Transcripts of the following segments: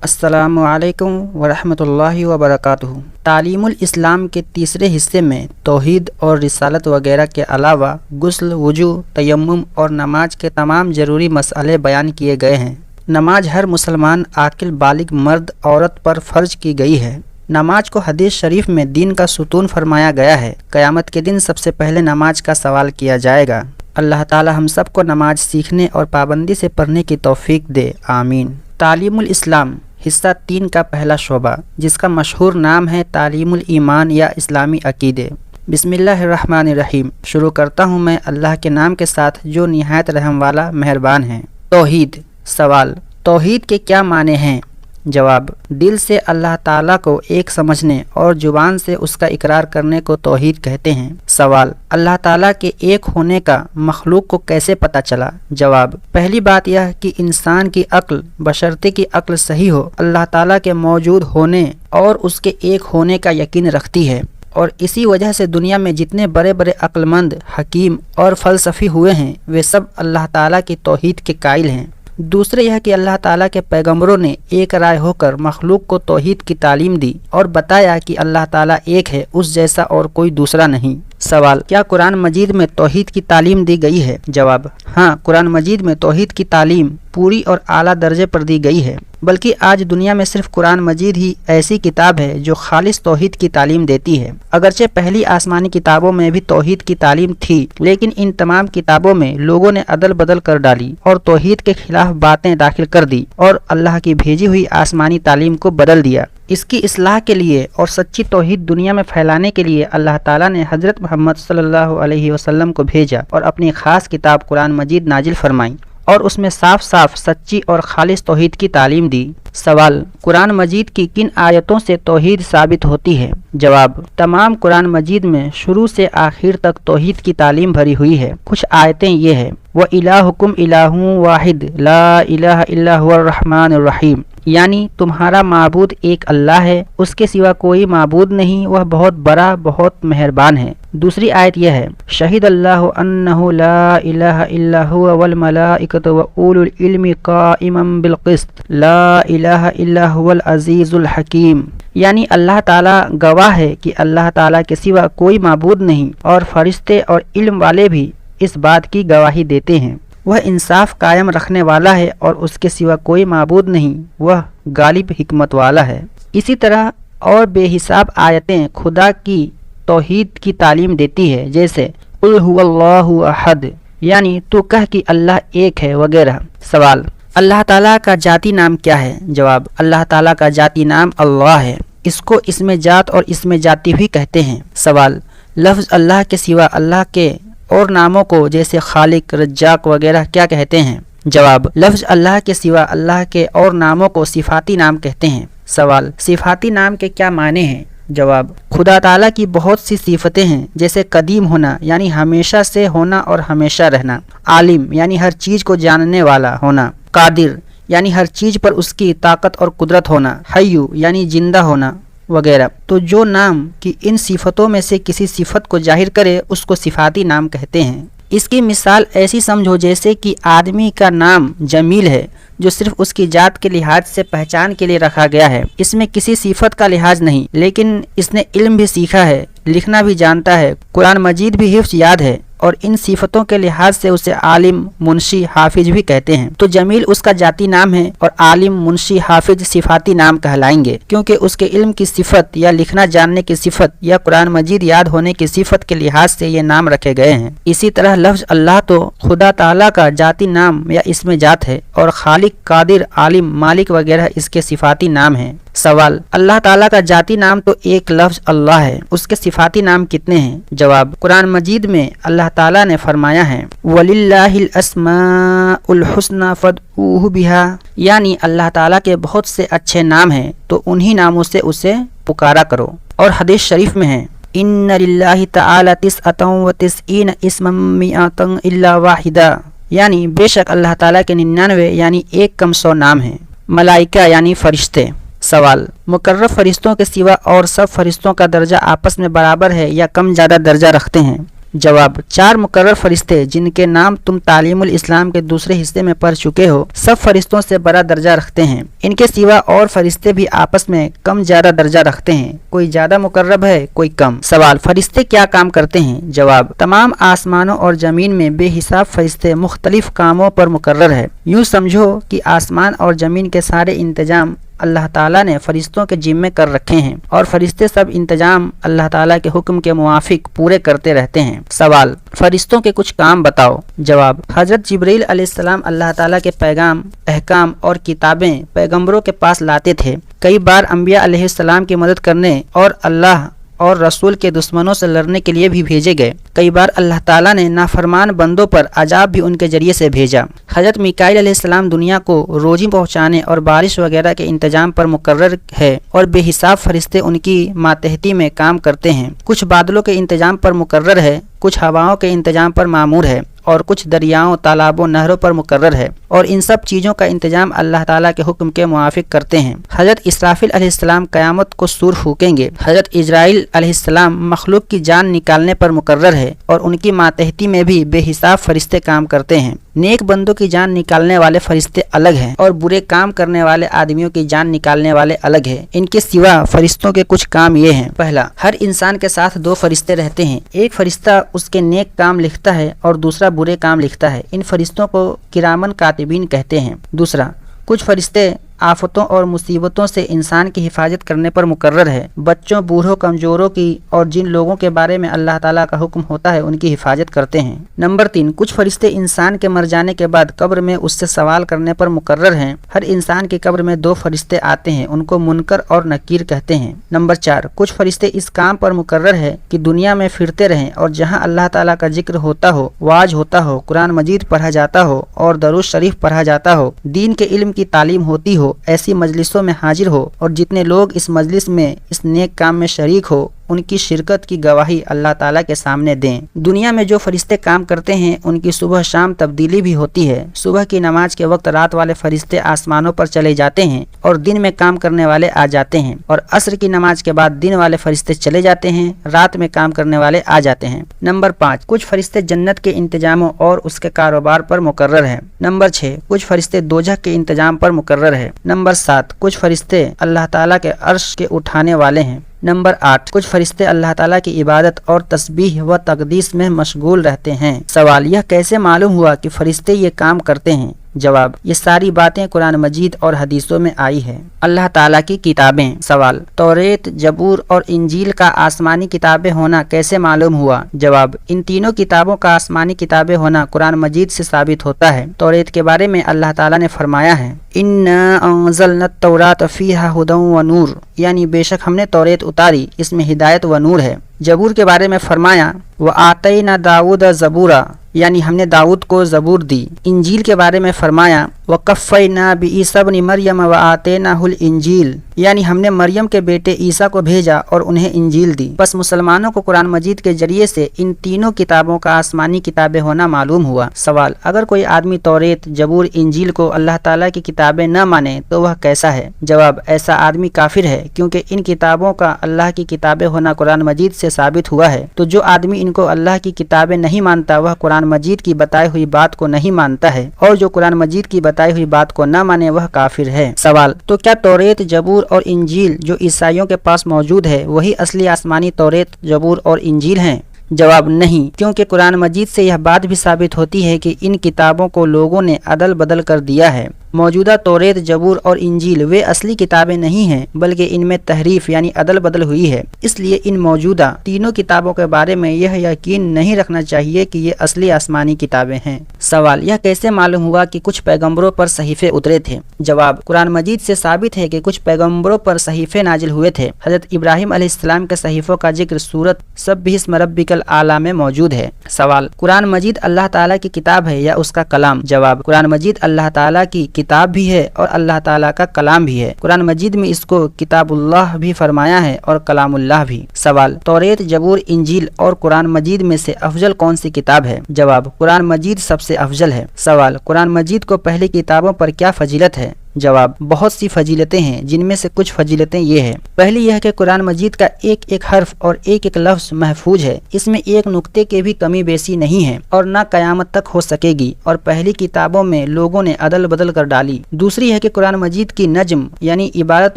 السلام علیکم ورحمۃ اللہ وبرکاتہ۔ تعلیم الاسلام کے تیسرے حصے میں توحید اور رسالت وغیرہ کے علاوہ غسل، وضو، تیمم اور نماز کے تمام ضروری مسئلے بیان کیے گئے ہیں۔ نماز ہر مسلمان عاقل بالغ مرد عورت پر فرض کی گئی ہے۔ نماز کو حدیث شریف میں دین کا ستون فرمایا گیا ہے۔ قیامت کے دن سب سے پہلے نماز کا سوال کیا جائے گا۔ اللہ تعالی ہم سب کو نماز سیکھنے اور پابندی سے پڑھنے کی توفیق دے، آمین۔ تعلیم الاسلام حصہ 3 کا پہلا شعبہ، جس کا مشہور نام ہے تعلیم الایمان یا اسلامی عقیدے۔ بسم اللہ الرحمن الرحیم۔ شروع کرتا ہوں میں اللہ کے نام کے ساتھ جو نہایت رحم والا مہربان ہے۔ توحید۔ سوال: توحید کے کیا معنی ہیں؟ جواب: دل سے اللہ تعالیٰ کو ایک سمجھنے اور زبان سے اس کا اقرار کرنے کو توحید کہتے ہیں۔ سوال: اللہ تعالیٰ کے ایک ہونے کا مخلوق کو کیسے پتہ چلا؟ جواب: پہلی بات یہ کہ انسان کی عقل بشرطے کی عقل صحیح ہو اللہ تعالیٰ کے موجود ہونے اور اس کے ایک ہونے کا یقین رکھتی ہے، اور اسی وجہ سے دنیا میں جتنے بڑے بڑے عقل مند، حکیم اور فلسفی ہوئے ہیں وہ سب اللہ تعالیٰ کی توحید کے قائل ہیں۔ دوسرے یہ کہ اللہ تعالیٰ کے پیغمبروں نے ایک رائے ہو کر مخلوق کو توحید کی تعلیم دی اور بتایا کہ اللہ تعالیٰ ایک ہے، اس جیسا اور کوئی دوسرا نہیں۔ سوال: کیا قرآن مجید میں توحید کی تعلیم دی گئی ہے؟ جواب: ہاں، قرآن مجید میں توحید کی تعلیم پوری اور اعلیٰ درجے پر دی گئی ہے، بلکہ آج دنیا میں صرف قرآن مجید ہی ایسی کتاب ہے جو خالص توحید کی تعلیم دیتی ہے۔ اگرچہ پہلی آسمانی کتابوں میں بھی توحید کی تعلیم تھی، لیکن ان تمام کتابوں میں لوگوں نے عدل بدل کر ڈالی اور توحید کے خلاف باتیں داخل کر دی اور اللہ کی بھیجی ہوئی آسمانی تعلیم کو بدل دیا۔ اس کی اصلاح کے لیے اور سچی توحید دنیا میں پھیلانے کے لیے اللہ تعالیٰ نے حضرت محمد صلی اللہ علیہ وسلم کو بھیجا اور اپنی خاص کتاب قرآن مجید نازل فرمائی اور اس میں صاف صاف سچی اور خالص توحید کی تعلیم دی۔ سوال: قرآن مجید کی کن آیتوں سے توحید ثابت ہوتی ہے؟ جواب: تمام قرآن مجید میں شروع سے آخر تک توحید کی تعلیم بھری ہوئی ہے۔ کچھ آیتیں یہ ہیں: وَإِلَٰهُكُمْ إِلَٰهٌ وَاحِدٌ لَا إِلَٰهَ إِلَّا هُوَ الرَّحْمَٰنُ الرَّحِيمُ، یعنی تمہارا معبود ایک اللہ ہے، اس کے سوا کوئی معبود نہیں، وہ بہت بڑا بہت مہربان ہے۔ دوسری آیت یہ ہے: شہد اللہ انہ لا الہ الا هو والملائکۃ واولو العلم قائما بالقسط لا الہ الا هو العزیز الحکیم، یعنی اللہ تعالیٰ گواہ ہے کہ اللہ تعالیٰ کے سوا کوئی معبود نہیں، اور فرشتے اور علم والے بھی اس بات کی گواہی دیتے ہیں، وہ انصاف قائم رکھنے والا ہے اور اس کے سوا کوئی معبود نہیں، وہ غالب حکمت والا ہے۔ اسی طرح اور بے حساب آیتیں خدا کی توحید کی تعلیم دیتی ہے، جیسے قل هو اللہ احد، یعنی تو کہہ کہ اللہ ایک ہے وغیرہ۔ سوال: اللہ تعالیٰ کا ذاتی نام کیا ہے؟ جواب: اللہ تعالیٰ کا ذاتی نام اللہ ہے، اس کو اسم ذات اور اسم ذاتی بھی کہتے ہیں۔ سوال: لفظ اللہ کے سوا اللہ کے اور ناموں کو جیسے خالق، رزاق وغیرہ کیا کہتے ہیں؟ جواب: لفظ اللہ کے سوا اللہ کے اور ناموں کو صفاتی نام کہتے ہیں۔ سوال: صفاتی نام کے کیا معنی ہیں؟ جواب: خدا تعالیٰ کی بہت سی صفتیں ہیں، جیسے قدیم ہونا یعنی ہمیشہ سے ہونا اور ہمیشہ رہنا، عالم یعنی ہر چیز کو جاننے والا ہونا، قادر یعنی ہر چیز پر اس کی طاقت اور قدرت ہونا، حیو یعنی زندہ ہونا وغیرہ۔ تو جو نام کی ان صفتوں میں سے کسی صفت کو ظاہر کرے اس کو صفاتی نام کہتے ہیں۔ اس کی مثال ایسی سمجھو جیسے کہ آدمی کا نام جمیل ہے، جو صرف اس کی ذات کے لحاظ سے پہچان کے لیے رکھا گیا ہے، اس میں کسی صفت کا لحاظ نہیں، لیکن اس نے علم بھی سیکھا ہے، لکھنا بھی جانتا ہے، قرآن مجید بھی حفظ یاد ہے، اور ان صفتوں کے لحاظ سے اسے عالم، منشی، حافظ بھی کہتے ہیں۔ تو جمیل اس کا ذاتی نام ہے اور عالم، منشی، حافظ صفاتی نام کہلائیں گے، کیونکہ اس کے علم کی صفت یا لکھنا جاننے کی صفت یا قرآن مجید یاد ہونے کی صفت کے لحاظ سے یہ نام رکھے گئے ہیں۔ اسی طرح لفظ اللہ تو خدا تعالیٰ کا ذاتی نام یا اسم ذات ہے، اور خالق، قادر، عالم، مالک وغیرہ اس کے صفاتی نام ہیں۔ سوال: اللہ تعالیٰ کا ذاتی نام تو ایک لفظ اللہ ہے، اس کے صفاتی نام کتنے ہیں؟ جواب: قرآن مجید میں اللہ تعالیٰ نے فرمایا ہے وَلِلَّهِ الْأَسْمَاءُ الْحُسْنَى فَادْعُوهُ بِهَا، یعنی اللہ تعالیٰ کے بہت سے اچھے نام ہیں تو انہی ناموں سے اسے پکارا کرو۔ اور حدیث شریف میں ہے إِنَّ لِلَّهِ تَعَالَى تِسْعَةً وَتِسْعِينَ اسْمًا مِائَةً إِلَّا وَاحِدًا، یعنی بے شک اللہ تعالیٰ کے 99 یعنی 1 کم 100 نام ہیں۔ ملائکہ یعنی فرشتے۔ سوال: مقرب فرشتوں کے سوا اور سب فرشتوں کا درجہ آپس میں برابر ہے یا کم زیادہ درجہ رکھتے ہیں؟ जवाब, 4 मुकर्रर फरिश्ते जिनके नाम तुम तालीमुल इस्लाम के दूसरे हिस्से में पढ़ चुके हो, सब फरिश्तों से बड़ा दर्जा रखते हैं। इनके सिवा और फरिश्ते भी आपस में कम ज्यादा दर्जा रखते हैं, कोई ज्यादा मुकर्रब है कोई कम। सवाल, फरिश्ते क्या काम करते हैं? जवाब, तमाम आसमानों और जमीन में बेहिसाब फरिश्ते मुख्तलिफ कामों पर मुकर्रर है। यूँ समझो कि आसमान और जमीन के सारे इंतजाम अल्लाह ताला ने फरिश्तों के जिम्मे कर रखे हैं और फरिश्ते सब इंतजाम अल्लाह ताला के हुक्म के मुवाफिक पूरे करते रहते हैं। सवाल, फरिश्तों के कुछ काम बताओ। जवाब, हजरत जिब्रील अलैहिस्सलाम अल्लाह ताला के पैगाम, अहकाम और किताबें पैगंबरों के पास लाते थे। कई बार अंबिया अलैहिस्सलाम की मदद करने और अल्लाह और रसूल के दुश्मनों से लड़ने के लिए भी भेजे गए। कई बार अल्लाह ताला ने नाफरमान बंदों पर अजाब भी उनके जरिए से भेजा। हजरत मिकाईल अलैहिस्सलाम दुनिया को रोजी पहुँचाने और बारिश वगैरह के इंतजाम पर मुकर्रर है और बेहिसाब फरिश्ते उनकी मातहती में काम करते हैं। कुछ बादलों के इंतजाम पर मुकर्रर है, कुछ हवाओं के इंतजाम पर मामूर है और कुछ दरियाओं, तालाबों, नहरों पर मुकर्रर है और इन सब चीज़ों का इंतजाम अल्लाह ताला के हुक्म के मुआफिक करते हैं। हजरत इसराफिल अलैहिस्सलाम क़यामत को सूर फूकेंगे। हजरत इजराइल अलैहिस्सलाम मखलूक की जान निकालने पर मुकर्रर है और उनकी मातहती में भी बेहिसाब फरिश्ते काम करते हैं। नेक बंदों की जान निकालने वाले फरिश्ते अलग हैं और बुरे काम करने वाले आदमियों की जान निकालने वाले अलग हैं। इनके सिवा फरिश्तों के कुछ काम ये हैं। पहला, हर इंसान के साथ 2 फरिश्ते रहते हैं। एक फरिश्ता उसके नेक काम लिखता है और दूसरा बुरे काम लिखता है। इन फरिश्तों को किरामन कातिबीन कहते हैं। दूसरा, कुछ फरिश्ते आफतों और मुसीबतों से इंसान की हिफाजत करने पर मुकर्रर है। बच्चों, बूढ़ों, कमजोरों की और जिन लोगों के बारे में अल्लाह ताला का हुक्म होता है उनकी हिफाजत करते हैं। नंबर 3, कुछ फरिश्ते इंसान के मर जाने के बाद कब्र में उससे सवाल करने पर मुकर्रर हैं। हर इंसान की कब्र में 2 फरिश्ते आते हैं, उनको मुनकर और नकीर कहते हैं। नंबर 4, कुछ फरिश्ते इस काम पर मुकर्रर है कि दुनिया में फिरते रहें और जहाँ अल्लाह ताला का जिक्र होता हो, वाज होता हो, कुरान मजीद पढ़ा जाता हो और दरूद शरीफ पढ़ा जाता हो, दीन के इल्म की तालीम होती हो, ऐसी मजलिसों में हाजिर हो और जितने लोग इस मजलिस में इस नेक काम में शरीक हो उनकी शिरकत की गवाही अल्लाह ताला के सामने दें। दुनिया में जो फरिश्ते काम करते हैं उनकी सुबह शाम तब्दीली भी होती है। सुबह की नमाज के वक्त रात वाले फरिश्ते आसमानों पर चले जाते हैं और दिन में काम करने वाले आ जाते हैं और असर की नमाज के बाद दिन वाले फरिश्ते चले जाते हैं, रात में काम करने वाले आ जाते हैं। नंबर 5, कुछ फरिश्ते जन्नत के इंतजामों और उसके कारोबार पर मुकर्रर है। नंबर 6, कुछ फरिश्ते दोजख के इंतजाम पर मुकर्रर है। नंबर 7, कुछ फरिश्ते अल्लाह ताला के अर्श के उठाने वाले हैं। नंबर 8, कुछ फरिश्ते अल्लाह ताला की इबादत और तस्बीह व तकदीस में मशगूल रहते हैं। सवाल, यह कैसे मालूम हुआ कि फरिश्ते ये काम करते हैं? जवाब, ये सारी बातें कुरान मजीद और हदीसों में आई है। अल्लाह ताला की किताबें। सवाल, तौरेत, जबूर और इंजील का आसमानी किताबें होना कैसे मालूम हुआ? जवाब, इन तीनों किताबों का आसमानी किताबें होना कुरान मजीद से साबित होता है। तौरेत के बारे में अल्लाह ताला ने फरमाया है, इन्ना अंज़लना तौरात फीहा हुदन व नूर, यानी बेशक हमने तौरेत उतारी, इसमें हिदायत व नूर है। जबूर के बारे में फरमाया, व आतैना दाऊद ज़बूरा, यानी हमने दाऊद को ज़बूर दी। इंजील के बारे में फरमाया, व कफ़ैना बिईसा इब्न मरियम व आतैनाहुल इंजील, यानी हमने मरियम के बेटे ईसा को भेजा और उन्हें इंजील दी। बस मुसलमानों को कुरान मजीद के जरिए से इन तीनों किताबों का आसमानी किताबें होना मालूम हुआ। सवाल, अगर कोई आदमी तौरेत, जबूर, इंजील को अल्लाह ताला की किताबें न माने तो वह कैसा है? जवाब, ऐसा आदमी काफिर है, क्योंकि इन किताबों का अल्लाह की किताबें होना कुरान मजीद से साबित हुआ है। तो जो आदमी इनको अल्लाह की किताबें नहीं मानता वह कुरान मजीद की बताई हुई बात को नहीं मानता है, और जो कुरान मजीद की बताई हुई बात को न माने वह काफिर है। सवाल, तो क्या तौरेत, जबूर और इंजील जो ईसाइयों के पास मौजूद है वही असली आसमानी तौरेत, जबूर और इंजील हैं? जवाब, नहीं, क्योंकि कुरान मजीद से यह बात भी साबित होती है कि इन किताबों को लोगों ने अदल बदल कर दिया है। मौजूदा तौरेत, जबूर और इंजील वे असली किताबें नहीं हैं, बल्कि इनमें तहरीफ यानी अदल बदल हुई है। इसलिए इन मौजूदा तीनों किताबों के बारे में यह यकीन नहीं रखना चाहिए कि ये असली आसमानी किताबें हैं। सवाल, यह कैसे मालूम हुआ कि कुछ पैगंबरों पर सहीफे उतरे थे? जवाब, कुरान मजीद से साबित है कि कुछ पैगंबरों पर सहीफे नाजिल हुए थे। हजरत इब्राहिम अलैहिस्सलाम के सहीफों का जिक्र सूरत सब्बिहिस्म रब्बिकल आला में मौजूद है। सवाल, कुरान मजीद अल्लाह ताला की किताब है या उसका कलाम? जवाब, कुरान मजीद अल्लाह ताला की किताब भी है और अल्लाह ताला का कलाम भी है। कुरान मजीद में इसको किताबुल्लाह भी फरमाया है और कलामुल्लाह भी। सवाल, तौरेत, जबूर, इंजील और कुरान मजीद में से अफजल कौन सी किताब है? जवाब, कुरान मजीद सबसे अफजल है। सवाल, कुरान मजीद को पहले किताबों पर क्या फजीलत है? جواب: بہت سی فضیلتیں ہیں، جن میں سے کچھ فضیلتیں یہ ہیں۔ پہلی یہ ہے کہ قرآن مجید کا ایک ایک حرف اور ایک ایک لفظ محفوظ ہے، اس میں ایک نقطے کے بھی کمی بیسی نہیں ہے اور نہ قیامت تک ہو سکے گی، اور پہلی کتابوں میں لوگوں نے عدل بدل کر ڈالی۔ دوسری ہے کہ قرآن مجید کی نجم یعنی عبارت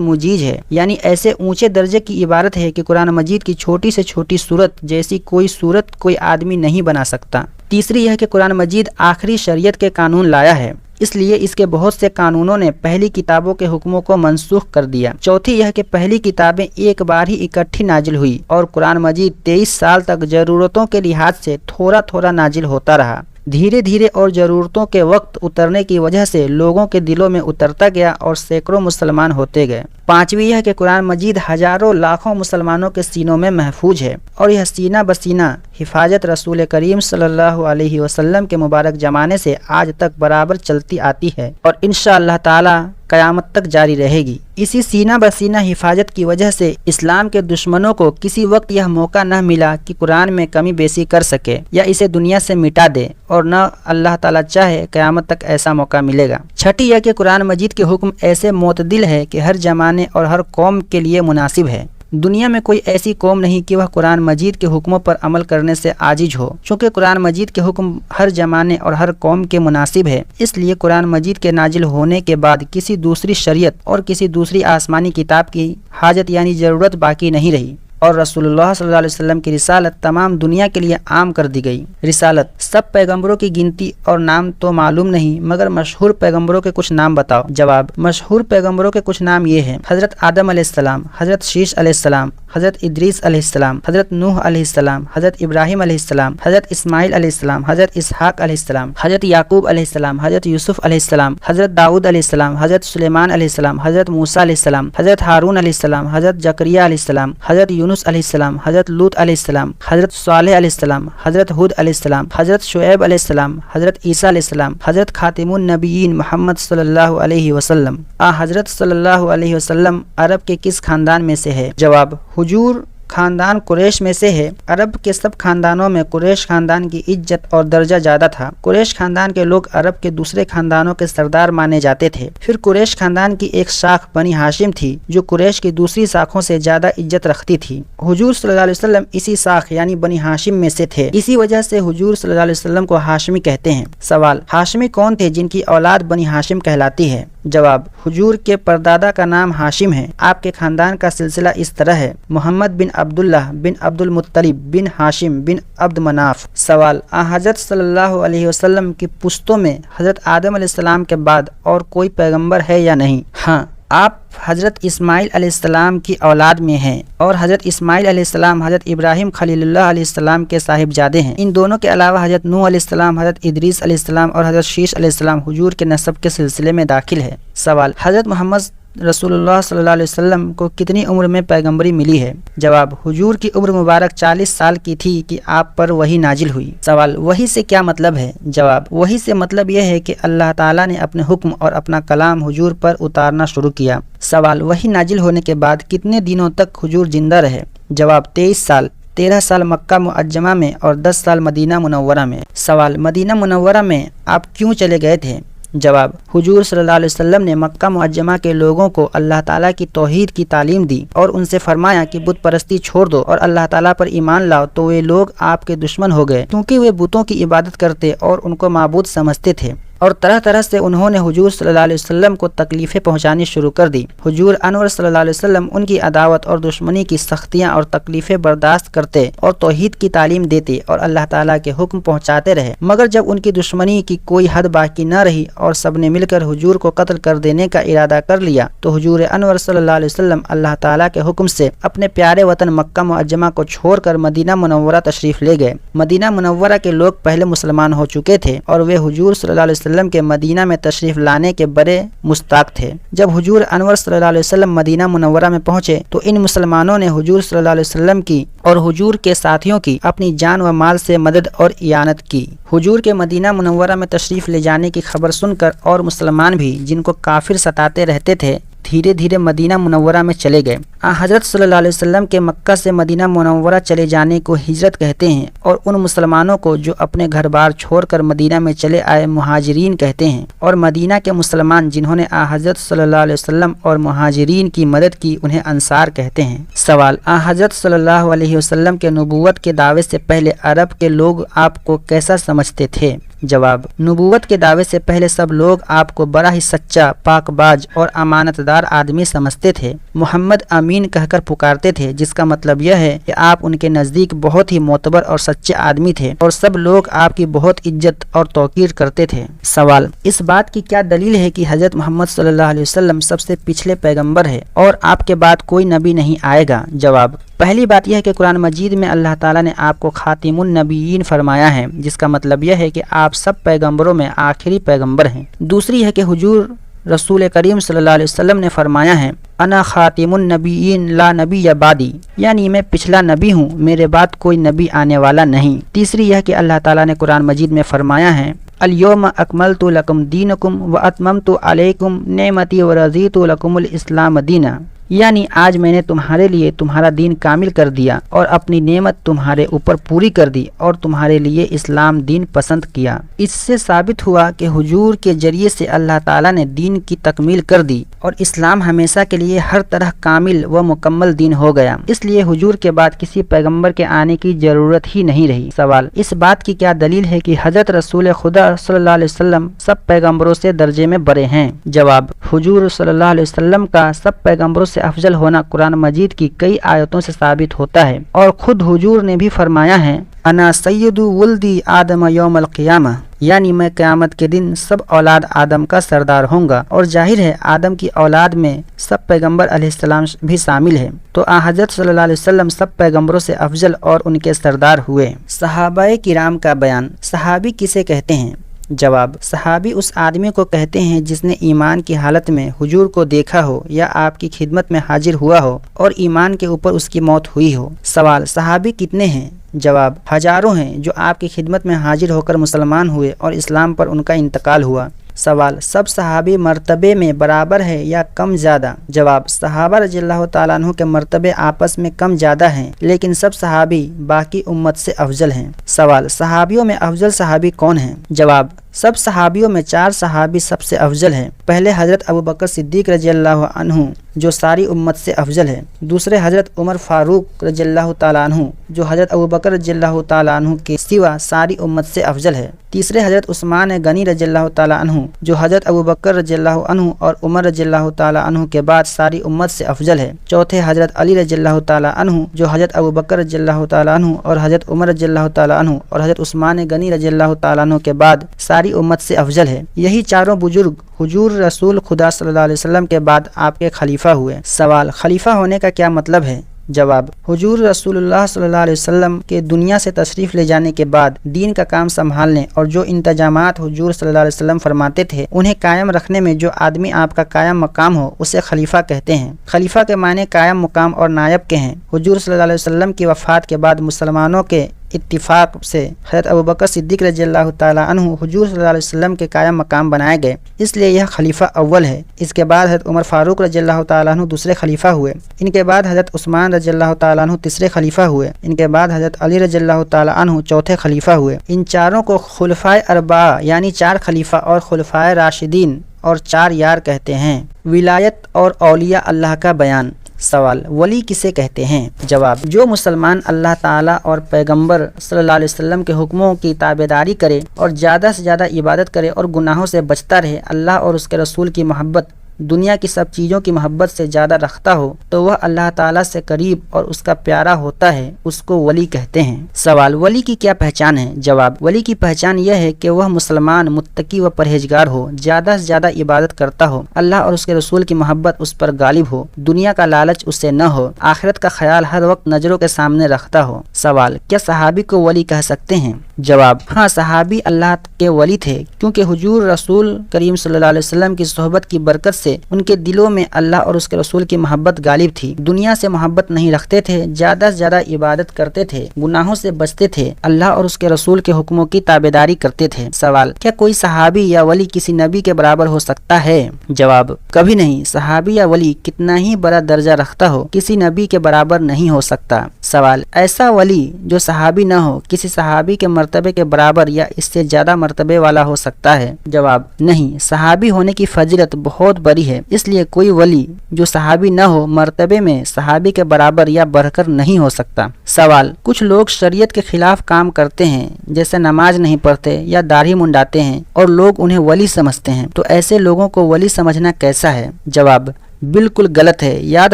مجیز ہے، یعنی ایسے اونچے درجے کی عبارت ہے کہ قرآن مجید کی چھوٹی سے چھوٹی صورت جیسی کوئی صورت کوئی آدمی نہیں بنا سکتا۔ تیسری ہے کہ قرآن مجید آخری شریعت کے قانون لایا ہے، اس لیے اس کے بہت سے قانونوں نے پہلی کتابوں کے حکموں کو منسوخ کر دیا۔ چوتھی یہ کہ پہلی کتابیں ایک بار ہی اکٹھی نازل ہوئی اور قرآن مجید 23 سال تک ضرورتوں کے لحاظ سے تھوڑا تھوڑا نازل ہوتا رہا۔ دھیرے دھیرے اور ضرورتوں کے وقت اترنے کی وجہ سے لوگوں کے دلوں میں اترتا گیا اور سینکڑوں مسلمان ہوتے گئے۔ پانچویں یہ کہ قرآن مجید ہزاروں لاکھوں مسلمانوں کے سینوں میں محفوظ ہے، اور یہ سینہ بسینہ حفاظت رسول کریم صلی اللہ علیہ وسلم کے مبارک زمانے سے آج تک برابر چلتی آتی ہے اور انشاءاللہ تعالی قیامت تک جاری رہے گی۔ اسی سینہ بسینہ حفاظت کی وجہ سے اسلام کے دشمنوں کو کسی وقت یہ موقع نہ ملا کہ قرآن میں کمی بیسی کر سکے یا اسے دنیا سے مٹا دے، اور نہ اللہ تعالیٰ چاہے قیامت تک ایسا موقع ملے گا۔ چھٹی یہ کہ قرآن مجید کے حکم ایسے معتدل ہے کہ ہر زمانے اور ہر قوم کے لیے مناسب ہے۔ دنیا میں کوئی ایسی قوم نہیں کہ وہ قرآن مجید کے حکموں پر عمل کرنے سے عاجز ہو، چونکہ قرآن مجید کے حکم ہر زمانے اور ہر قوم کے مناسب ہے، اس لیے قرآن مجید کے نازل ہونے کے بعد کسی دوسری شریعت اور کسی دوسری آسمانی کتاب کی حاجت یعنی ضرورت باقی نہیں رہی، اور رسول اللہ صلی اللہ علیہ وسلم کی رسالت تمام دنیا کے لیے عام کر دی گئی۔ رسالت: سب پیغمبروں کی گنتی اور نام تو معلوم نہیں، مگر مشہور پیغمبروں کے کچھ نام بتاؤ۔ جواب: مشہور پیغمبروں کے کچھ نام یہ ہیں: حضرت آدم علیہ السلام، حضرت شیش علیہ السلام، حضرت ادریس علیہ السلام، حضرت نوح علیہ السلام، حضرت ابراہیم علیہ السلام، حضرت اسماعیل علیہ السلام، حضرت اسحاق علیہ السلام، حضرت یعقوب علیہ السلام، حضرت یوسف علیہ السلام، حضرت داؤد علیہ السلام، حضرت سلیمان علیہ السلام، حضرت موسیٰ علیہ السلام، حضرت ہارون علیہ السلام، حضرت زکریا علیہ السلام، حضرت یونس علیہ السلام، حضرت لوط علیہ السلام، حضرت صالح علیہ السلام، حضرت ہود علیہ السلام، حضرت شعیب علیہ السلام، حضرت عیسیٰ علیہ السلام، حضرت خاتم النبیین محمد صلی اللہ علیہ وسلم۔ حضرت صلی اللہ علیہ وسلم عرب کے کس خاندان میں سے ہے؟ جواب: حضور خاندان قریش میں سے ہے۔ عرب کے سب خاندانوں میں قریش خاندان کی عزت اور درجہ زیادہ تھا۔ قریش خاندان کے لوگ عرب کے دوسرے خاندانوں کے سردار مانے جاتے تھے۔ پھر قریش خاندان کی ایک شاخ بنی ہاشم تھی جو قریش کی دوسری شاخوں سے زیادہ عزت رکھتی تھی۔ حضور صلی اللہ علیہ وسلم اسی شاخ یعنی بنی ہاشم میں سے تھے، اسی وجہ سے حضور صلی اللہ علیہ وسلم کو ہاشمی کہتے ہیں۔ سوال: ہاشمی کون تھے جن کی اولاد بنی ہاشم کہلاتی ہے؟ جواب: حضور کے پردادا کا نام ہاشم ہے۔ آپ کے خاندان کا سلسلہ اس طرح ہے: محمد بن عبداللہ بن عبد المطلب بن ہاشم بن عبد مناف۔ سوال: حضرت صلی اللہ علیہ وسلم کی پشتوں میں حضرت آدم علیہ السلام کے بعد اور کوئی پیغمبر ہے یا نہیں؟ ہاں، آپ حضرت اسماعیل علیہ السلام کی اولاد میں ہیں، اور حضرت اسماعیل علیہ السلام حضرت ابراہیم خلیل اللہ علیہ السلام کے صاحبزادے ہیں۔ ان دونوں کے علاوہ حضرت نوح علیہ السلام، حضرت ادریس علیہ السلام اور حضرت شیش علیہ السلام حضور کے نسب کے سلسلے میں داخل ہے۔ سوال: حضرت محمد رسول اللہ صلی اللہ علیہ وسلم کو کتنی عمر میں پیغمبری ملی ہے؟ جواب: حضور کی عمر مبارک 40 سال کی تھی کہ آپ پر وحی نازل ہوئی۔ سوال: وحی سے کیا مطلب ہے؟ جواب: وحی سے مطلب یہ ہے کہ اللہ تعالیٰ نے اپنے حکم اور اپنا کلام حضور پر اتارنا شروع کیا۔ سوال: وحی نازل ہونے کے بعد کتنے دنوں تک حضور زندہ رہے؟ جواب: 23 سال، 13 سال مکہ معظمہ میں اور 10 سال مدینہ منورہ میں۔ سوال: مدینہ منورہ میں آپ کیوں چلے گئے تھے؟ جواب: حضور صلی اللہ علیہ وسلم نے مکہ معظمہ کے لوگوں کو اللہ تعالیٰ کی توحید کی تعلیم دی اور ان سے فرمایا کہ بت پرستی چھوڑ دو اور اللہ تعالیٰ پر ایمان لاؤ، تو وہ لوگ آپ کے دشمن ہو گئے کیونکہ وہ بتوں کی عبادت کرتے اور ان کو معبود سمجھتے تھے، اور طرح طرح سے انہوں نے حضور صلی اللہ علیہ وسلم کو تکلیفیں پہنچانی شروع کر دی۔ حضور انور صلی اللہ علیہ وسلم ان کی عداوت اور دشمنی کی سختیاں اور تکلیفیں برداشت کرتے اور توحید کی تعلیم دیتے اور اللہ تعالیٰ کے حکم پہنچاتے رہے، مگر جب ان کی دشمنی کی کوئی حد باقی نہ رہی اور سب نے مل کر حضور کو قتل کر دینے کا ارادہ کر لیا، تو حضور انور صلی اللہ علیہ وسلم اللہ تعالیٰ کے حکم سے اپنے پیارے وطن مکہ معظمہ کو چھوڑ کر مدینہ منورہ تشریف لے گئے۔ مدینہ منورہ کے لوگ پہلے مسلمان ہو چکے تھے اور وہ حضور صلی اللہ علیہ وسلم کے مدینہ میں تشریف لانے کے بڑے مشتاق تھے۔ جب حضور انور صلی اللہ علیہ وسلم مدینہ منورہ میں پہنچے تو ان مسلمانوں نے حضور صلی اللہ علیہ وسلم کی اور حضور کے ساتھیوں کی اپنی جان و مال سے مدد اور اعانت کی۔ حضور کے مدینہ منورہ میں تشریف لے جانے کی خبر سن کر اور مسلمان بھی جن کو کافر ستاتے رہتے تھے धीरे धीरे मदीना मुनव्वरा में चले गए। हज़रत सल्लल्लाहु अलैहि वसल्लम के मक्का से मदीना मुनव्वरा चले जाने को हिजरत कहते हैं और उन मुसलमानों को जो अपने घर बार छोड़कर मदीना में चले आए मुहाजिरीन कहते हैं, और मदीना के मुसलमान जिन्होंने हज़रत सल्लल्लाहु अलैहि वसल्लम और मुहाजिरीन की मदद की उन्हें अंसार कहते हैं। सवाल, हज़रत सल्लल्लाहु अलैहि वसल्लम के नबूवत के दावे से पहले अरब के लोग आपको कैसा समझते थे? जवाब, नबूवत के दावे से पहले सब लोग आपको बड़ा ही सच्चा, पाकबाज और अमानतदार आदमी समझते थे। मोहम्मद अमीन कहकर पुकारते थे, जिसका मतलब यह है कि आप उनके नज़दीक बहुत ही मोतबर और सच्चे आदमी थे और सब लोग आपकी बहुत इज्जत और तौकीर करते थे। सवाल, इस बात की क्या दलील है कि हज़रत मोहम्मद सल्लल्लाहु अलैहि वसल्लम सबसे पिछले पैगंबर है और आपके बाद कोई नबी नहीं आएगा? जवाब, पहली बात यह है कि कुरान मजीद में अल्लाह ताला ने आपको खातिमुन नबीयीन फरमाया है, जिसका मतलब यह है कि आप सब पैगंबरों में आखिरी पैगंबर हैं। दूसरी है कि हुजूर रसूल करीम सल्लल्लाहु अलैहि वसल्लम ने फरमाया है, अना खातिमुन नबीयीन ला नबी बादी, यानी मैं पिछला नबी हूँ, मेरे बाद कोई नबी आने वाला नहीं। तीसरी यह कि अल्लाह ताला ने कुरान मजीद में फरमाया है, अल-यौमा अकमलतु लकुम दीनकुम व अतममतु अलैकुम नेमती व रज़ीतु लकुमुल इस्लाम दीना, यानी आज मैंने तुम्हारे लिए तुम्हारा दीन कामिल कर दिया और अपनी नेमत तुम्हारे ऊपर पूरी कर दी और तुम्हारे लिए इस्लाम दीन पसंद किया। इससे साबित हुआ कि हुजूर के जरिए से अल्लाह ताला ने दीन की तकमील कर दी और इस्लाम हमेशा के लिए हर तरह कामिल व मुकम्मल दीन हो गया। इसलिए हुजूर के बाद किसी पैगंबर के आने की जरूरत ही नहीं रही। सवाल, इस बात की क्या दलील है कि हजरत रसूल खुदा सल्लल्लाहु अलैहि वसल्लम सब पैगंबरों से दर्जे में बड़े हैं? जवाब, हुजूर सल्लल्लाहु अलैहि वसल्लम का सब पैगंबरों से अफजल होना कुरान मजीद की कई आयतों से साबित होता है और खुद हुजूर ने भी फरमाया है, अना सय्यदु वुल्दी आदम यौमल क़ियामा, यानी मैं क़यामत के दिन सब औलाद आदम का सरदार होऊंगा। और जाहिर है आदम की औलाद में सब पैगंबर अलैहिस्सलाम भी शामिल है, तो हज़रत सल्लल्लाहु अलैहि वसल्लम सब पैगंबरों से अफजल और उनके सरदार हुए। सहाबाए किराम का बयान। सहाबी किसे कहते हैं? जवाब, सहाबी उस आदमी को कहते हैं जिसने ईमान की हालत में हुजूर को देखा हो या आपकी खिदमत में हाजिर हुआ हो और ईमान के ऊपर उसकी मौत हुई हो। सवाल, सहाबी कितने हैं? जवाब, हजारों हैं जो आपकी खिदमत में हाजिर होकर मुसलमान हुए और इस्लाम पर उनका इंतकाल हुआ। सवाल, सब सहाबी मर्तबे में बराबर है या कम ज़्यादा? जवाब, सहाबा रज़ियल्लाहु ताला अन्हु के मर्तबे आपस में कम ज़्यादा हैं, लेकिन सब सहाबी बाकी उम्मत से अफजल हैं। सवाल, सहाबियों में अफजल सहाबी कौन है? जवाब, सब सहाबियों में 4 सहाबी सबसे अफजल हैं। पहले हज़रत अबू बकर सिद्दीक़ रज़ियल्लाहु अन्हु जो सारी उम्मत से अफजल है। दूसरे हज़रत उमर फ़ारूक रज़ियल्लाहु ताला अन्हु जो हज़रत अबू बकर रज़ियल्लाहु ताला अन्हु के सिवा सारी उम्मत से अफजल है। तीसरे हज़रत उस्मान गनी रज़ियल्लाहु ताला अन्हु जो हज़रत अबू बकर रज़ियल्लाहु अन्हु और उमर रज़ियल्लाहु ताला अन्हु के बाद सारी उम्मत से अफजल है। चौथे हज़रत अली रज़ियल्लाहु ताला अन्हु जो हज़रत अबू बकर रज़ियल्लाहु ताला अन्हु और हज़रत उमर रज़ियल्लाहु ताला अन्हु और हज़रत उस्मान गनी रज़ियल्लाहु ताला अन्हु के बाद सारी उम्मत से अफजल है। यही चारों बुजुर्ग हुजूर रसूल खुदा सल्लल्लाहु अलैहि वसल्लम के बाद आपके खलीफा हुए। सवाल, खलीफा होने का क्या मतलब है? जवाब, हुजूर रसूलुल्लाह सल्लल्लाहु अलैहि वसल्लम के दुनिया से तशरीफ़ ले जाने के बाद दीन का काम संभालने और जो इंतजामात हुजूर सल्लल्लाहु अलैहि वसल्लम फरमाते थे उन्हें कायम रखने में जो आदमी आपका कायम मकाम हो उसे खलीफा कहते हैं। खलीफा के माने कायम मुकाम और नायब के हैं। हुजूर सल्लल्लाहु अलैहि वसल्लम की वफ़ात के बाद मुसलमानों के इत्तिफाक से हज़रत अबू बकर सिद्दीक़ रज़ियल्लाहु ताला अन्हु हुजूर सल्लल्लाहु अलैहि वसल्लम के कायम मकाम बनाए गए, इसलिए यह खलीफा अव्वल है। इसके बाद हज़रत उमर फ़ारूक रज़ियल्लाहु ताला अन्हु दूसरे खलीफा हुए। इनके बाद हज़रत उस्मान रज़ियल्लाहु ताला अन्हु तीसरे खलीफा हुए। इनके बाद हज़रत अली रज़ियल्लाहु ताला अन्हु चौथे खलीफा हुए। इन चारों को खुलफाए अरबा यानी 4 खलीफा और खुलफाए राशिदीन और 4 यार कहते हैं। विलायत और औलिया अल्लाह का बयान। सवाल, वली किसे कहते हैं? जवाब, जो मुसलमान अल्लाह ताला और पैगंबर सल्लल्लाहु अलैहि वसल्लम के हुक्मों की ताबेदारी करे और ज़्यादा से ज़्यादा इबादत करे और गुनाहों से बचता रहे, अल्लाह और उसके रसूल की मोहब्बत दुनिया की सब चीज़ों की मोहब्बत से ज़्यादा रखता हो तो वह अल्लाह ताला से करीब और उसका प्यारा होता है, उसको वली कहते हैं। सवाल, वली की क्या पहचान है? जवाब, वली की पहचान यह है कि वह मुसलमान, मुत्तकी व परहेजगार हो, ज़्यादा से ज़्यादा इबादत करता हो, अल्लाह और उसके रसूल की मोहब्बत उस पर गालिब हो, दुनिया का लालच उससे न हो, आखिरत का ख्याल हर वक्त नज़रों के सामने रखता हो। सवाल, क्या सहाबी को वली कह सकते हैं? جواب: ہاں، صحابی اللہ کے ولی تھے، کیونکہ حضور رسول کریم صلی اللہ علیہ وسلم کی صحبت کی برکت سے ان کے دلوں میں اللہ اور اس کے رسول کی محبت غالب تھی۔ دنیا سے محبت نہیں رکھتے تھے، زیادہ سے زیادہ عبادت کرتے تھے، گناہوں سے بچتے تھے، اللہ اور اس کے رسول کے حکموں کی تابعداری کرتے تھے۔ سوال: کیا کوئی صحابی یا ولی کسی نبی کے برابر ہو سکتا ہے؟ جواب: کبھی نہیں۔ صحابی یا ولی کتنا ہی بڑا درجہ رکھتا ہو، کسی نبی کے برابر نہیں ہو سکتا۔ سوال: ایسا ولی جو صحابی نہ ہو کسی صحابی کے مرتبے کے برابر یا اس سے زیادہ مرتبے والا ہو سکتا ہے؟ جواب: نہیں، صحابی ہونے کی فضیلت بہت بڑی ہے، اس لیے کوئی ولی جو صحابی نہ ہو مرتبے میں صحابی کے برابر یا بڑھ کر نہیں ہو سکتا۔ سوال: کچھ لوگ شریعت کے خلاف کام کرتے ہیں، جیسے نماز نہیں پڑھتے یا داڑھی منڈاتے ہیں، اور لوگ انہیں ولی سمجھتے ہیں، تو ایسے لوگوں کو ولی سمجھنا کیسا ہے؟ جواب: بالکل غلط ہے۔ یاد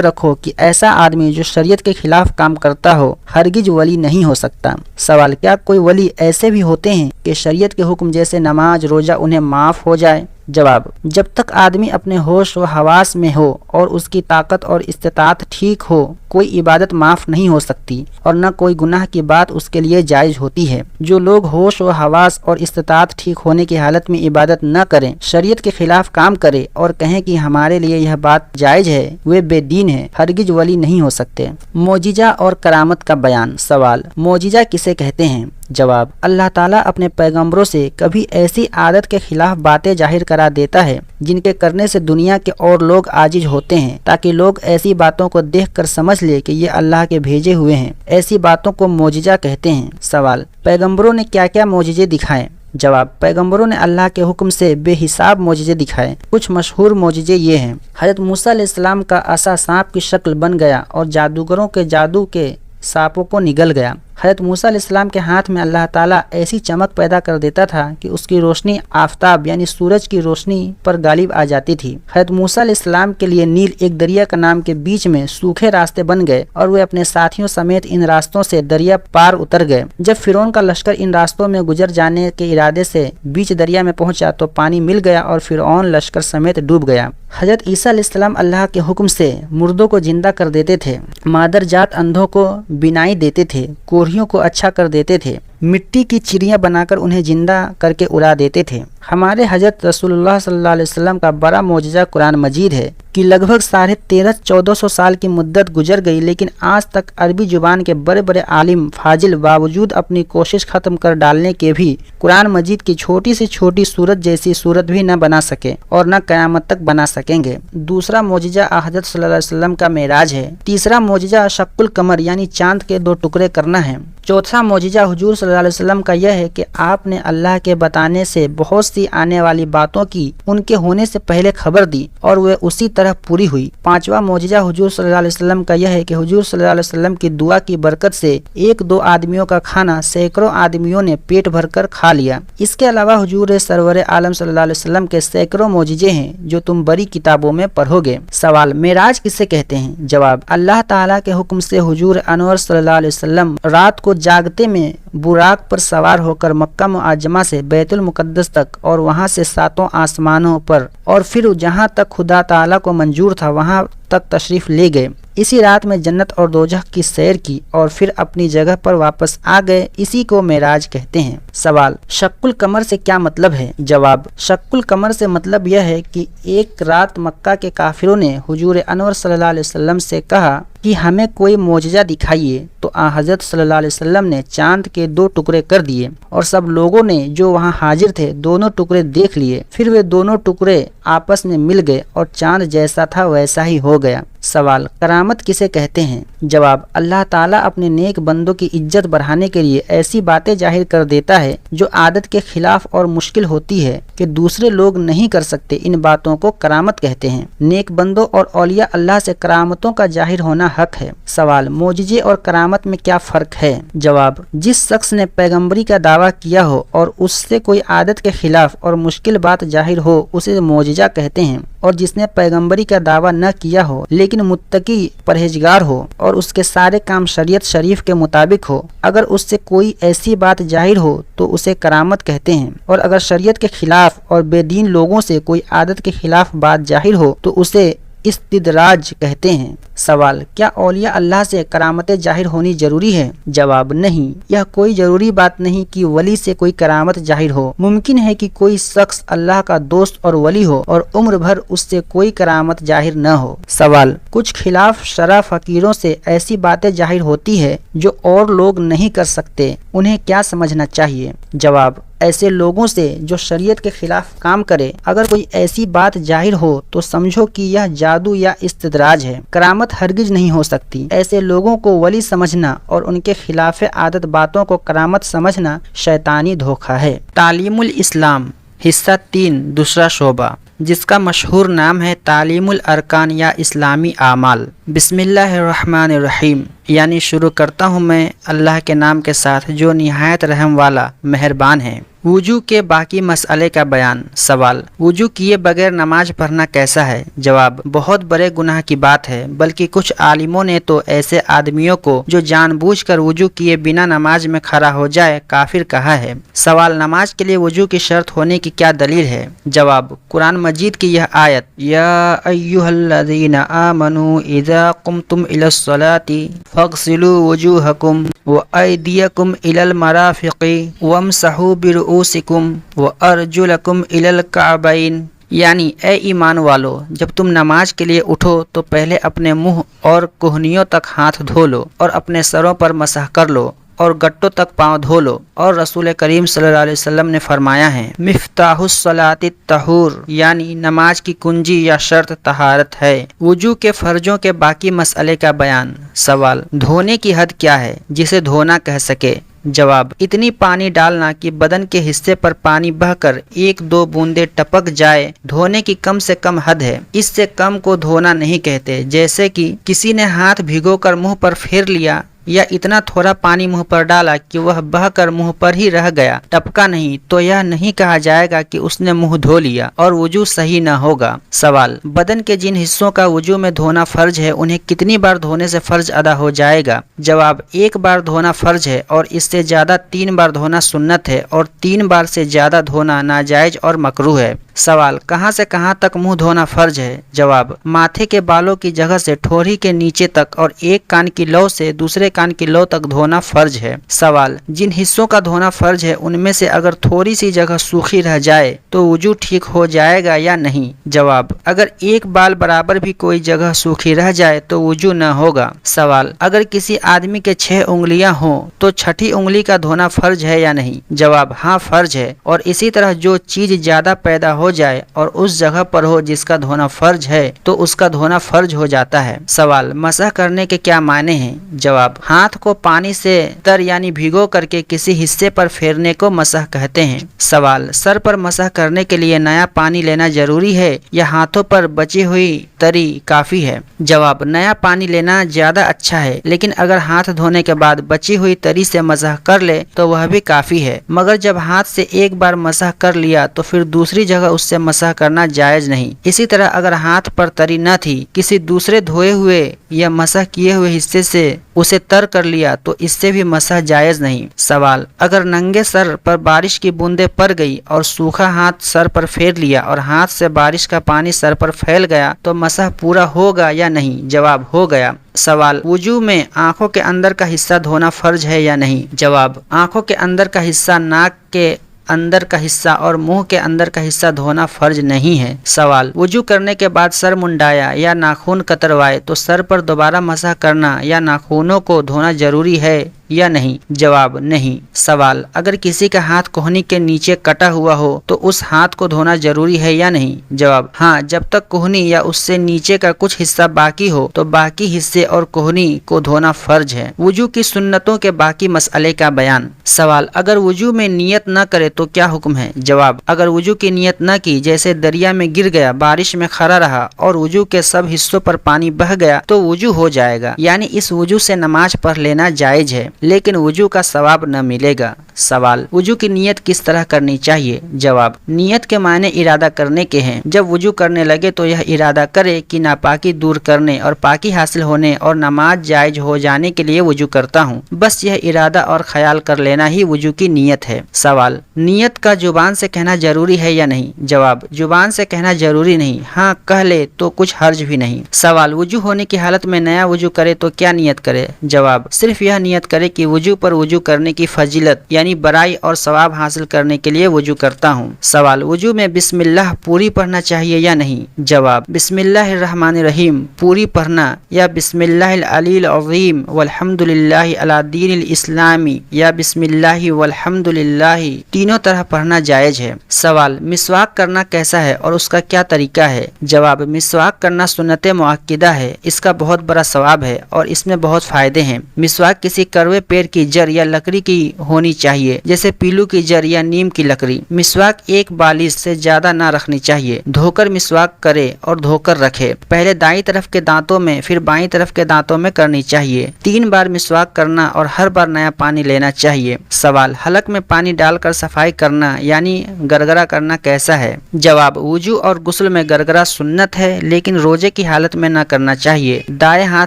رکھو کہ ایسا آدمی جو شریعت کے خلاف کام کرتا ہو ہرگز ولی نہیں ہو سکتا۔ سوال: کیا کوئی ولی ایسے بھی ہوتے ہیں کہ شریعت کے حکم جیسے نماز روزہ انہیں معاف ہو جائے؟ جواب: جب تک آدمی اپنے ہوش و حواس میں ہو اور اس کی طاقت اور استطاعت ٹھیک ہو، کوئی عبادت معاف نہیں ہو سکتی اور نہ کوئی گناہ کی بات اس کے لیے جائز ہوتی ہے۔ جو لوگ ہوش و حواس اور استطاعت ٹھیک ہونے کی حالت میں عبادت نہ کریں، شریعت کے خلاف کام کرے اور کہیں کہ ہمارے لیے یہ بات جائز ہے، وہ بے دین ہے، ہرگز ولی نہیں ہو سکتے۔ معجزہ اور کرامت کا بیان۔ سوال: معجزہ کسے کہتے ہیں؟ جواب: اللہ تعالیٰ اپنے پیغمبروں سے کبھی ایسی عادت کے خلاف باتیں ظاہر کرا دیتا ہے جن کے کرنے سے دنیا کے اور لوگ عاجز ہوتے ہیں، تاکہ لوگ ایسی باتوں کو دیکھ کر سمجھ لے کہ یہ اللہ کے بھیجے ہوئے ہیں۔ ایسی باتوں کو معجزہ کہتے ہیں۔ سوال: پیغمبروں نے کیا کیا معجزے دکھائے؟ جواب: پیغمبروں نے اللہ کے حکم سے بے حساب معجزے دکھائے۔ کچھ مشہور معجزے یہ ہیں: حضرت موسیٰ علیہ السلام کا عصا سانپ کی شکل بن گیا اور جادوگروں کے جادو کے سانپوں کو نگل گیا۔ حضرت موسیٰ علیہ السلام کے ہاتھ میں اللہ تعالیٰ ایسی چمک پیدا کر دیتا تھا کہ اس کی روشنی آفتاب یعنی سورج کی روشنی پر غالب آ جاتی تھی۔ حضرت موسیٰ علیہ السلام کے لیے نیل ایک دریا کا نام کے بیچ میں سوکھے راستے بن گئے اور وہ اپنے ساتھیوں سمیت ان راستوں سے دریا پار اتر گئے۔ جب فرعون کا لشکر ان راستوں میں گزر جانے کے ارادے سے بیچ دریا میں پہنچا تو پانی مل گیا اور فرعون لشکر سمیت ڈوب گیا۔ حضرت عیسیٰ علیہ السلام اللہ کے حکم سے مردوں کو زندہ کر دیتے تھے، مادر جات اندھوں کو بینائی دیتے تھے، کوڑھیوں کو اچھا کر دیتے تھے، مٹی کی چڑیاں بنا کر انہیں زندہ کر کے اڑا دیتے تھے۔ ہمارے حضرت رسول اللہ صلی اللہ علیہ وسلم کا بڑا معجزہ قرآن مجید ہے کہ لگ بھگ 1350-1400 سال کی مدت گزر گئی، لیکن آج تک عربی زبان کے بڑے بڑے عالم فاضل باوجود اپنی کوشش ختم کر ڈالنے کے بھی قرآن مجید کی چھوٹی سے چھوٹی سورت جیسی سورت بھی نہ بنا سکے اور نہ قیامت تک بنا سکیں گے۔ دوسرا معجزہ حضرت صلی اللہ علیہ وسلم کا معراج ہے۔ تیسرا معجزہ شق القمر یعنی چاند کے 2 ٹکڑے کرنا ہے۔ چوتھا معجزہ حضور صلی اللہ علیہ وسلم کا یہ ہے کہ آپ نے اللہ کے بتانے سے بہت سی آنے والی باتوں کی ان کے ہونے سے پہلے خبر دی اور وہ اسی طرح پوری ہوئی۔ پانچواں معجزہ حضور صلی اللہ علیہ وسلم کا یہ ہے کہ حضور صلی اللہ علیہ وسلم کی دعا کی برکت سے 1-2 آدمیوں کا کھانا سینکڑوں آدمیوں نے پیٹ بھر کر کھا لیا۔ اس کے علاوہ حضور سرور عالم صلی اللہ علیہ وسلم کے سینکڑوں معجزے ہیں جو تم بڑی کتابوں میں پڑھو گے۔ سوال: معراج کسے کہتے ہیں؟ جواب: اللہ تعالیٰ کے حکم سے حضور انور صلی اللہ علیہ وسلم رات کو جاگتے میں براق پر سوار ہو کر مکہ معظمہ سے بیت المقدس تک اور وہاں سے 7 آسمانوں پر اور پھر جہاں تک خدا تعالیٰ کو منظور تھا وہاں تک تشریف لے گئے۔ اسی رات میں جنت اور دوزخ کی سیر کی اور پھر اپنی جگہ پر واپس آ گئے، اسی کو معراج کہتے ہیں۔ سوال: شق القمر سے کیا مطلب ہے؟ جواب: شق القمر سے مطلب یہ ہے کہ ایک رات مکہ کے کافروں نے حضور انور صلی اللہ علیہ وسلم سے کہا کہ ہمیں کوئی معجزہ دکھائیے، تو حضرت صلی اللہ علیہ وسلم نے چاند کے 2 ٹکڑے کر دیے اور سب لوگوں نے جو وہاں حاضر تھے دونوں ٹکڑے دیکھ لیے، پھر وہ دونوں ٹکڑے آپس میں مل گئے اور چاند جیسا تھا ویسا ہی ہو گیا۔ سوال: کرامت کسے کہتے ہیں؟ جواب: اللہ تعالیٰ اپنے نیک بندوں کی عزت بڑھانے کے لیے ایسی باتیں ظاہر کر دیتا ہے جو عادت کے خلاف اور مشکل ہوتی ہے کہ دوسرے لوگ نہیں کر سکتے، ان باتوں کو کرامت کہتے ہیں۔ نیک بندوں اور اولیاء اللہ سے کرامتوں کا ظاہر ہونا حق ہے۔ سوال: معجزے اور کرامت میں کیا فرق ہے؟ جواب: جس شخص نے پیغمبری کا دعویٰ کیا ہو اور اس سے کوئی عادت کے خلاف اور مشکل بات ظاہر ہو اسے معجزہ کہتے ہیں، اور جس نے پیغمبری کا دعویٰ نہ کیا ہو لیکن متقی پرہیزگار ہو اور اس کے سارے کام شریعت شریف کے مطابق ہو، اگر اس سے کوئی ایسی بات ظاہر ہو تو اسے کرامت کہتے ہیں، اور اگر شریعت کے خلاف اور بے دین لوگوں سے کوئی عادت کے خلاف بات ظاہر ہو تو اسے استدراج کہتے ہیں۔ سوال: کیا اولیاء اللہ سے کرامتیں ظاہر ہونی ضروری ہے؟ جواب: نہیں، یہ کوئی ضروری بات نہیں کہ ولی سے کوئی کرامت ظاہر ہو۔ ممکن ہے کہ کوئی شخص اللہ کا دوست اور ولی ہو اور عمر بھر اس سے کوئی کرامت ظاہر نہ ہو۔ سوال: کچھ خلاف شرع فقیروں سے ایسی باتیں ظاہر ہوتی ہے جو اور لوگ نہیں کر سکتے، انہیں کیا سمجھنا چاہیے؟ جواب: ایسے لوگوں سے جو شریعت کے خلاف کام کرے، اگر کوئی ایسی بات ظاہر ہو تو سمجھو کہ یہ جادو یا استدراج ہے، کرامت ہرگز نہیں ہو سکتی۔ ایسے لوگوں کو ولی سمجھنا اور ان کے خلاف عادت باتوں کو کرامت سمجھنا شیطانی دھوکہ ہے۔ تعلیم الاسلام حصہ 3 دوسرا شعبہ، جس کا مشہور نام ہے تعلیم الارکان یا اسلامی اعمال۔ بسم اللہ الرحمن الرحیم، یعنی شروع کرتا ہوں میں اللہ کے نام کے ساتھ جو نہایت رحم والا مہربان ہے۔ وضو کے باقی مسئلے کا بیان۔ سوال: وضو کیے بغیر نماز پڑھنا کیسا ہے؟ جواب: بہت بڑے گناہ کی بات ہے، بلکہ کچھ عالموں نے تو ایسے آدمیوں کو جو جان بوجھ کر وضو کیے بنا نماز میں کھڑا ہو جائے کافر کہا ہے۔ سوال: نماز کے لیے وضو کی شرط ہونے کی کیا دلیل ہے؟ جواب: قرآن مجید کی یہ آیت، یا ایھا الذین آمنوا اذا قمتم الی الصلاۃ فاغسلوا وجوہکم وایدیکم الی المرافق وامسحوا برؤوسکم وارجلکم الی الکعبین، یعنی اے ایمان والو، جب تم نماز کے لیے اٹھو تو پہلے اپنے منہ اور کہنیوں تک ہاتھ دھو لو اور اپنے سروں پر مسح کر لو اور گٹوں تک پاؤں دھو لو۔ اور رسول کریم صلی اللہ علیہ وسلم نے فرمایا ہے، مفتاح الصلاۃ الطہور، یعنی نماز کی کنجی یا شرط طہارت ہے۔ وضو کے فرضوں کے باقی مسئلے کا بیان۔ سوال: دھونے کی حد کیا ہے جسے دھونا کہہ سکے؟ جواب: اتنی پانی ڈالنا کہ بدن کے حصے پر پانی بہہ کر 1-2 بوندیں ٹپک جائے، دھونے کی کم سے کم حد ہے۔ اس سے کم کو دھونا نہیں کہتے، جیسے کہ کسی نے ہاتھ بھگو کر منہ پر پھیر لیا یا اتنا تھوڑا پانی منہ پر ڈالا کہ وہ بہہ کر منہ پر ہی رہ گیا، ٹپکا نہیں، تو یہ نہیں کہا جائے گا کہ اس نے منہ دھو لیا اور وضو صحیح نہ ہوگا۔ سوال: بدن کے جن حصوں کا وضو میں دھونا فرض ہے انہیں کتنی بار دھونے سے فرض ادا ہو جائے گا؟ جواب: 1 بار دھونا فرض ہے اور اس سے زیادہ 3 بار دھونا سنت ہے، اور 3 بار سے زیادہ دھونا ناجائز اور مکروہ ہے۔ سوال: کہاں سے کہاں تک منہ دھونا فرض ہے؟ جواب: ماتھے کے بالوں کی جگہ سے ٹھوڑی کے نیچے تک اور ایک کان کی لو سے دوسرے کان کی لو تک دھونا فرض ہے۔ سوال: جن حصوں کا دھونا فرض ہے ان میں سے اگر تھوڑی سی جگہ سوکھی رہ جائے تو وضو ٹھیک ہو جائے گا یا نہیں؟ جواب: اگر ایک بال برابر بھی کوئی جگہ سوکھی رہ جائے تو وضو نہ ہوگا۔ سوال: اگر کسی آدمی کے 6 انگلیاں ہوں تو چھٹی انگلی کا دھونا فرض ہے یا نہیں؟ جواب: ہاں فرض ہے، اور اسی طرح جو چیز زیادہ پیدا ہو جائے اور اس جگہ پر ہو جس کا دھونا فرض ہے تو اس کا دھونا فرض ہو جاتا ہے۔ سوال: مسح کرنے کے کیا معنی ہیں؟ جواب: ہاتھ کو پانی سے تر یعنی بھگو کر کے کسی حصے پر پھیرنے کو مسح کہتے ہیں۔ سوال: سر پر مسح کرنے کے لیے نیا پانی لینا ضروری ہے یا ہاتھوں پر بچی ہوئی تری کافی ہے؟ جواب: نیا پانی لینا زیادہ اچھا ہے، لیکن اگر ہاتھ دھونے کے بعد بچی ہوئی تری سے مسح کر لے تو وہ بھی کافی ہے، مگر جب ہاتھ سے ایک بار مسح کر لیا تو پھر دوسری جگہ اس سے مسح کرنا جائز نہیں۔ اسی طرح اگر ہاتھ پر تری نہ تھی، کسی دوسرے دھوئے ہوئے یا مسح کیے ہوئے حصے سے اسے تر کر لیا تو اس سے بھی مسح جائز نہیں۔ سوال: اگر ننگے سر پر بارش کی بوندیں پڑ گئی اور سوکھا ہاتھ سر پر پھیر لیا اور ہاتھ سے بارش کا پانی سر پر پھیل گیا تو مسح پورا ہوگا یا نہیں؟ جواب: ہو گیا۔ سوال: وضو میں آنکھوں کے اندر کا حصہ دھونا فرض ہے یا نہیں؟ جواب: آنکھوں کے اندر کا حصہ، ناک کے اندر کا حصہ اور منہ کے اندر کا حصہ دھونا فرض نہیں ہے۔ سوال: وضو کرنے کے بعد سر منڈایا یا ناخن کتروائے تو سر پر دوبارہ مسح کرنا یا ناخنوں کو دھونا ضروری ہے یا نہیں؟ جواب: نہیں۔ سوال: اگر کسی کا ہاتھ کوہنی کے نیچے کٹا ہوا ہو تو اس ہاتھ کو دھونا ضروری ہے یا نہیں؟ جواب: ہاں، جب تک کوہنی یا اس سے نیچے کا کچھ حصہ باقی ہو تو باقی حصے اور کوہنی کو دھونا فرض ہے۔ وضو کی سنتوں کے باقی مسئلے کا بیان۔ سوال: اگر وضو میں نیت نہ کرے تو کیا حکم ہے؟ جواب: اگر وضو کی نیت نہ کی، جیسے دریا میں گر گیا، بارش میں کھڑا رہا اور وضو کے سب حصوں پر پانی بہہ گیا تو وضو ہو جائے گا، یعنی اس وضو سے نماز پڑھ لینا جائز ہے۔ लेकिन वजू का सवाब न मिलेगा। सवाल, वजू की नियत किस तरह करनी चाहिए? जवाब, नियत के मायने इरादा करने के हैं। जब वजू करने लगे तो यह इरादा करे कि नापाकी दूर करने और पाकी हासिल होने और नमाज जायज हो जाने के लिए वजू करता हूँ। बस यह इरादा और ख्याल कर लेना ही वजू की नियत है। सवाल, नियत का जुबान से कहना जरूरी है या नहीं? जवाब, जुबान से कहना जरूरी नहीं, हाँ कह ले तो कुछ हर्ज भी नहीं। सवाल, वजू होने की हालत में नया वजू करे तो क्या नियत करे? जवाब, सिर्फ यह नियत करे कि वजू पर वजू करने की फजीलत यानी बड़ाई और सवाब हासिल करने के लिए वजू करता हूँ। सवाल, वजू में बिस्मिल्लाह पूरी पढ़ना चाहिए या नहीं? जवाब, बिस्मिल्लाहिर्रहमानिर्रहीम पूरी पढ़ना या बिस्मिल्लाहिल अलील अज़ीम वल्हम्दुलिल्लाहि अला दीनिल इस्लामी या बिस्मिल्लाहि वल्हम्दुलिल्लाहि तीनों तरह पढ़ना जायज है। सवाल, मिसवाक करना कैसा है और उसका क्या तरीका है? जवाब, मिसवाक करना सुन्नत मुअक्किदा है। इसका बहुत बड़ा सवाब है और इसमें बहुत फायदे हैं। मिसवाक किसी कड़वे पेड़ की जड़ या लकड़ी की होनी चाहिए, जैसे पीलू की जड़ या नीम की लकड़ी। मिसवाक एक बालिश से ज्यादा ना रखनी चाहिए। धोकर मिसवाक करे और धोकर रखे। पहले दाईं तरफ के दांतों में फिर बाईं तरफ के दांतों में करनी चाहिए। 3 बार मिसवाक करना और हर बार नया पानी लेना चाहिए। सवाल, हलक में पानी डालकर सफाई करना यानी गरगरा करना कैसा है? जवाब, वजू और गुस्ल में गरगरा सुन्नत है, लेकिन रोजे की हालत में न करना चाहिए। दाएं हाथ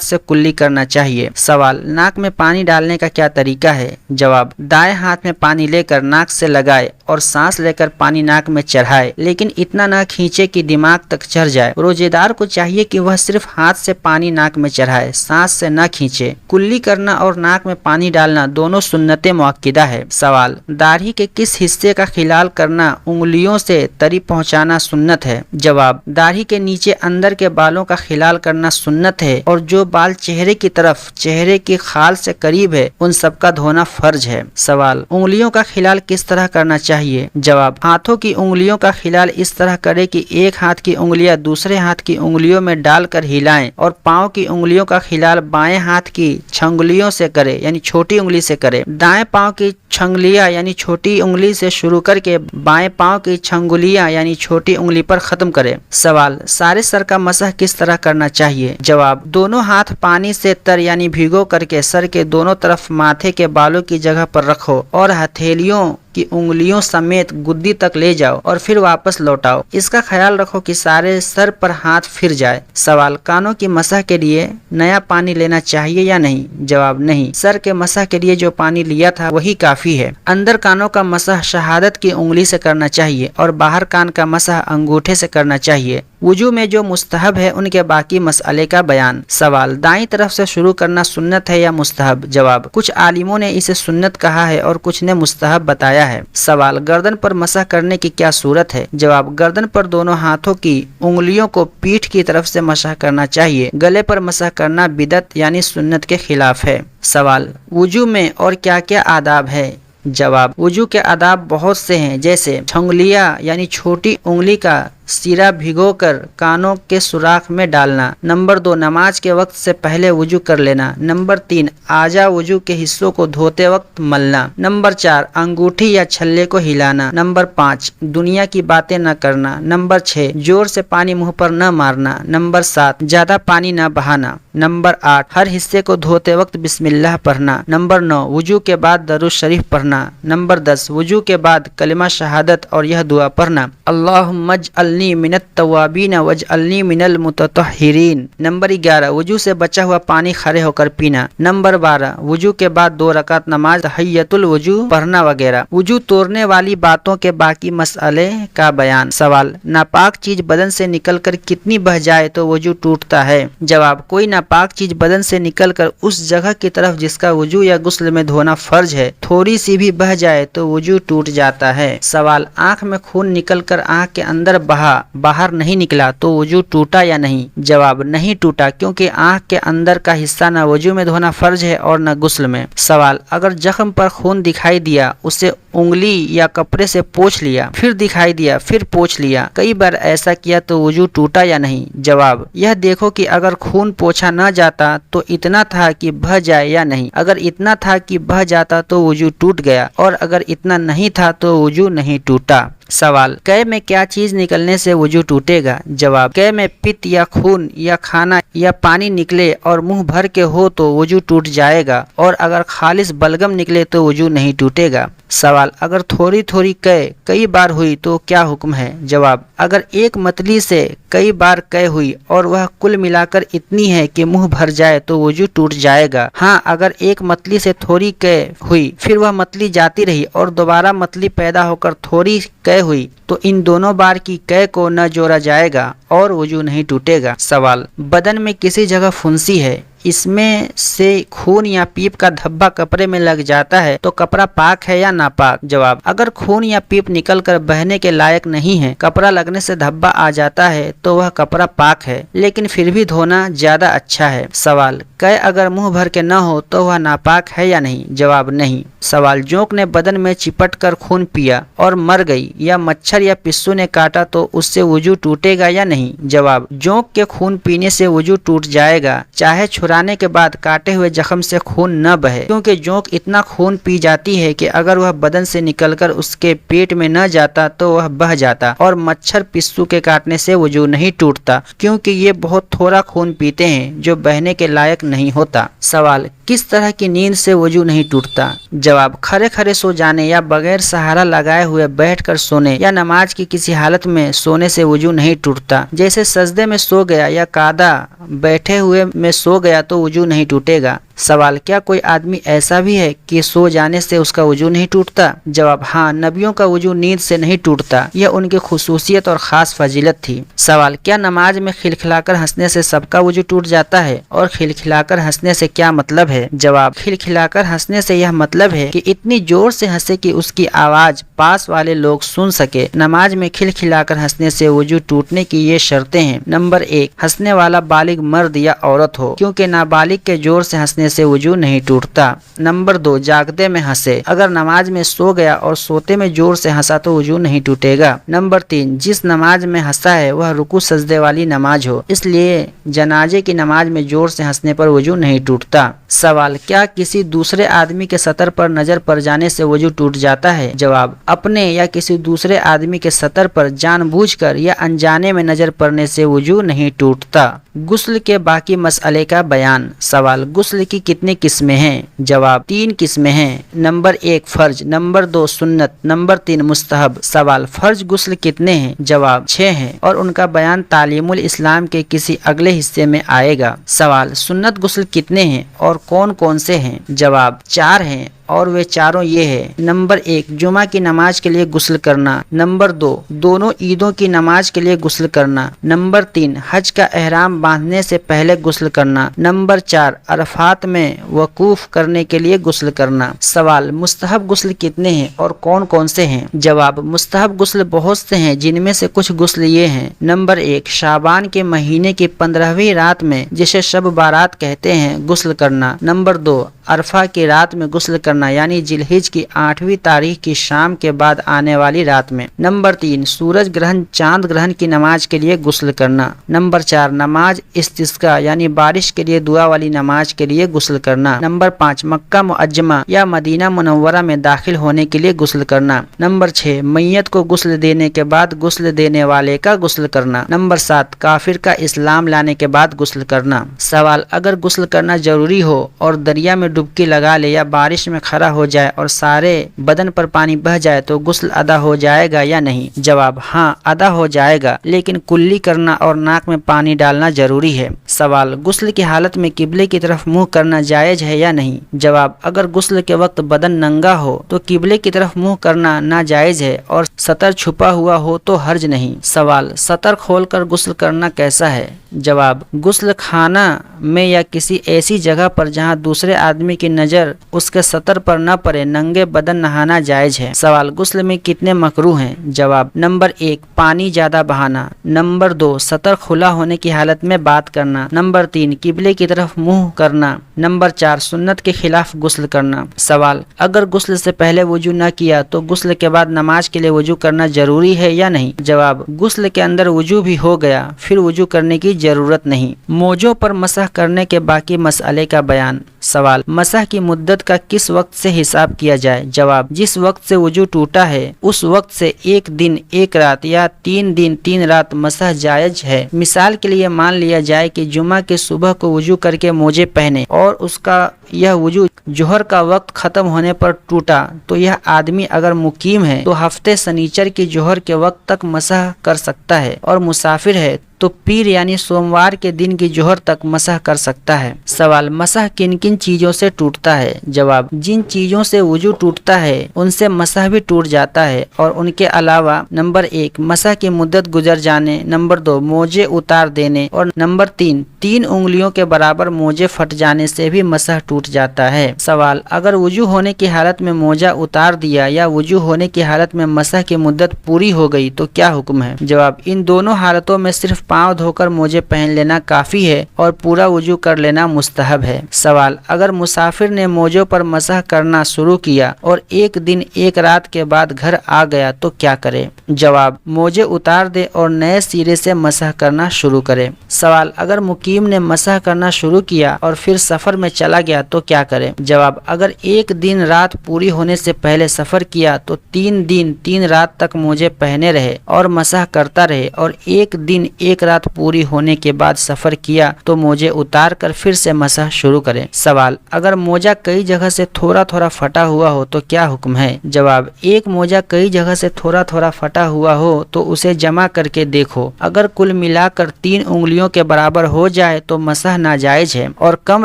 से कुल्ली करना चाहिए। सवाल, नाक में पानी डालने का क्या तरीका है? जवाब, दाएं हाथ में पानी लेकर नाक से लगाए और सांस लेकर पानी नाक में चढ़ाए, लेकिन इतना न खींचे कि दिमाग तक चढ़ जाए। रोजेदार को चाहिए कि वह सिर्फ हाथ से पानी नाक में चढ़ाए, सांस से न खींचे। कुल्ली करना और नाक में पानी डालना दोनों सुन्नत मुअक्किदा है। सवाल, दाढ़ी के किस हिस्से का खिलाल करना उंगलियों से तरी पहुंचाना सुन्नत है? जवाब, दाढ़ी के नीचे अंदर के बालों का खिलाल करना सुन्नत है और जो बाल चेहरे की तरफ चेहरे की खाल से करीब है उन सब का धोना फर्ज है। सवाल, उंगलियों का खिलाल किस तरह करना चाहिए? जवाब, हाथों की उंगलियों का खिलाल इस तरह करे कि एक हाथ की उंगलियां दूसरे हाथ की उंगलियों में डालकर हिलाएं और पांव की उंगलियों का खिलाल बाएं हाथ की छंगुलियों से करे यानी छोटी उंगली से करे। दाएं पांव की छंगलियां यानी छोटी उंगली से शुरू करके बाएं पांव की छंगुलियां यानी छोटी उंगली पर खत्म करे। सवाल, सारे सर का मसह किस तरह करना चाहिए? जवाब, दोनों हाथ पानी से तर यानी भिगो करके सर के दोनों तरफ माथे के बालों की जगह पर रखो और हथेलियों की उंगलियों समेत गुद्दी तक ले जाओ और फिर वापस लौटाओ। इसका ख्याल रखो कि सारे सर पर हाथ फिर जाए। सवाल, कानों की मसह के लिए नया पानी लेना चाहिए या नहीं? जवाब, नहीं, सर के मसह के लिए जो पानी लिया था वही काफी है। अंदर कानों का मसह शहादत की उंगली से करना चाहिए और बाहर कान का मसह अंगूठे से करना चाहिए। वजू में जो मुस्तहब है उनके बाकी मसले का बयान। सवाल, दाईं तरफ से शुरू करना सुन्नत है या मुस्तहब? जवाब, कुछ आलिमों ने इसे सुन्नत कहा है और कुछ ने मुस्तहब बताया है। सवाल, गर्दन पर मसह करने की क्या सूरत है? जवाब, गर्दन पर दोनों हाथों की उंगलियों को पीठ की तरफ से मसह करना चाहिए। गले पर मसह करना बिदअत यानी सुन्नत के खिलाफ है। सवाल, वजू में और क्या क्या आदाब है? जवाब, वजू के आदाब बहुत से हैं, जैसे छंगलिया यानी छोटी उंगली का सिरा भिगोकर कानों के सुराख में डालना। नंबर 2, नमाज के वक्त से पहले वजू कर लेना। नंबर 3, आजा वजू के हिस्सों को धोते वक्त मलना। नंबर 4, अंगूठी या छल्ले को हिलाना। नंबर 5, दुनिया की बातें न करना। नंबर 6, जोर से पानी मुंह पर न मारना। नंबर 7, ज्यादा पानी न बहाना। नंबर 8, हर हिस्से को धोते वक्त बिस्मिल्लाह पढ़ना। नंबर 9, वजू के बाद दरूद शरीफ पढ़ना। नंबर 10, वजू के बाद कलिमा शहादत और यह दुआ पढ़ना, अल्लाहुम्मा अजअल्नी मिनत तवाबीन वजअल्नी मिनल मुततहिरीन। नंबर 11, वजू से बचा हुआ पानी खड़े होकर पीना। नंबर 12, वजू के बाद 2 रकात नमाज तहियतुल वजू पढ़ना वगैरह। वजू तोड़ने वाली बातों के बाकी मसले का बयान। सवाल, नापाक चीज बदन से निकलकर कितनी बह जाए तो वजू टूटता है? जवाब, कोई नापाक चीज बदन से निकलकर उस जगह की तरफ जिसका वजू या गुस्ल में धोना फर्ज है थोड़ी सी भी बह जाए तो वजू टूट जाता है। सवाल, आंख में खून निकलकर आंख के अंदर बहा बाहर नहीं निकला तो वजू टूटा या नहीं? जवाब, नहीं टूटा, क्योंकि आंख के अंदर का हिस्सा न वजू में धोना फर्ज है और न गुस्ल में। सवाल, अगर जख्म पर खून दिखाई दिया उसे उंगली या कपड़े से पोंछ लिया, फिर दिखाई दिया फिर पोंछ लिया, कई बार ऐसा किया तो वजू टूटा या नहीं? जवाब, यह देखो कि अगर खून पोंछा न जाता तो इतना था कि बह जाए या नहीं। अगर इतना था कि बह जाता तो वजू टूट गया और अगर इतना नहीं था तो वजू नहीं टूटा। सवाल, कै में क्या चीज निकलने से वजू टूटेगा? जवाब, कै में पित्त या खून या खाना या पानी निकले और मुंह भर के हो तो वजू टूट जाएगा, और अगर खालिस बलगम निकले तो वजू नहीं टूटेगा। सवाल, अगर थोड़ी थोड़ी कै कई बार हुई तो क्या हुक्म है? जवाब, अगर एक मतली से कई बार कै हुई और वह कुल मिलाकर इतनी है कि मुंह भर जाए तो वजू टूट जाएगा। हाँ, अगर एक मतली से थोड़ी कै हुई फिर वह मतली जाती रही और दोबारा मतली पैदा होकर थोड़ी कै हुई तो इन दोनों बार की कै को न जोड़ा जाएगा और वजू नहीं टूटेगा। सवाल, बदन में किसी जगह फुंसी है, इसमें से खून या पीप का धब्बा कपड़े में लग जाता है तो कपड़ा पाक है या नापाक? जवाब, अगर खून या पीप निकलकर बहने के लायक नहीं है, कपड़ा लगने से धब्बा आ जाता है तो वह कपड़ा पाक है, लेकिन फिर भी धोना ज्यादा अच्छा है। सवाल, कै अगर मुंह भर के न हो तो वह नापाक है या नहीं? जवाब, नहीं। सवाल, जोंक ने बदन में चिपट कर खून पिया और मर गई, या मच्छर या पिस्सू ने काटा तो उससे वजू टूटेगा या नहीं? जवाब, जोंक के खून पीने से वजू टूट जाएगा, चाहे छुराने के बाद काटे हुए जख्म से खून न बहे, क्योंकि जोंक इतना खून पी जाती है कि अगर वह बदन से निकलकर उसके पेट में न जाता तो वह बह जाता, और मच्छर पिस्सू के काटने से वजू नहीं टूटता, क्योंकि ये बहुत थोड़ा खून पीते हैं जो बहने के लायक नहीं होता। सवाल, किस तरह की नींद से वजू नहीं टूटता? जवाब, खड़े खड़े सो जाने या बगैर सहारा लगाए हुए बैठकर सोने या नमाज की किसी हालत में सोने से वजू नहीं टूटता। जैसे सजदे में सो गया या कादा बैठे हुए में सो गया तो वजू नहीं टूटेगा। सवाल, क्या कोई आदमी ऐसा भी है कि सो जाने से उसका वजू नहीं टूटता? जवाब, हाँ, नबियों का वजू नींद से नहीं टूटता, यह उनकी खुसूसियत और खास फजीलत थी। सवाल, क्या नमाज में खिलखिलाकर हंसने से सबका वजू टूट जाता है, और खिलखिलाकर हंसने से क्या मतलब है? जवाब, खिलखिलाकर हंसने से यह मतलब है कि इतनी जोर से हंसे कि उसकी आवाज पास वाले लोग सुन सके। नमाज में खिलखिलाकर हंसने से वजू टूटने की ये शर्तें हैं। नंबर 1, हंसने वाला बालिग मर्द या औरत हो, क्योंकि नाबालिग के जोर से हंसने से वजू नहीं टूटता। नंबर 2, जागते में हंसे, अगर नमाज में सो गया और सोते में जोर से हंसा तो वजू नहीं टूटेगा। नंबर 3, जिस नमाज में हंसा है वह रुकू सजदे वाली नमाज हो, इसलिए जनाजे की नमाज में जोर से हंसने पर वजू नहीं टूटता। सवाल, क्या किसी दूसरे आदमी के सतर पर नजर पड़ जाने से वजू टूट जाता है? जवाब, अपने या किसी दूसरे आदमी के सतर पर जानबूझकर या अनजाने में नजर पड़ने से वजू नहीं टूटता। गुस्ल के बाकी मसले का बयान। सवाल, गुस्ल की कितनी किस्में हैं? जवाब, 3 किस्में हैं। नंबर 1, फर्ज, नंबर 2, सुन्नत, नंबर 3, मुस्तहब। सवाल, फर्ज गुस्ल कितने हैं? जवाब, 6 हैं, और उनका बयान तालीमुल इस्लाम के किसी अगले हिस्से में आएगा। सवाल, सुन्नत गुस्ल कितने हैं और कौन कौन से हैं? जवाब, 4 हैं, और वे चारों ये है। नंबर 1, जुमा की नमाज के लिए गुस्ल करना। नंबर 2, दोनों ईदों की नमाज के लिए गुस्ल करना। नंबर 3, हज का एहराम बांधने से पहले गुस्ल करना। नंबर 4, अरफात में वकूफ करने के लिए गुस्ल करना। सवाल, मुस्तहब गुस्ल कितने हैं और कौन कौन से हैं? जवाब, मुस्तहब गुस्ल बहुत से हैं, जिनमें से कुछ गुस्ल ये हैं। नंबर 1, शाबान के महीने की 15वीं रात में, जिसे शब बारात कहते हैं, गुस्ल करना। नंबर 2, अरफा की रात में गुस्ल करना, यानी जिलहिज की 8वीं तारीख की शाम के बाद आने वाली रात में। नंबर 3, सूरज ग्रहण चांद ग्रहण की नमाज के लिए गुस्ल करना। नंबर 4, नमाज इस्तिस्का यानी बारिश के लिए दुआ वाली नमाज के लिए गुस्ल करना। नंबर 5, मक्का मुअज्जमा या मदीना मुनव्वरा में दाखिल होने के लिए गुस्ल करना। नंबर 6, मैयत को गुस्ल देने के बाद गुस्ल देने वाले का गुस्ल करना। नंबर 7, काफिर का इस्लाम लाने के बाद गुस्ल करना। सवाल, अगर गुस्ल करना जरूरी हो और दरिया में डुबकी लगा ले या बारिश में खड़ा हो जाए और सारे बदन पर पानी बह जाए तो गुस्ल अदा हो जाएगा या नहीं? जवाब, हाँ, अदा हो जाएगा, लेकिन कुल्ली करना और नाक में पानी डालना जरूरी है। सवाल, गुस्ल की हालत में किबले की तरफ मुंह करना जायज है या नहीं? जवाब, अगर गुस्ल के वक्त बदन नंगा हो तो किबले की तरफ मुंह करना नाजायज है, और सतर छुपा हुआ हो तो हर्ज नहीं। सवाल, सतर खोलकर गुस्ल करना कैसा है? जवाब, गुस्ल खाना में या किसी ऐसी जगह पर जहां दूसरे आदमी की नजर उसके सतर पर न पड़े नंगे बदन नहाना जायज है। सवाल, गुस्ल में कितने मकरूह हैं? जवाब, नंबर 1, पानी ज्यादा बहाना। नंबर 2, सतर खुला होने की हालत में बात करना। नंबर 3, किबले की तरफ मुंह करना। नंबर 4, सुन्नत के खिलाफ गुस्ल करना। सवाल, अगर गुस्ल से पहले वजू न किया तो गुस्ल के बाद नमाज के लिए वजू करना जरूरी है या नहीं? जवाब, गुस्ल के अंदर वजू भी हो गया फिर वजू करने की जरूरत नहीं। मोजों पर मसह करने के बाकी मसले का बयान। सवाल, मसह की मुद्दत का किस वक्त से हिसाब किया जाए? जवाब, जिस वक्त से वजू टूटा है उस वक्त से 1 दिन 1 रात या 3 दिन 3 रात मसह जायज है। मिसाल के लिए मान लिया जाए कि जुमा के सुबह को वजू करके मोजे पहने और उसका यह वजू जोहर का वक्त खत्म होने पर टूटा, तो यह आदमी अगर मुकीम है तो हफ्ते सनीचर की जोहर के वक्त तक मसह कर सकता है और मुसाफिर है तो पीर यानी सोमवार के दिन की जोहर तक मसह कर सकता है। सवाल, मसह किन किन चीजों से टूटता है? जवाब, जिन चीजों से वजू टूटता है उनसे मसह भी टूट जाता है और उनके अलावा नंबर 1 मसह की मुद्दत गुजर जाने, नंबर 2 मोजे उतार देने और नंबर 3 उंगलियों के बराबर मोजे फट जाने से भी मसह टूट जाता है। सवाल, अगर वजू होने की हालत में मोजा उतार दिया या वजू होने की हालत में मसह की मुद्दत पूरी हो गई तो क्या हुक्म है? जवाब, इन दोनों हालतों में सिर्फ पाँव धोकर मोजे पहन लेना काफी है और पूरा वजू कर लेना मुस्तहब है। सवाल, अगर मुसाफिर ने मोजों पर मसह करना शुरू किया और 1 दिन 1 रात के बाद घर आ गया तो क्या करे? जवाब, मोजे उतार दे और नए सिरे से मसह करना शुरू करे। सवाल, अगर मुकीम ने मसह करना शुरू किया और फिर सफर में चला गया तो क्या करे? जवाब, अगर 1 दिन रात पूरी होने से पहले सफर किया तो 3 दिन 3 रात तक मोजे पहने रहे और मसह करता रहे और 1 दिन 1 रात पूरी होने के बाद सफर किया तो मोजे उतार कर फिर से मसह शुरू करें। सवाल, अगर मोजा कई जगह से थोड़ा थोड़ा फटा हुआ हो तो क्या हुक्म है? जवाब, एक मोजा कई जगह से थोड़ा थोड़ा फटा हुआ हो तो उसे जमा करके देखो, अगर कुल मिलाकर 3 उंगलियों के बराबर हो जाए तो मसह नाजायज है और कम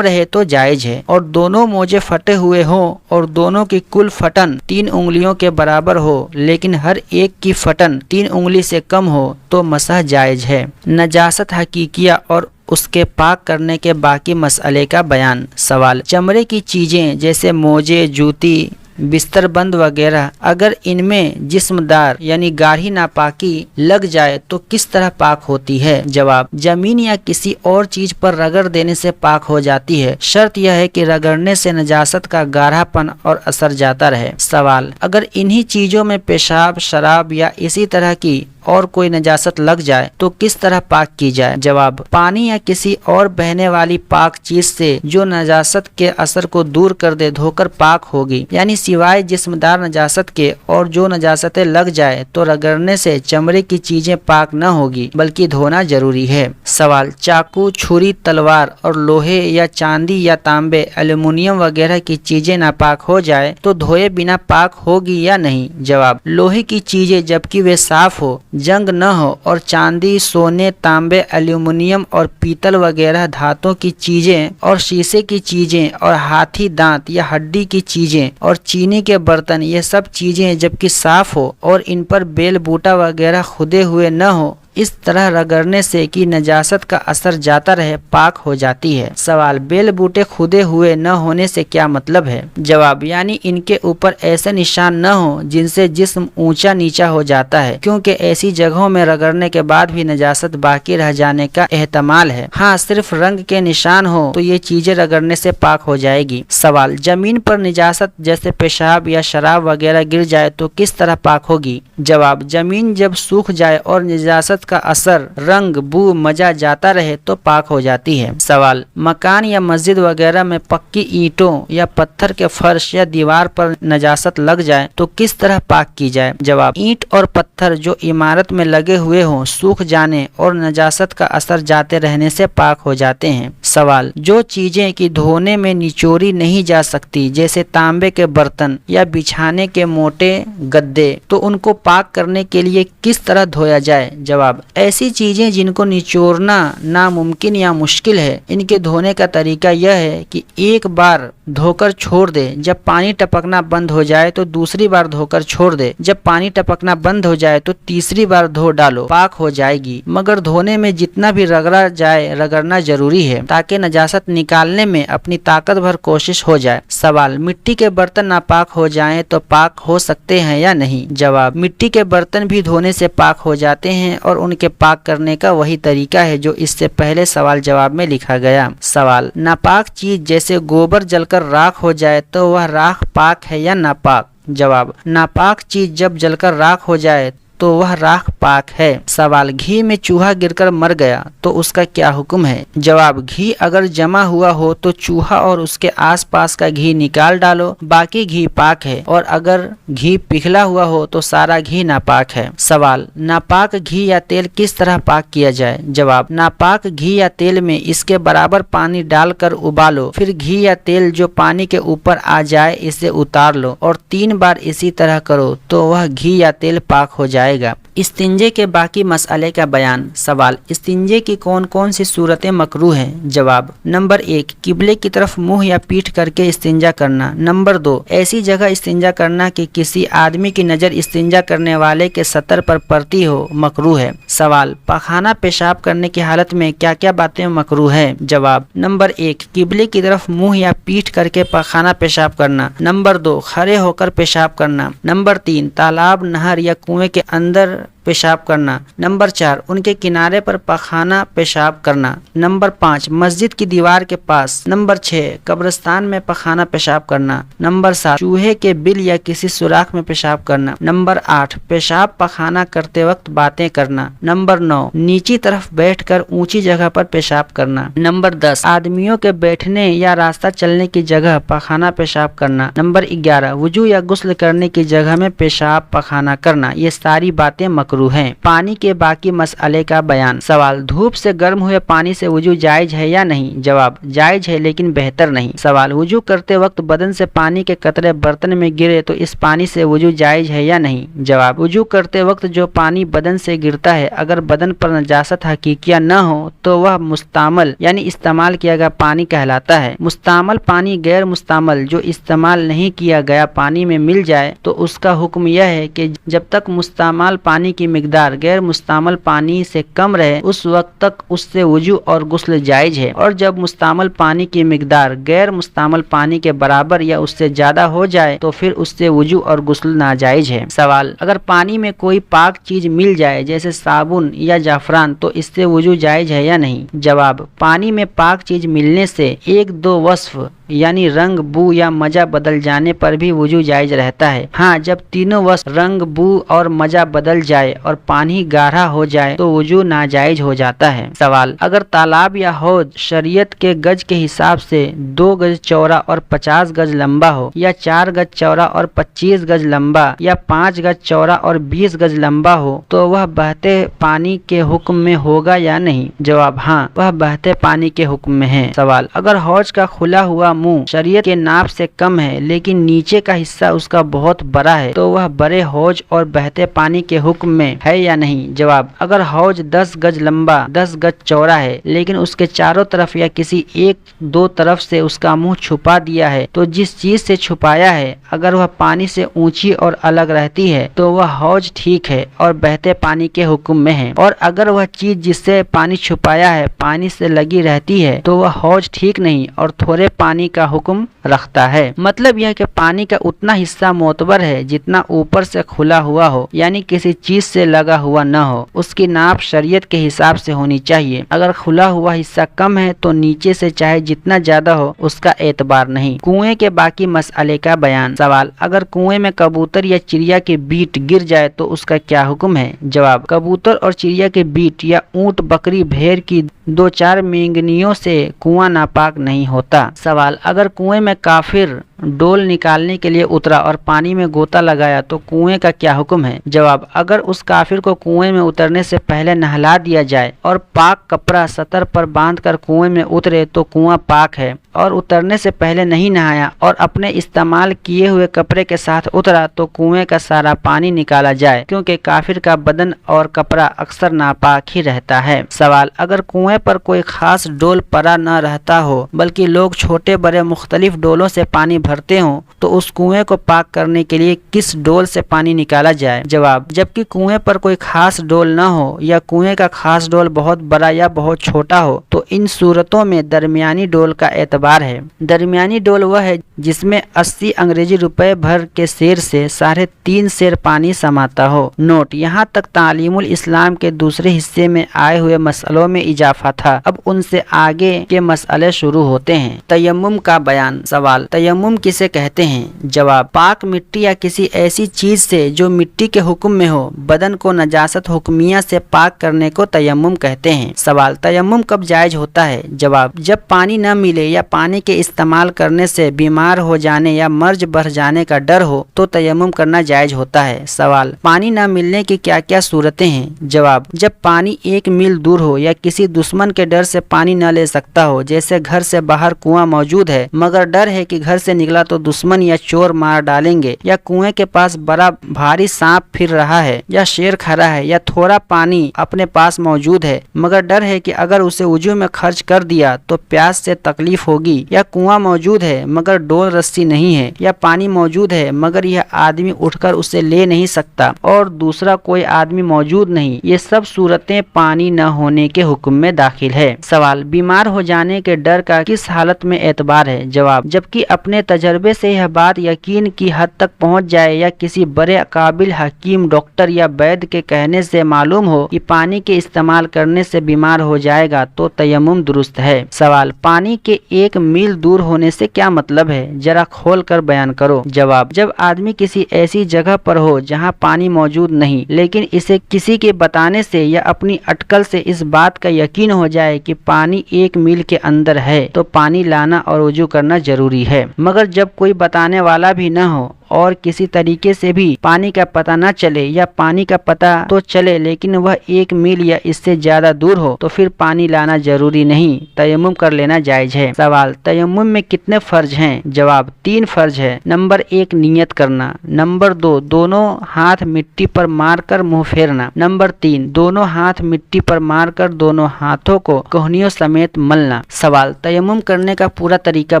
रहे तो जायज है, और दोनों मोजे फटे हुए हो और दोनों की कुल फटन 3 उंगलियों के बराबर हो लेकिन हर एक की फटन 3 उंगली से कम हो तो मसह जायज है। नजासत हकीकिया और उसके पाक करने के बाकी मसले का बयान। सवाल, चमड़े की चीजें जैसे मोजे, जूती, बिस्तर बंद वगैरह अगर इनमें जिस्मदार यानी गाढ़ी नापाकी लग जाए तो किस तरह पाक होती है? जवाब, जमीन या किसी और चीज पर रगड़ देने से पाक हो जाती है, शर्त यह है कि रगड़ने से नजासत का गाढ़ापन और असर जाता रहे। सवाल, अगर इन्हीं चीजों में पेशाब, शराब या इसी तरह की और कोई नजासत लग जाए तो किस तरह पाक की जाए? जवाब, पानी या किसी और बहने वाली पाक चीज से जो नजासत के असर को दूर कर दे धोकर पाक होगी, यानी सिवाय जिस्मदार नजासत के, और जो नजासतें लग जाए तो रगड़ने से चमड़े की चीजें पाक न होगी बल्कि धोना जरूरी है। सवाल, चाकू, छुरी, तलवार और लोहे या चांदी या तांबे, एल्युमिनियम वगैरह की चीजें नापाक हो जाए तो धोए बिना पाक होगी या नहीं? जवाब, लोहे की चीजें जबकि वे साफ हो, जंग न हो और चांदी, सोने, तांबे, एल्युमिनियम और पीतल वगैरह धातुओं की चीजें और शीशे की चीजें और हाथी दांत या हड्डी की चीजें और चीनी के बर्तन, ये सब चीजें जबकि साफ हो और इन पर बेल बूटा वगैरह खुदे हुए न हो, इस तरह रगड़ने से कि नजासत का असर जाता रहे पाक हो जाती है। सवाल, बेल बूटे खुदे हुए न होने से क्या मतलब है? जवाब, यानी इनके ऊपर ऐसे निशान न हो जिनसे जिस्म ऊंचा नीचा हो जाता है, क्योंकि ऐसी जगहों में रगड़ने के बाद भी नजासत बाकी रह जाने का एहतमाल है। हाँ, सिर्फ रंग के निशान हो तो ये चीजें रगड़ने से पाक हो जाएगी। सवाल, जमीन पर निजासत जैसे पेशाब या शराब वगैरह गिर जाए तो किस तरह पाक होगी? जवाब, जमीन जब सूख जाए और निजासत का असर, रंग, बू, मजा जाता रहे तो पाक हो जाती है। सवाल, मकान या मस्जिद वगैरह में पक्की ईंटों या पत्थर के फर्श या दीवार पर नजासत लग जाए तो किस तरह पाक की जाए? जवाब, ईंट और पत्थर जो इमारत में लगे हुए हों सूख जाने और नजासत का असर जाते रहने से पाक हो जाते हैं। सवाल, जो चीजें कि धोने में निचोड़ी नहीं जा सकती जैसे तांबे के बर्तन या बिछाने के मोटे गद्दे, तो उनको पाक करने के लिए किस तरह धोया जाए? जवाब, ऐसी चीजें जिनको निचोड़ना नामुमकिन या मुश्किल है, इनके धोने का तरीका यह है कि एक बार धोकर छोड़ दे, जब पानी टपकना बंद हो जाए तो दूसरी बार धोकर छोड़ दे, जब पानी टपकना बंद हो जाए तो तीसरी बार धो डालो, पाक हो जाएगी। मगर धोने में जितना भी रगड़ा जाए रगड़ना जरूरी है ताकि नजासत निकालने में अपनी ताकत भर कोशिश हो जाए। सवाल, मिट्टी के बर्तन नापाक हो जाएं तो पाक हो सकते हैं या नहीं? जवाब, मिट्टी के बर्तन भी धोने से पाक हो जाते हैं और उनके पाक करने का वही तरीका है जो इससे पहले सवाल जवाब में लिखा गया। सवाल, नापाक चीज जैसे गोबर जलकर राख हो जाए तो वह राख पाक है या नापाक? जवाब, नापाक चीज जब जलकर राख हो जाए تو وہ راکھ پاک ہے۔ سوال، گھی میں چوہا گر کر مر گیا تو اس کا کیا حکم ہے؟ جواب، گھی اگر جمع ہوا ہو تو چوہا اور اس کے آس پاس کا گھی نکال ڈالو، باقی گھی پاک ہے، اور اگر گھی پگھلا ہوا ہو تو سارا گھی ناپاک ہے۔ سوال، ناپاک گھی یا تیل کس طرح پاک کیا جائے؟ جواب، ناپاک گھی یا تیل میں اس کے برابر پانی ڈال کر ابالو، پھر گھی یا تیل جو پانی کے اوپر آ جائے اسے اتار لو اور 3 بار اسی طرح کرو تو وہ گھی یا تیل پاک ہو جائے گا۔ استنجے کے باقی مسئلے کا بیان۔ سوال، استنجے کی کون کون سی صورتیں مکروہ ہیں؟ جواب، نمبر 1، قبلے کی طرف منہ یا پیٹھ کر کے استنجا کرنا۔ نمبر 2، ایسی جگہ استنجا کرنا کہ کسی آدمی کی نظر استنجا کرنے والے کے سطر پر پڑتی ہو، مکروہ ہے۔ سوال، پخانہ پیشاب کرنے کی حالت میں کیا کیا باتیں مکروہ ہے؟ جواب، نمبر 1، قبلے کی طرف منہ یا پیٹھ کر کے پخانہ پیشاب کرنا۔ نمبر 2، کھڑے ہو کر پیشاب کرنا۔ نمبر 3، تالاب، نہر یا کنویں کے اندر پیشاب کرنا۔ نمبر 4، ان کے کنارے پر پخانہ پیشاب کرنا۔ نمبر 5، مسجد کی دیوار کے پاس۔ نمبر 6، قبرستان میں پخانہ پیشاب کرنا۔ نمبر 7، چوہے کے بل یا کسی سوراخ میں پیشاب کرنا۔ نمبر 8، پیشاب پخانہ کرتے وقت باتیں کرنا۔ نمبر 9، نیچی طرف بیٹھ کر اونچی جگہ پر پیشاب کرنا۔ نمبر 10، آدمیوں کے بیٹھنے یا راستہ چلنے کی جگہ پخانہ پیشاب کرنا۔ نمبر 11، وضو یا غسل کرنے کی جگہ میں پیشاب پخانہ کرنا۔ یہ ساری باتیں مکروہ ہیں۔ پانی کے باقی مسئلے کا بیان۔ سوال، دھوپ سے گرم ہوئے پانی سے وضو جائز ہے یا نہیں؟ جواب، جائز ہے لیکن بہتر نہیں۔ سوال، وضو کرتے وقت بدن سے پانی کے قطرے برتن میں گرے تو اس پانی سے وضو جائز ہے یا نہیں؟ جواب، وضو کرتے وقت جو پانی بدن سے گرتا ہے اگر بدن پر نجاست حقیقیہ نہ ہو تو وہ مستعمل یعنی استعمال کیا گیا پانی کہلاتا ہے۔ مستعمل پانی غیر مستعمل جو استعمال نہیں کیا گیا پانی میں مل جائے تو اس کا حکم یہ ہے کہ جب تک مستعمل پانی کی مقدار غیر مستعمل پانی سے کم رہے اس وقت تک اس سے وضو اور غسل جائز ہے، اور جب مستعمل پانی کی مقدار غیر مستعمل پانی کے برابر یا اس سے زیادہ ہو جائے تو پھر اس سے وضو اور غسل ناجائز ہے۔ سوال، اگر پانی میں کوئی پاک چیز مل جائے جیسے صابن یا زعفران تو اس سے وضو جائز ہے یا نہیں؟ جواب، پانی میں پاک چیز ملنے سے 1-2 وصف یعنی رنگ، بو یا مزہ بدل جانے پر بھی وضو جائز رہتا ہے۔ ہاں، جب تینوں وصف رنگ، بو اور مزہ بدل جائے اور پانی گاڑھا ہو جائے تو وضو ناجائز ہو جاتا ہے۔ سوال، اگر تالاب یا حوض شریعت کے گز کے حساب سے 2 گز چوڑا اور 50 گز لمبا ہو، یا 4 گز چوڑا اور 25 گز لمبا، یا 5 گز چوڑا اور 20 گز لمبا ہو تو وہ بہتے پانی کے حکم میں ہوگا یا نہیں؟ جواب، ہاں، وہ بہتے پانی کے حکم میں ہے۔ سوال، اگر حوض کا کھلا ہوا منہ شریعت کے ناپ سے کم ہے لیکن نیچے کا حصہ اس کا بہت بڑا ہے تو وہ بڑے حوض اور بہتے پانی کے حکم میں ہے یا نہیں؟ جواب، اگر حوض 10 گز لمبا 10 گز چوڑا ہے لیکن اس کے چاروں طرف یا کسی 1-2 طرف سے اس کا منہ چھپا دیا ہے تو جس چیز سے چھپایا ہے اگر وہ پانی سے اونچی اور الگ رہتی ہے تو وہ حوض ٹھیک ہے اور بہتے پانی کے حکم میں ہے، اور اگر وہ چیز جس سے پانی چھپایا ہے پانی سے لگی رہتی ہے تو وہ حوض ٹھیک نہیں اور تھوڑے پانی کا حکم رکھتا ہے۔ مطلب یہ کہ پانی کا اتنا حصہ معتبر ہے جتنا اوپر سے کھلا ہوا ہو یعنی کسی چیز سے لگا ہوا نہ ہو، اس کی ناپ شریعت کے حساب سے ہونی چاہیے۔ اگر کھلا ہوا حصہ کم ہے تو نیچے سے چاہے جتنا زیادہ ہو اس کا اعتبار نہیں۔ کنویں کے باقی مسئلے کا بیان۔ سوال، اگر کنویں میں کبوتر یا چڑیا کے بیٹ گر جائے تو اس کا کیا حکم ہے؟ جواب، کبوتر اور چڑیا کے بیٹ یا اونٹ، بکری، بھیڑ کی 2-4 مینگنیوں سے کنواں ناپاک نہیں ہوتا۔ سوال، اگر کنویں میں کافر ڈول نکالنے کے لیے اترا اور پانی میں غوطہ لگایا تو کنویں کا کیا حکم ہے؟ جواب، اگر اس کافر کو کنویں میں اترنے سے پہلے نہلا دیا جائے اور پاک کپڑا سطر پر باندھ کر کنویں میں اترے تو کنواں پاک ہے، اور اترنے سے پہلے نہیں نہایا اور اپنے استعمال کیے ہوئے کپڑے کے ساتھ اترا تو کنویں کا سارا پانی نکالا جائے کیونکہ کافر کا بدن اور کپڑا اکثر ناپاک ہی رہتا ہے۔ سوال، اگر کنویں پر کوئی خاص ڈول پڑا نہ رہتا ہو بلکہ لوگ چھوٹے بڑے مختلف ڈولوں سے پانی بھرتے ہوں تو اس کنویں کو پاک کرنے کے لیے کس ڈول سے پانی نکالا جائے؟ جواب، جبکہ کنویں پر کوئی خاص ڈول نہ ہو یا کنویں کا خاص ڈول بہت بڑا یا بہت چھوٹا ہو تو ان صورتوں میں درمیانی ڈول کا اعتبار ہے۔ درمیانی ڈول وہ ہے جس میں 80 انگریزی روپے بھر کے سیر سے 3.5 سیر پانی سماتا ہو۔ نوٹ، یہاں تک تعلیم الاسلام کے دوسرے حصے میں آئے ہوئے مسئلوں میں اضافہ تھا، اب ان سے آگے کے مسئلے شروع ہوتے ہیں۔ تیمم کا بیان۔ سوال، تیمم किसे कहते हैं? जवाब, पाक मिट्टी या किसी ऐसी चीज से जो मिट्टी के हुक्म में हो, बदन को नजासत हुक्मिया से पाक करने को तयम्मुम कहते हैं। सवाल, तयम्मुम कब जायज होता है? जवाब, जब पानी न मिले या पानी के इस्तेमाल करने से बीमार हो जाने या मर्ज बढ़ जाने का डर हो तो तयम्मुम करना जायज होता है। सवाल, पानी न मिलने की क्या क्या सूरतें हैं? जवाब, जब पानी 1 मील दूर हो या किसी दुश्मन के डर से पानी न ले सकता हो, जैसे घर से बाहर कुआं मौजूद है मगर डर है कि घर से निकला तो दुश्मन या चोर मार डालेंगे, या कुएं के पास बड़ा भारी सांप फिर रहा है या शेर खड़ा है, या थोड़ा पानी अपने पास मौजूद है मगर डर है कि अगर उसे वजू में खर्च कर दिया तो प्यास से तकलीफ होगी, या कुआं मौजूद है मगर डोल रस्सी नहीं है, या पानी मौजूद है मगर यह आदमी उठकर उसे ले नहीं सकता और दूसरा कोई आदमी मौजूद नहीं, ये सब सूरतें पानी न होने के हुक्म में दाखिल है। सवाल, बीमार हो जाने के डर का किस हालत में एतबार है? जवाब, जबकि अपने तजर्बे से यह बात यकीन की हद तक पहुंच जाए या किसी बड़े काबिल हकीम, डॉक्टर या वैद्य के कहने से मालूम हो कि पानी के इस्तेमाल करने से बीमार हो जाएगा तो तयम्मुम दुरुस्त है। सवाल, पानी के 1 मील दूर होने से क्या मतलब है? जरा खोल कर बयान करो। जवाब, जब आदमी किसी ऐसी जगह पर हो जहाँ पानी मौजूद नहीं लेकिन इसे किसी के बताने से या अपनी अटकल से इस बात का यकीन हो जाए कि पानी 1 मील के अंदर है तो पानी लाना और वजू करना जरूरी है। मगर जब कोई बताने वाला भी न हो और किसी तरीके से भी पानी का पता न चले या पानी का पता तो चले लेकिन वह 1 मील या इससे ज्यादा दूर हो तो फिर पानी लाना जरूरी नहीं, तयम्मुम कर लेना जायज है। सवाल, तयम्मुम में कितने फर्ज हैं? जवाब, 3 फर्ज है। नंबर 1, नियत करना। नंबर 2, दोनों हाथ मिट्टी पर मारकर मुंह फेरना। नंबर 3, दोनों हाथ मिट्टी पर मारकर दोनों हाथों को कोहनियों समेत मलना। सवाल, तयम्मुम करने का पूरा तरीका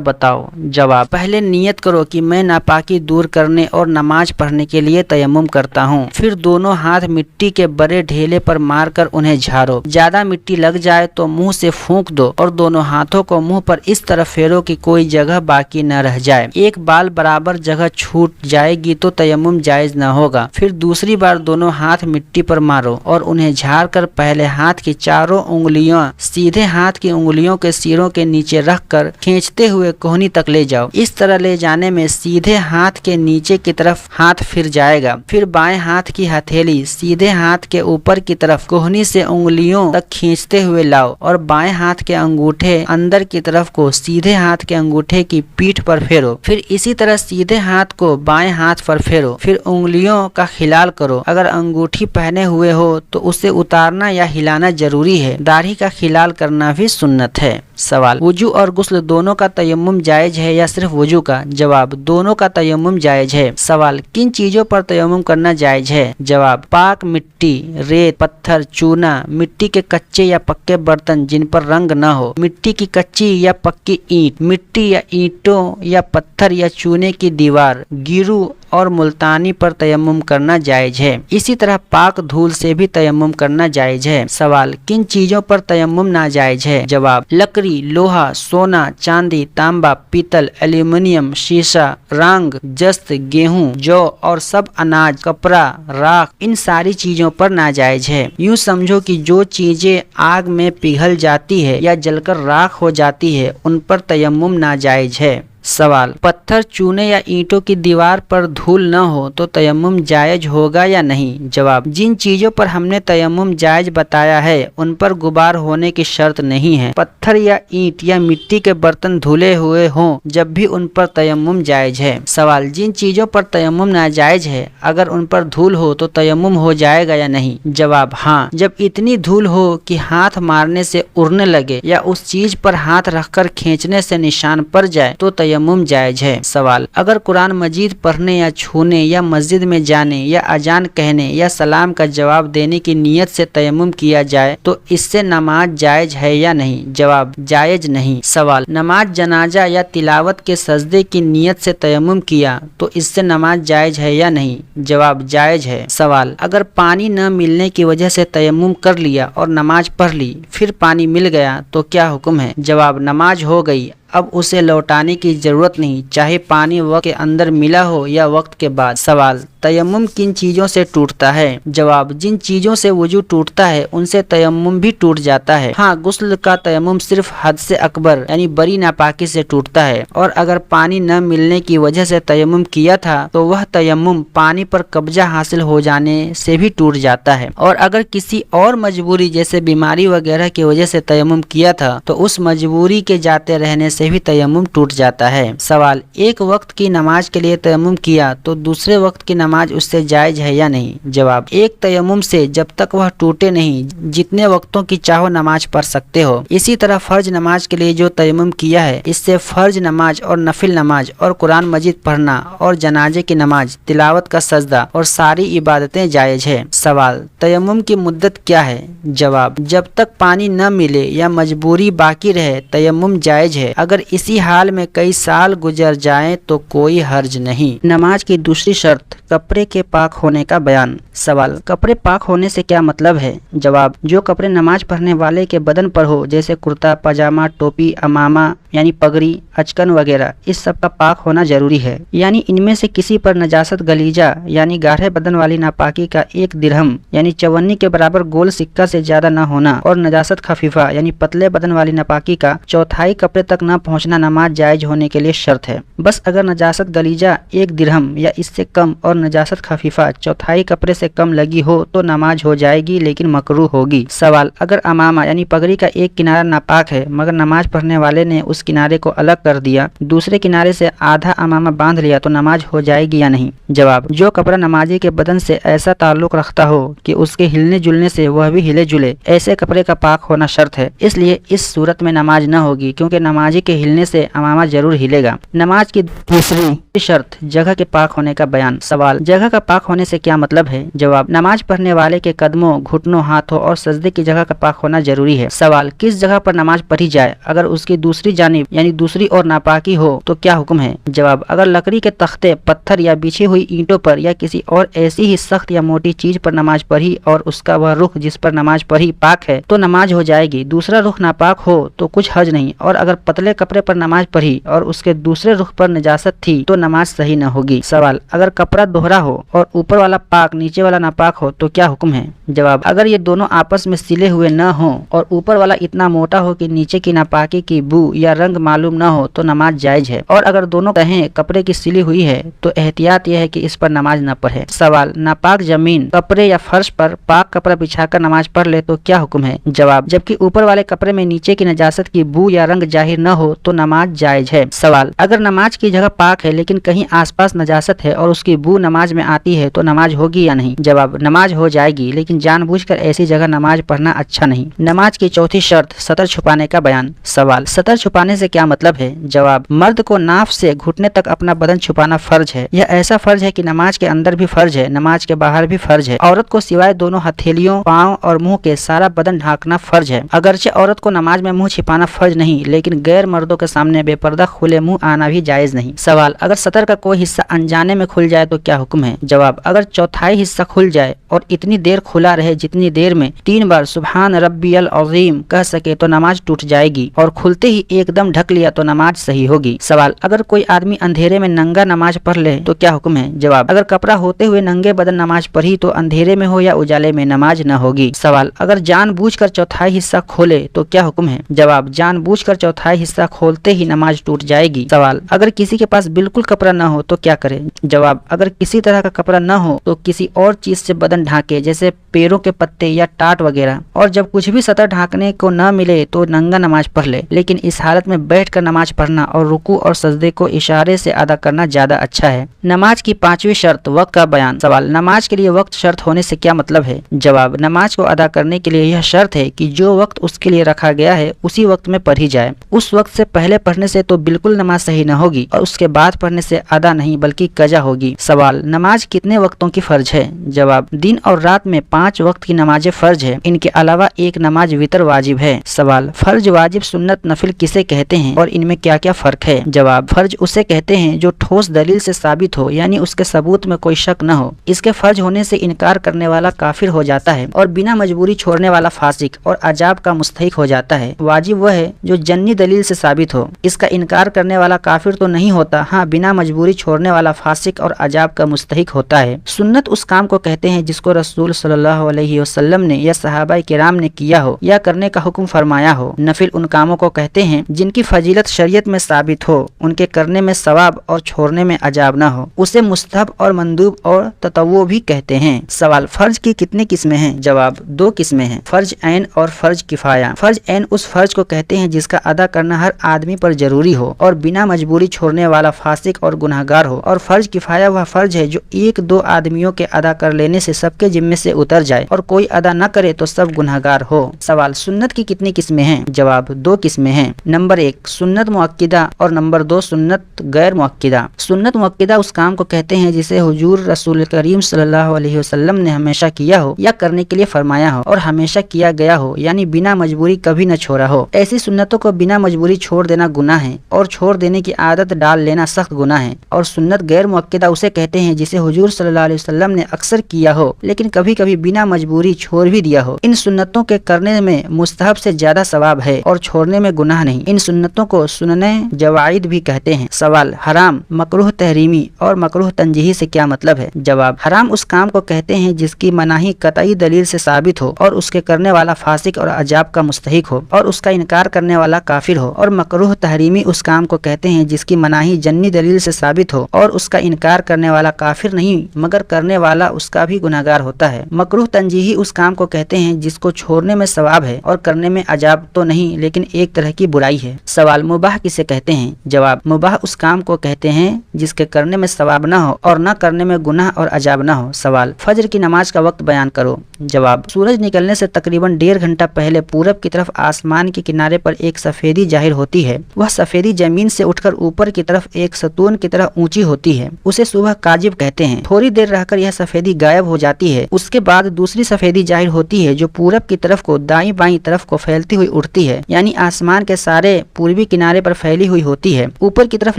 बताओ। जवाब, पहले नियत करो कि मैं नापाकी दूर करने और नमाज पढ़ने के लिए तयम्मुम करता हूँ। फिर दोनों हाथ मिट्टी के बड़े ढेले पर मारकर उन्हें झाड़ो। ज्यादा मिट्टी लग जाए तो मुंह से फूंक दो और दोनों हाथों को मुंह पर इस तरह फेरो कि कोई जगह बाकी न रह जाए। एक बाल बराबर जगह छूट जाएगी तो तयम्मुम जायज न होगा। फिर दूसरी बार दोनों हाथ मिट्टी पर मारो और उन्हें झाड़ कर पहले हाथ की चारों उंगलियां सीधे हाथ की उंगलियों के सिरों के नीचे रख कर खींचते हुए कोहनी तक ले जाओ। इस तरह ले जाने में सीधे हाथ के नीचे की तरफ हाथ फिर जाएगा। फिर बाएं हाथ की हथेली सीधे हाथ के ऊपर की तरफ कोहनी से उंगलियों तक खींचते हुए लाओ और बाएं हाथ के अंगूठे अंदर की तरफ को सीधे हाथ के अंगूठे की पीठ पर फेरो। फिर इसी तरह सीधे हाथ को बाएं हाथ पर फेरो। फिर उंगलियों का खिलाल करो। अगर अंगूठी पहने हुए हो तो उसे उतारना या हिलाना जरूरी है। दाढ़ी का खिलाल करना भी सुन्नत है। सवाल, वुजू और गुस्ल दोनों का तयम्मुम जायज है या सिर्फ वुजू का? जवाब, दोनों का तयम्मुम जायज है। सवाल, किन चीजों पर तयम्मुम करना जायज है? जवाब, पाक मिट्टी, रेत, पत्थर, चूना, मिट्टी के कच्चे या पक्के बर्तन जिन पर रंग न हो, मिट्टी की कच्ची या पक्की ईंट, मिट्टी या ईंटों या पत्थर या चूने की दीवार, गिरू और मुल्तानी पर तयम्मुम करना जायज है। इसी तरह पाक धूल से भी तयम्मुम करना जायज है। सवाल, किन चीजों पर तयम्मुम नाजायज है? जवाब, लकड़ी, लोहा, सोना, चांदी, तांबा, पीतल, एल्यूमिनियम, शीशा, रांग, जस्त, गेहूं, जौ और सब अनाज, कपड़ा, राख, इन सारी चीजों पर नाजायज है। यूँ समझो कि जो चीजें आग में पिघल जाती है या जलकर राख हो जाती है उन पर तयम्मुम नाजायज है। सवाल, पत्थर, चूने या ईंटों की दीवार पर धूल न हो तो तयम्मुम जायज होगा या नहीं? जवाब, जिन चीजों पर हमने तयम्मुम जायज बताया है उन पर गुबार होने की शर्त नहीं है। पत्थर या ईंट या मिट्टी के बर्तन धुले हुए हों जब भी उन पर तयम्मुम जायज है। सवाल, जिन चीजों पर तयम्मुम नाजायज है अगर उन पर धूल हो तो तयम्मुम हो जाएगा या नहीं? जवाब, हाँ, जब इतनी धूल हो कि हाथ मारने से उड़ने लगे या उस चीज पर हाथ रखकर खींचने से निशान पड़ जाए तो तयम्मुम जायज है। सवाल, अगर कुरान मजीद पढ़ने या छूने या मस्जिद में जाने या अजान कहने या सलाम का जवाब देने की नीयत से तयम्मुम किया जाए तो इससे नमाज जायज है या नहीं? जवाब, जायज नहीं। सवाल, नमाज जनाजा या तिलावत के सजदे की नीयत से तयम्मुम किया तो इससे नमाज जायज है या नहीं? जवाब, जायज है। सवाल, अगर पानी न मिलने की वजह से तयम्मुम कर लिया और नमाज पढ़ ली फिर पानी मिल गया तो क्या हुक्म है? जवाब, नमाज हो गई, अब उसे लौटाने की जरूरत नहीं, चाहे पानी वक्त के अंदर मिला हो या वक्त के बाद। सवाल, तयम्मुम किन चीज़ों से टूटता है? जवाब, जिन चीज़ों से वजू टूटता है उनसे तयम्मुम भी टूट जाता है। हाँ, गुस्ल का तयम्मुम सिर्फ हद से अकबर यानी बड़ी नापाकी से टूटता है, और अगर पानी न मिलने की वजह से तयम्मुम किया था तो वह तयम्मुम पानी पर कब्जा हासिल हो जाने से भी टूट जाता है, और अगर किसी और मजबूरी जैसे बीमारी वगैरह की वजह से तयम्मुम किया था तो उस मजबूरी के जाते रहने से भी तयम्मुम टूट जाता है। सवाल, एक वक्त की नमाज के लिए तयम्मुम किया तो दूसरे वक्त की नमाज उससे जायज है या नहीं? जवाब, एक तयम्मुम से जब तक वह टूटे नहीं जितने वक्तों की चाहो नमाज पढ़ सकते हो। इसी तरह फर्ज नमाज के लिए जो तयम्मुम किया है इससे फर्ज नमाज और नफिल नमाज और कुरान मजीद पढ़ना और जनाजे की नमाज, तिलावत का सजदा और सारी इबादतें जायज है। सवाल, तयम्मुम की मुद्दत क्या है? जवाब, जब तक पानी न मिले या मजबूरी बाकी रहे तयम्मुम जायज है। अगर इसी हाल में कई साल गुजर जाएं तो कोई हर्ज नहीं। नमाज की दूसरी शर्त, कपड़े के पाक होने का बयान। सवाल, कपड़े पाक होने से क्या मतलब है? जवाब, जो कपड़े नमाज पढ़ने वाले के बदन पर हो जैसे कुर्ता पजामा, टोपी, अमामा यानी पगड़ी, अचकन वगैरह, इस सब का पाक होना जरूरी है। यानी इनमें से किसी पर नजासत गलीजा यानी गाढ़े बदन वाली नापाकी का 1 दिरहम यानी 54 के बराबर गोल सिक्का से ज्यादा न होना, और नजासत खफीफा यानी पतले बदन वाली नापाकी का 1/4 कपड़े तक न पहुंचना नमाज जायज होने के लिए शर्त है। बस अगर नजासत गलीजा 1 दिरहम या इससे कम और नजासत खफीफा 1/4 कपड़े से कम लगी हो तो नमाज हो जाएगी लेकिन मकरूह होगी। सवाल, अगर अमामा यानी पगड़ी का एक किनारा नापाक है मगर नमाज पढ़ने वाले ने उस किनारे को अलग कर दिया, दूसरे किनारे से आधा अमामा बांध लिया तो नमाज हो जाएगी या नहीं? जवाब, जो कपड़ा नमाजी के बदन से ऐसा ताल्लुक रखता हो कि उसके हिलने जुलने से वह भी हिले जुले, ऐसे कपड़े का पाक होना शर्त है। इसलिए इस सूरत में नमाज न होगी क्योंकि नमाजी के हिलने से अमामा जरूर हिलेगा। नमाज की तीसरी शर्त, जगह के पाक होने का बयान। सवाल, जगह का पाक होने से क्या मतलब है? जवाब, नमाज पढ़ने वाले के कदमों, घुटनों, हाथों और सजदे की जगह का पाक होना जरूरी है। सवाल, किस जगह पर नमाज पढ़ी जाए? अगर उसकी दूसरी जानिब यानी दूसरी ओर नापाकी हो तो क्या हुक्म है? जवाब, अगर लकड़ी के तख्ते, पत्थर या बिछी हुई ईंटों पर या किसी और ऐसी ही सख्त या मोटी चीज पर नमाज पढ़ी और उसका वह रुख जिस पर नमाज पढ़ी पाक है तो नमाज हो जाएगी। दूसरा रुख नापाक हो तो कुछ हर्ज नहीं, और अगर पतले कपड़े पर नमाज पढ़ी और उसके दूसरे रुख पर नजासत थी तो नमाज सही न होगी। सवाल, अगर कपड़ा दोहरा हो और ऊपर वाला पाक नीचे वाला नापाक हो तो क्या हुक्म है? जवाब, अगर ये दोनों आपस में सिले हुए न हो और ऊपर वाला इतना मोटा हो कि नीचे की नापाकी की बू या रंग मालूम न हो तो नमाज जायज है, और अगर दोनों तहें कपड़े की सिली हुई है तो एहतियात यह है कि इस पर नमाज न पढ़े। सवाल, नापाक जमीन, कपड़े या फर्श पर पाक कपड़ा बिछाकर नमाज पढ़ ले तो क्या हुक्म है? जवाब, जबकि ऊपर वाले कपड़े में नीचे की नजासत की बू या रंग जाहिर न हो तो नमाज जायज है। सवाल, अगर नमाज की जगह पाक है लेकिन कहीं आसपास नजासत है और उसकी बू नमाज में आती है तो नमाज होगी या नहीं? जवाब, नमाज हो जाएगी लेकिन जानबूझकर ऐसी जगह नमाज पढ़ना अच्छा नहीं। नमाज की चौथी शर्त, सतर छुपाने का बयान। सवाल, सतर छुपाने से क्या मतलब है? जवाब, मर्द को नाफ से घुटने तक अपना बदन छुपाना फर्ज है। यह ऐसा फर्ज है कि नमाज के अंदर भी फर्ज है, नमाज के बाहर भी फर्ज है। औरत को सिवाय दोनों हथेलियों, पाँव और मुंह के सारा बदन ढांकना फर्ज है। अगरचे औरत को नमाज में मुंह छिपाना फर्ज नहीं, लेकिन गैर मर्दों के सामने बेपर्दा खुले मुंह आना भी जायज नहीं। सवाल, अगर सतर का कोई हिस्सा अनजाने में खुल जाए तो क्या हुक्म है? जवाब, अगर 1/4 हिस्सा खुल जाए और इतनी देर खुला रहे जितनी देर में 3 बार सुबहान रब्बियल अज़ीम कह सके तो नमाज टूट जाएगी, और खुलते ही एकदम ढक लिया तो नमाज सही होगी। सवाल, अगर कोई आदमी अंधेरे में नंगा नमाज पढ़ ले तो क्या हुक्म है? जवाब, अगर कपड़ा होते हुए नंगे बदन नमाज पढ़ी तो अंधेरे में हो या उजाले में नमाज न होगी। सवाल, अगर जानबूझकर 1/4 हिस्सा खोले तो क्या हुक्म है? जवाब, जानबूझकर 1/4 हिस्सा खोलते ही नमाज टूट जाएगी। सवाल, अगर किसी के पास बिल्कुल कपड़ा न हो तो क्या करे? जवाब, अगर किसी तरह का कपड़ा न हो तो किसी और चीज से बदन ढांके जैसे पेड़ों के पत्ते या टाट वगैरह, और जब कुछ भी सतर ढांकने को न मिले तो नंगा नमाज पढ़ ले, लेकिन इस हालत में बैठकर नमाज पढ़ना और रुकू और सजदे को इशारे से अदा करना ज्यादा अच्छा है। नमाज की 5वीं शर्त, वक्त का बयान। सवाल, नमाज के लिए वक्त शर्त होने से क्या मतलब है? जवाब, नमाज को अदा करने के लिए यह शर्त है कि जो वक्त उसके लिए रखा गया है उसी वक्त में पढ़ी जाए। उस वक्त से पहले पढ़ने से तो बिल्कुल नमाज सही न होगी और उसके बाद पढ़ने से अदा नहीं बल्कि कजा होगी। सवाल, नमाज कितने वक्तों की फर्ज है? जवाब, दिन और रात में 5 वक्त की नमाजें फर्ज है। इनके अलावा एक नमाज वितर वाजिब है। सवाल, फर्ज, वाजिब, सुन्नत, नफिल किसे कहते हैं और इनमें क्या क्या फर्क है? जवाब, फर्ज उसे कहते हैं जो ठोस दलील से साबित हो यानी उसके सबूत में कोई शक न हो। इसके फर्ज होने से इनकार करने वाला काफिर हो जाता है और बिना मजबूरी छोड़ने वाला फासिक और अजाब का मुस्तहिक हो जाता है। वाजिब वह है जो जन्नी दलील से साबित हो। इसका इनकार करने वाला काफिर तो नहीं होता, हाँ बिना मजबूरी छोड़ने वाला फासिक और अजाब का मुस्तहिक होता है। सुन्नत उस काम को कहते हैं जिसको रसूल सल्लल्लाहु अलैहि वसल्लम ने या सहाबाए किराम ने किया हो या करने का हुक्म फरमाया हो। नफिल उन कामों को कहते हैं जिनकी फजीलत शरीयत में साबित हो, उनके करने में सवाब और छोड़ने में अजाब न हो। उसे मुस्तहब और मंदूब और ततव्वो भी कहते हैं। सवाल, फर्ज की कितनी किस्में हैं? जवाब, 2 किस्में हैं, फर्ज ऐन और फर्ज किफाया। फर्ज ऐन उस फर्ज को कहते हैं जिसका अदा करना हर आदमी पर जरूरी हो और बिना मजबूरी छोड़ने वाला फासिक और गुनहगार हो, और फर्ज किफाया वह फर्ज है जो 1-2 आदमियों के अदा कर लेने से सबके जिम्मे से उतर जाए और कोई अदा न करे तो सब गुनहगार हो। सवाल, सुन्नत की कितनी किस्में हैं? जवाब, 2 किस्में हैं। नंबर 1 सुन्नत मुअक्किदा और नंबर 2 सुन्नत गैर मुअक्किदा। सुन्नत मुअक्किदा उस काम को कहते हैं जिसे हुजूर रसूल करीम सल्लल्लाहु अलैहि वसल्लम ने हमेशा किया हो या करने के लिए फरमाया हो और हमेशा किया गया हो, यानी बिना मजबूरी कभी न छोड़ा हो। ऐसी सुन्नतों को बिना मजबूरी छोड़ देना गुनाह है और छोड़ देने की आदत डाल लेना सख्त गुनाह है। और सुन्नत गैर मुअक्किदा उसे कहते हैं जिसे हुजूर सल्लल्लाहु अलैहि वसल्लम ने अक्सर किया हो लेकिन कभी कभी बिना मजबूरी छोड़ भी दिया हो। इन सुन्नतों के करने में मुस्तहब से ज्यादा सवाब है और छोड़ने में गुनाह नहीं। इन सुन्नतों को सुनने जवाइद भी कहते हैं। सवाल, हराम, मकरूह तहरीमी और मकरूह तंजीही से क्या मतलब है? जवाब, हराम उस काम को कहते हैं जिसकी मनाही कतई दलील से साबित हो और उसके करने वाला फासिक और अजाब का मुस्तहिक हो और उसका इनकार करने वाला काफिर हो। और मकरूह तहरीमी उस काम को कहते हैं जिसकी मनाही जन्नी दलील से साबित हो और उसका इनकार करने वाला काफिर नहीं मगर करने वाला उसका भी गुनहगार होता है। मकरूह तंजीही उस काम को कहते हैं जिसको छोड़ने में सवाब है और करने में अजाब तो नहीं लेकिन एक तरह की बुराई है। सवाल, मुबाह किसे कहते हैं? जवाब, मुबाह उस काम को कहते हैं जिसके करने में सवाब न हो और न करने में गुनाह और अजाब न हो। सवाल, फजर की नमाज का वक्त बयान करो। जवाब, सूरज निकलने से तकरीबन 1.5 घंटा पहले पूरब की तरफ आसमान के किनारे पर एक सफेदी जाहिर होती है। वह सफेदी जमीन से उठकर ऊपर की तरफ एक सतून की तरह ऊंची होती है। उसे सुबह काजिब कहते हैं। थोड़ी देर रहकर यह सफेदी गायब हो जाती है। उसके बाद दूसरी सफेदी जाहिर होती है जो पूरब की तरफ को दाईं बाईं तरफ को फैलती हुई उठती है, यानी आसमान के सारे पूर्वी किनारे पर फैली हुई होती है, ऊपर की तरफ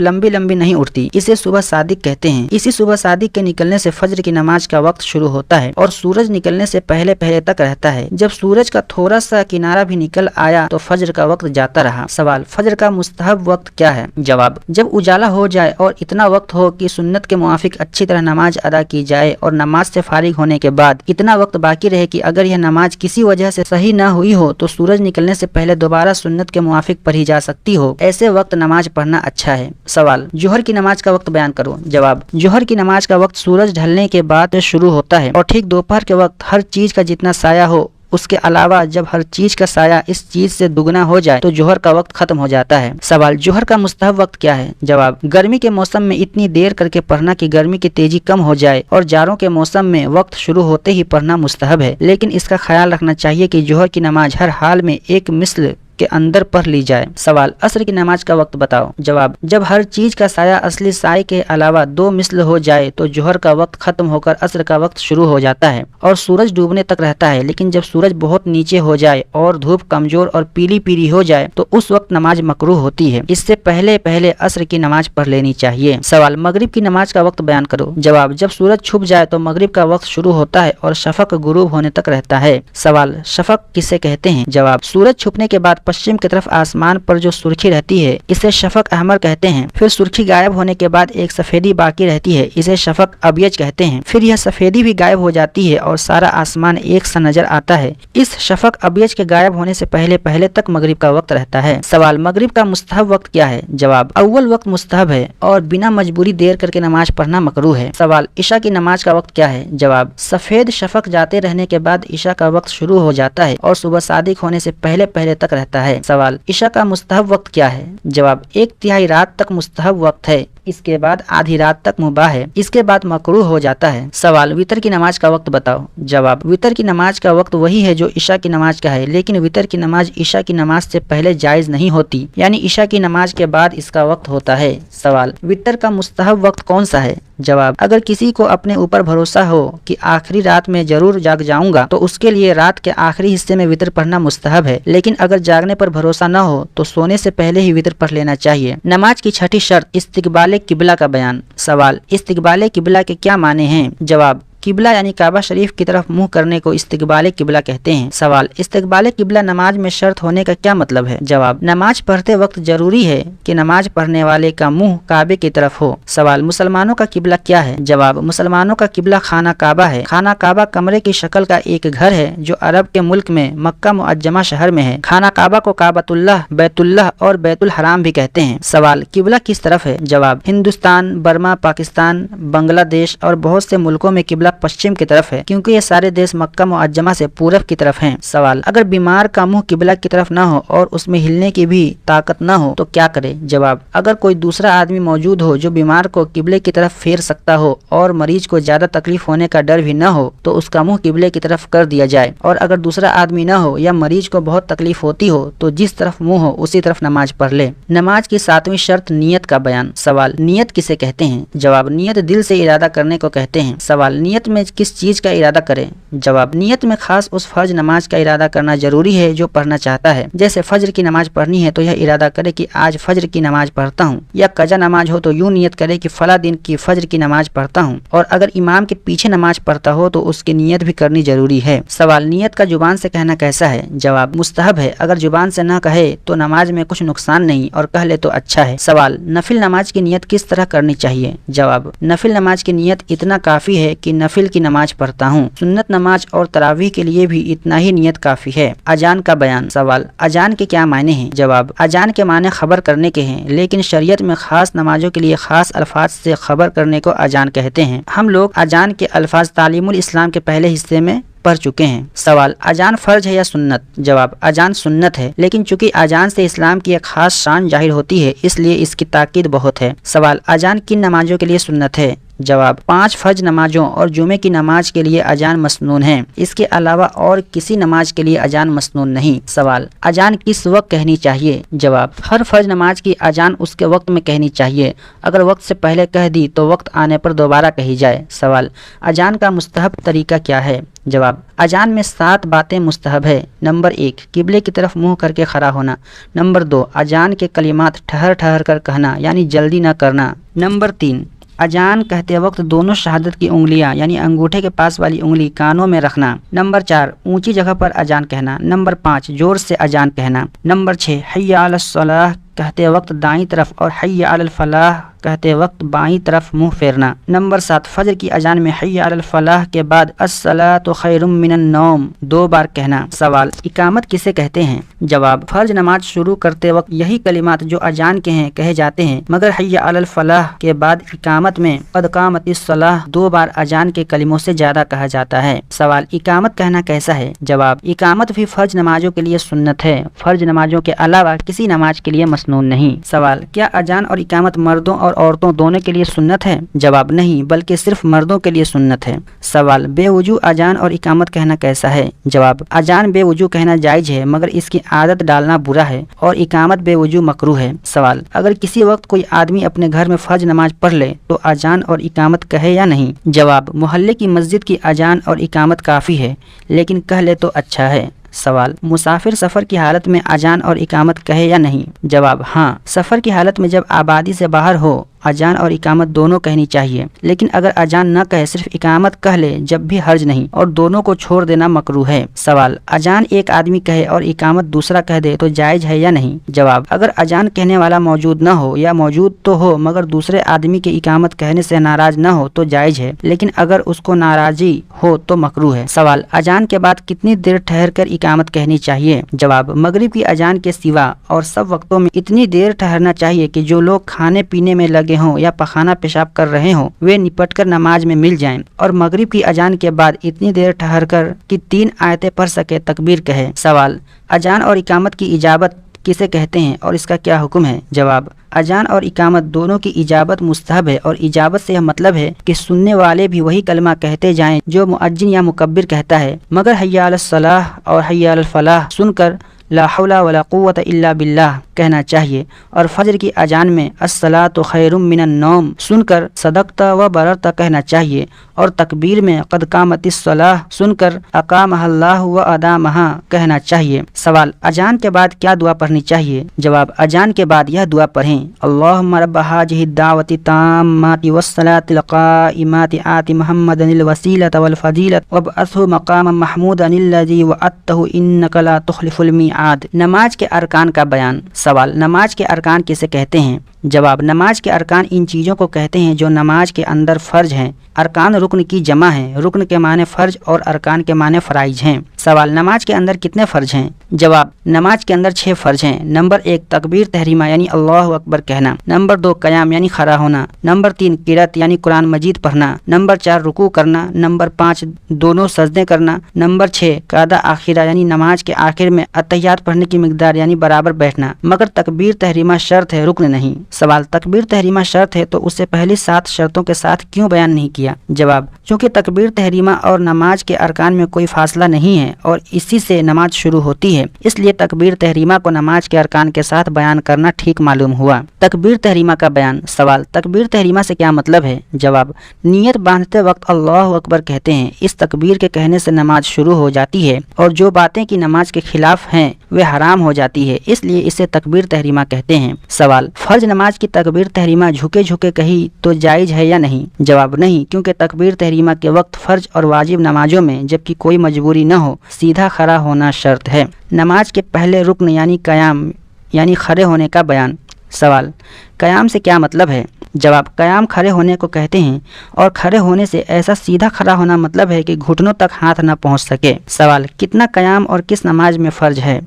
लंबी लंबी नहीं उठती। इसे सुबह सादिक कहते हैं। इसी सुबह सादिक के निकलने से फजर की नमाज का वक्त शुरू होता है और सूरज निकलने से पहले पहले तक रहता है। जब सूरज का थोड़ा सा किनारा भी निकल आया तो फजर का वक्त जाता रहा। सवाल, फजर का मुस्तहब वक्त क्या है? जवाब, जब उजाला हो जाए और इतना वक्त हो कि सुन्नत के मुआफिक अच्छी तरह नमाज अदा की जाए और नमाज से फारिग होने के बाद इतना वक्त बाकी रहे कि अगर यह नमाज किसी वजह से सही न हुई हो तो सूरज निकलने से पहले दोबारा सुन्नत के मुआफिक पढ़ी जा सकती हो। ऐसे वक्त नमाज पढ़ना अच्छा है। सवाल, जोहर की नमाज का वक्त बयान करो। जवाब, जोहर की नमाज का वक्त सूरज ढलने के बाद शुरू होता है और ठीक दोपहर के वक्त हर चीज का जितना साया हो उसके अलावा जब हर चीज का साया इस चीज से दुगना हो जाए तो जोहर का वक्त खत्म हो जाता है। सवाल, जोहर का मुस्तहब वक्त क्या है? जवाब, गर्मी के मौसम में इतनी देर करके पढ़ना कि गर्मी की तेजी कम हो जाए और जाड़ों के मौसम में वक्त शुरू होते ही पढ़ना मुस्तहब है, लेकिन इसका ख्याल रखना चाहिए कि जोहर की नमाज हर हाल में एक मिस्ल के अंदर पढ़ ली जाए। सवाल, असर की नमाज का वक्त बताओ। जवाब, जब हर चीज का साया असली साए के अलावा 2 मिस्ल हो जाए तो जोहर का वक्त खत्म होकर असर का वक्त शुरू हो जाता है और सूरज डूबने तक रहता है, लेकिन जब सूरज बहुत नीचे हो जाए और धूप कमजोर और पीली पीली हो जाए तो उस वक्त नमाज मकरूह होती है। इससे पहले पहले असर की नमाज पढ़ लेनी चाहिए। सवाल, मगरिब की नमाज का वक्त बयान करो। जवाब, जब सूरज छुप जाए तो मगरिब का वक्त शुरू होता है और शफक गुरूब होने तक रहता है। सवाल, शफक किसे कहते हैं? जवाब, सूरज छुपने के बाद पश्चिम की तरफ आसमान पर जो सुर्खी रहती है इसे शफक अहमर कहते हैं। फिर सुर्खी गायब होने के बाद एक सफेदी बाकी रहती है, इसे शफक अबियज कहते हैं। फिर यह सफेदी भी गायब हो जाती है और सारा आसमान एक सा नजर आता है। इस शफक अबियज के गायब होने से पहले पहले तक मगरिब का वक्त रहता है। सवाल, मगरिब का मुस्तहब वक्त क्या है? जवाब, अव्वल वक्त मुस्तहब है और बिना मजबूरी देर करके नमाज पढ़ना मकरूह है। सवाल, इशा की नमाज का वक्त क्या है? जवाब, सफेद शफक जाते रहने के बाद इशा का वक्त शुरू हो जाता है और सुबह सादिक होने से पहले पहले तक रहता है। सवाल, इशा का मुस्तहब वक्त क्या है? जवाब, 1/3 रात तक मुस्तहब वक्त है, इसके बाद आधी रात तक मुबाह है, इसके बाद मकरूह हो जाता है। सवाल, वितर की नमाज का वक्त बताओ। जवाब, वितर की नमाज का वक्त वही है जो इशा की नमाज का है, लेकिन वितर की नमाज इशा की नमाज से पहले जायज नहीं होती, यानी इशा की नमाज के बाद इसका वक्त होता है। सवाल, वितर का मुस्तहब वक्त कौन सा है? जवाब, अगर किसी को अपने ऊपर भरोसा हो कि आखिरी रात में जरूर जाग जाऊंगा तो उसके लिए रात के आखिरी हिस्से में वितर पढ़ना मुस्तहब है, लेकिन अगर जागने पर भरोसा न हो तो सोने से पहले ही वितर पढ़ लेना चाहिए। नमाज की छठी शर्त इस्तिकबाले किबला का बयान। सवाल, इस्तिकबाले किबला के क्या माने हैं? जवाब, किबला यानी काबा शरीफ की तरफ मुंह करने को इस्तिकबाल किबला कहते हैं। सवाल, इस्तिकबाल किबला नमाज में शर्त होने का क्या मतलब है? जवाब, नमाज पढ़ते वक्त जरूरी है कि नमाज पढ़ने वाले का मुंह काबे की तरफ हो। सवाल, मुसलमानों का किबला क्या है? जवाब, मुसलमानों का किबला खाना काबा है। खाना काबा कमरे की शक्ल का एक घर है जो अरब के मुल्क में मक्का मुअज्जमा शहर में है। खाना काबा को काबतुल्लाह, बैतुल्लाह और बैतुल हराम भी कहते हैं। सवाल, किबला किस तरफ है? जवाब, हिंदुस्तान, बर्मा, पाकिस्तान, बांग्लादेश और बहुत से मुल्कों में किबला पश्चिम की तरफ है, क्योंकि ये सारे देश मक्का मुअज्जमा से पूरब की तरफ हैं। सवाल, अगर बीमार का मुंह किबला की तरफ न हो और उसमें हिलने की भी ताकत न हो तो क्या करे? जवाब, अगर कोई दूसरा आदमी मौजूद हो जो बीमार को किबले की तरफ फेर सकता हो और मरीज को ज्यादा तकलीफ होने का डर भी न हो तो उसका मुंह किबले की तरफ कर दिया जाए, और अगर दूसरा आदमी न हो या मरीज को बहुत तकलीफ होती हो तो जिस तरफ मुंह हो उसी तरफ नमाज पढ़ ले। नमाज की 7वीं शर्त नियत का बयान। सवाल, नियत किसे कहते हैं? जवाब, नियत दिल से इरादा करने को कहते हैं। सवाल, नियत में किस चीज का इरादा करें? जवाब, नियत में खास उस फर्ज नमाज का इरादा करना जरूरी है जो पढ़ना चाहता है। जैसे फज्र की नमाज पढ़नी है तो यह इरादा करे कि आज फज्र की नमाज पढ़ता हूँ, या कजा नमाज हो तो यूं नियत करे कि फला दिन की फज्र की नमाज पढ़ता हूँ। और अगर इमाम के पीछे नमाज पढ़ता हो तो उसकी नियत भी करनी जरूरी है। सवाल, नियत का जुबान से कहना कैसा है? जवाब, मुस्तहब है। अगर जुबान से न कहे तो नमाज में कुछ नुकसान नहीं और कह ले तो अच्छा है। सवाल, नफिल नमाज की नियत किस तरह करनी चाहिए? जवाब, नफिल नमाज की नियत इतना काफी है कि नफिल की नमाज पढ़ता हूँ। सुन्नत नमाज और तरावीह के लिए भी इतना ही नियत काफी है। अजान का बयान। सवाल, अजान के क्या मायने हैं? जवाब, अजान के मायने खबर करने के हैं, लेकिन शरीयत में खास नमाजों के लिए खास अल्फाज से खबर करने को अजान कहते हैं। हम लोग अजान के अल्फाज तालीमुल इस्लाम के पहले हिस्से में पढ़ चुके हैं। सवाल, अजान फर्ज है या सुन्नत? जवाब, अजान सुन्नत है, लेकिन चूंकि अजान से इस्लाम की एक खास शान जाहिर होती है इसलिए इसकी ताकीद बहुत है। सवाल, अजान किन नमाजों के लिए सुन्नत है? जवाब, 5 फर्ज नमाजों और जुमे की नमाज के लिए अजान मसनून है। इसके अलावा और किसी नमाज के लिए अजान मसनून नहीं। सवाल, अजान किस वक्त कहनी चाहिए? जवाब, हर फर्ज नमाज की अजान उसके वक्त में कहनी चाहिए। अगर वक्त से पहले कह दी तो वक्त आने पर दोबारा कही जाए। सवाल, अजान का मुस्तहब तरीका क्या है? जवाब, अजान में 7 बातें मुस्तहब है। नंबर 1, किबले की तरफ मुंह करके खड़ा होना। नंबर 2, अजान के कलिमात ठहर ठहर कर कहना यानी जल्दी न करना। नंबर 3, अजान कहते वक्त दोनों शहादत की उंगलियां यानी अंगूठे के पास वाली उंगली कानों में रखना। नंबर 4, ऊंची जगह पर अजान कहना। नंबर 5, जोर से अजान कहना। नंबर 6, हय्या अलस सलाह कहते वक्त दाईं तरफ और हय्या अलल फलाह कहते वक्त बाईं तरफ मुंह फेरना। नंबर 7, फजर की अजान में हय्या अलल फलाह के बाद अस्सलातु खैरुम मिनन नौम 2 बार कहना। सवाल, इकामत किसे कहते हैं? जवाब, फर्ज नमाज शुरू करते वक्त यही कलिमात जो अजान के हैं कहे जाते हैं, मगर हय्या अलल फलाह के बाद इकामत में क़द क़ामतिस सलाह 2 बार अजान के कलिमों से ज्यादा कहा जाता है। सवाल, इकामत कहना कैसा है? जवाब, इकामत भी फर्ज नमाजों के लिए सुन्नत है, फर्ज नमाजों के अलावा किसी नमाज के लिए मसनून नहीं। सवाल, क्या अजान और इकामत मर्दों और औरतों दोनों के लिए सुन्नत है? जवाब, नहीं, बल्कि सिर्फ मर्दों के लिए सुन्नत है। सवाल, बेवजू अजान और इकामत कहना कैसा है? जवाब, अजान बेवजू कहना जायज है मगर इसकी आदत डालना बुरा है और इकामत बेवजू मकरूह है। सवाल, अगर किसी वक्त कोई आदमी अपने घर में फर्ज नमाज पढ़ ले तो अजान और इकामत कहे या नहीं? जवाब, मोहल्ले की मस्जिद की अजान और इकामत काफी है, लेकिन कह ले तो अच्छा है। सवाल, मुसाफिर सफर की हालत में अजान और इकामत कहे या नहीं? जवाब, हाँ, सफर की हालत में जब आबादी से बाहर हो अजान और इकामत दोनों कहनी चाहिए, लेकिन अगर अजान न कहे सिर्फ इकामत कह ले जब भी हर्ज नहीं और दोनों को छोड़ देना मकरूह है। सवाल, अजान एक आदमी कहे और इकामत दूसरा कह दे तो जायज है या नहीं? जवाब, अगर अजान कहने वाला मौजूद न हो या मौजूद तो हो मगर दूसरे आदमी के इकामत कहने से नाराज न हो तो जायज है, लेकिन अगर उसको नाराजी हो तो मकरूह है। सवाल, अजान के बाद कितनी देर ठहर कर इकामत कहनी चाहिए? जवाब, मगरिब की अजान के सिवा और सब वक्तों में इतनी देर ठहरना चाहिए कि जो लोग खाने पीने में लगे हों या पखाना पेशाब कर रहे हों वे निपट कर नमाज में मिल जाएं, और मगरिब की अजान के बाद इतनी देर ठहर कर कि 3 आयतें पढ़ सके तकबीर कहे। सवाल, अजान और इकामत की इजाबत किसे कहते हैं और इसका क्या हुक्म है? जवाब, अजान और इकामत दोनों की इजाबत मुस्तहब है और इजाबत से यह मतलब है कि सुनने वाले भी वही कलमा कहते जाएं जो मुअज्जिन या मुकब्बिर कहता है, मगर हय्या अलस सलाह और हय्या अलल फलाह सुनकर لا حول ولا قوت الا باللہ کہنا چاہیے، اور فجر کی اذان میں الصلاۃ خیر من النوم سن کر صدقت و بررت کہنا چاہیے، اور تکبیر میں قد قامت الصلاۃ سن کر اقامہ اللہ و ادامہا کہنا چاہیے۔ سوال، اذان کے بعد کیا دعا پڑھنی چاہیے؟ جواب، اذان کے بعد یہ دعا پڑھیں: اللہم رب ھذہ الدعوۃ التامۃ والصلاۃ القائمۃ آت محمدا الوسیلۃ والفضیلۃ وابعثہ مقاما محمودا الذی وعدتہ انک لا تخلف المیعاد۔ نماز کے ارکان کا بیان۔ سوال، نماز کے ارکان کسے کہتے ہیں؟ جواب، نماز کے ارکان ان چیزوں کو کہتے ہیں جو نماز کے اندر فرض ہیں۔ ارکان رکن کی جمع ہے، رکن کے معنی فرض اور ارکان کے معنی فرائض ہیں۔ سوال، نماز کے اندر کتنے فرض ہیں؟ جواب، نماز کے اندر 6 فرض ہیں۔ نمبر 1 تکبیر تحریمہ یعنی اللہ اکبر کہنا، نمبر 2 قیام یعنی کھڑا ہونا، نمبر 3 قرات یعنی قرآن مجید پڑھنا، نمبر 4 رکوع کرنا، نمبر 5 دونوں سجدے کرنا، نمبر 6 قعدہ آخرہ یعنی نماز کے آخر میں اتحیات پڑھنے کی مقدار یعنی برابر بیٹھنا، مگر تکبیر تحریمہ شرط ہے، رکن نہیں۔ سوال، تکبیر تحریمہ شرط ہے تو اس سے پہلی 7 شرطوں کے ساتھ کیوں بیان نہیں کیا؟ جواب، چونکہ تکبیر تحریمہ اور نماز کے ارکان میں کوئی فاصلہ نہیں ہے اور اسی سے نماز شروع ہوتی ہے، اس لیے تکبیر تحریمہ کو نماز کے ارکان کے ساتھ بیان کرنا ٹھیک معلوم ہوا۔ تکبیر تحریمہ کا بیان۔ سوال، تکبیر تحریمہ سے کیا مطلب ہے؟ جواب، نیت باندھتے وقت اللہ اکبر کہتے ہیں، اس تکبیر کے کہنے سے نماز شروع ہو جاتی ہے اور جو باتیں کی نماز کے خلاف ہیں وہ حرام ہو جاتی ہے، اس لیے اسے تکبیر تحریمہ کہتے ہیں۔ سوال، فرض نماز کی تکبیر تحریمہ جھکے جھکے کہی تو جائز ہے یا نہیں؟ جواب، نہیں، کیونکہ تکبیر تحریمہ کے وقت فرض اور واجب نمازوں میں جبکہ کوئی مجبوری نہ ہو سیدھا کھڑا ہونا شرط ہے۔ نماز کے پہلے رکن یعنی قیام یعنی کھڑے ہونے کا بیان۔ سوال، قیام سے کیا مطلب ہے؟ جواب، قیام کھڑے ہونے کو کہتے ہیں اور کھڑے ہونے سے ایسا سیدھا کھڑا ہونا مطلب ہے کہ گھٹنوں تک ہاتھ نہ پہنچ سکے۔ سوال، کتنا قیام اور کس نماز میں فرض ہے؟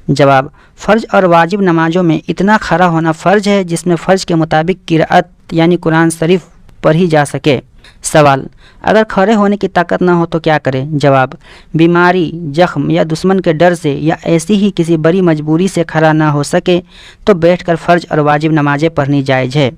جواب، فرض اور واجب نمازوں میں اتنا کھڑا ہونا فرض ہے جس میں فرض کے مطابق قرأت یعنی قرآن شریف پڑھی جا سکے۔ سوال، اگر کھڑے ہونے کی طاقت نہ ہو تو کیا کرے؟ جواب، بیماری، زخم یا دشمن کے ڈر سے یا ایسی ہی کسی بڑی مجبوری سے کھڑا نہ ہو سکے تو بیٹھ کر فرض اور واجب نمازیں پڑھنی جائز ہے۔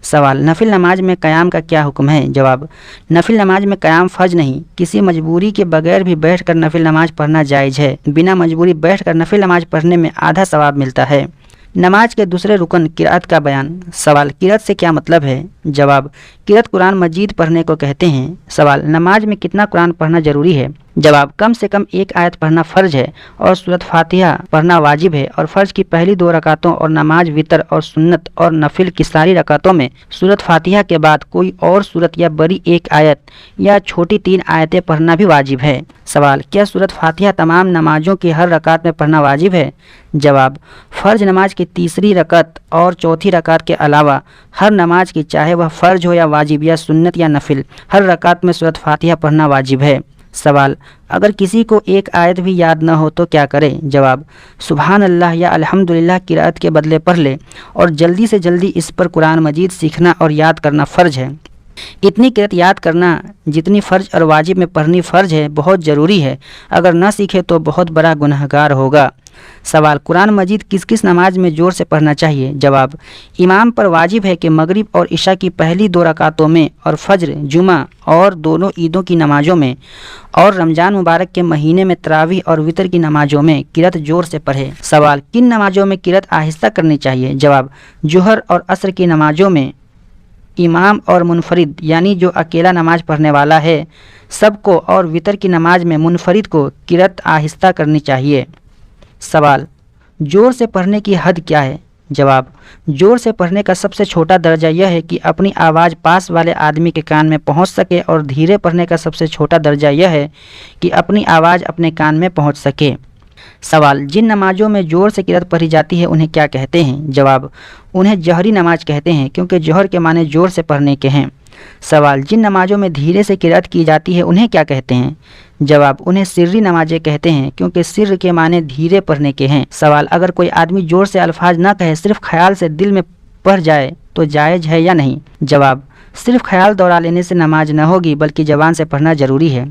سوال، نفل نماز میں قیام کا کیا حکم ہے؟ جواب، نفل نماز میں قیام فرض نہیں، کسی مجبوری کے بغیر بھی بیٹھ کر نفل نماز پڑھنا جائز ہے، بنا مجبوری بیٹھ کر نفل نماز پڑھنے میں آدھا ثواب ملتا ہے۔ نماز کے دوسرے رکن قرأت کا بیان۔ سوال، قرأت سے کیا مطلب ہے؟ جواب، قرأت قرآن مجید پڑھنے کو کہتے ہیں۔ سوال، نماز میں کتنا قرآن پڑھنا ضروری ہے؟ جواب، کم سے کم 1 آیت پڑھنا فرض ہے اور سورۃ فاتحہ پڑھنا واجب ہے، اور فرض کی پہلی 2 رکعتوں اور نماز وتر اور سنت اور نفل کی ساری رکعتوں میں سورۃ فاتحہ کے بعد کوئی اور سورت یا بڑی 1 آیت یا چھوٹی 3 آیتیں پڑھنا بھی واجب ہے۔ سوال، کیا سورۃ فاتحہ تمام نمازوں کی ہر رکعت میں پڑھنا واجب ہے؟ جواب، فرض نماز کی تیسری رکعت اور چوتھی رکعت کے علاوہ ہر نماز کی چاہے وہ فرض ہو یا واجب یا سنت یا نفل، ہر رکعت میں سورۃ فاتحہ پڑھنا واجب ہے۔ سوال، اگر کسی کو 1 آیت بھی یاد نہ ہو تو کیا کرے؟ جواب، سبحان اللہ یا الحمدللہ قرأت کے بدلے پڑھ لے، اور جلدی سے جلدی اس پر قرآن مجید سیکھنا اور یاد کرنا فرض ہے۔ اتنی قرأت یاد کرنا جتنی فرض اور واجب میں پڑھنی فرض ہے بہت ضروری ہے، اگر نہ سیکھے تو بہت بڑا گنہگار ہوگا۔ سوال، قرآن مجید کس کس نماز میں زور سے پڑھنا چاہیے؟ جواب، امام پر واجب ہے کہ مغرب اور عشاء کی پہلی 2 رکعتوں میں اور فجر، جمعہ اور دونوں عیدوں کی نمازوں میں اور رمضان مبارک کے مہینے میں تراویح اور وتر کی نمازوں میں قرأت زور سے پڑھے۔ سوال، کن نمازوں میں قرأت آہستہ کرنی چاہیے؟ جواب، ظہر اور عصر کی نمازوں میں امام اور منفرد یعنی جو اکیلا نماز پڑھنے والا ہے سب کو، اور وتر کی نماز میں منفرد کو قرأت آہستہ کرنی چاہیے۔ سوال، زور سے پڑھنے کی حد کیا ہے؟ جواب، زور سے پڑھنے کا سب سے چھوٹا درجہ یہ ہے کہ اپنی آواز پاس والے آدمی کے کان میں پہنچ سکے، اور دھیرے پڑھنے کا سب سے چھوٹا درجہ یہ ہے کہ اپنی آواز اپنے کان میں پہنچ سکے۔ سوال، جن نمازوں میں زور سے قرأت پڑھی جاتی ہے انہیں کیا کہتے ہیں؟ جواب، انہیں جہری نماز کہتے ہیں کیونکہ جہر کے معنی زور سے پڑھنے کے ہیں۔ سوال، جن نمازوں میں دھیرے سے قرأت کی جاتی ہے انہیں کیا کہتے ہیں؟ جواب، انہیں سری نمازیں کہتے ہیں کیونکہ سر کے معنی دھیرے پڑھنے کے ہیں۔ سوال، اگر کوئی آدمی زور سے الفاظ نہ کہے صرف خیال سے دل میں پڑھ جائے تو جائز ہے یا نہیں؟ جواب، صرف خیال دوڑا لینے سے نماز نہ ہوگی بلکہ زبان سے پڑھنا ضروری ہے۔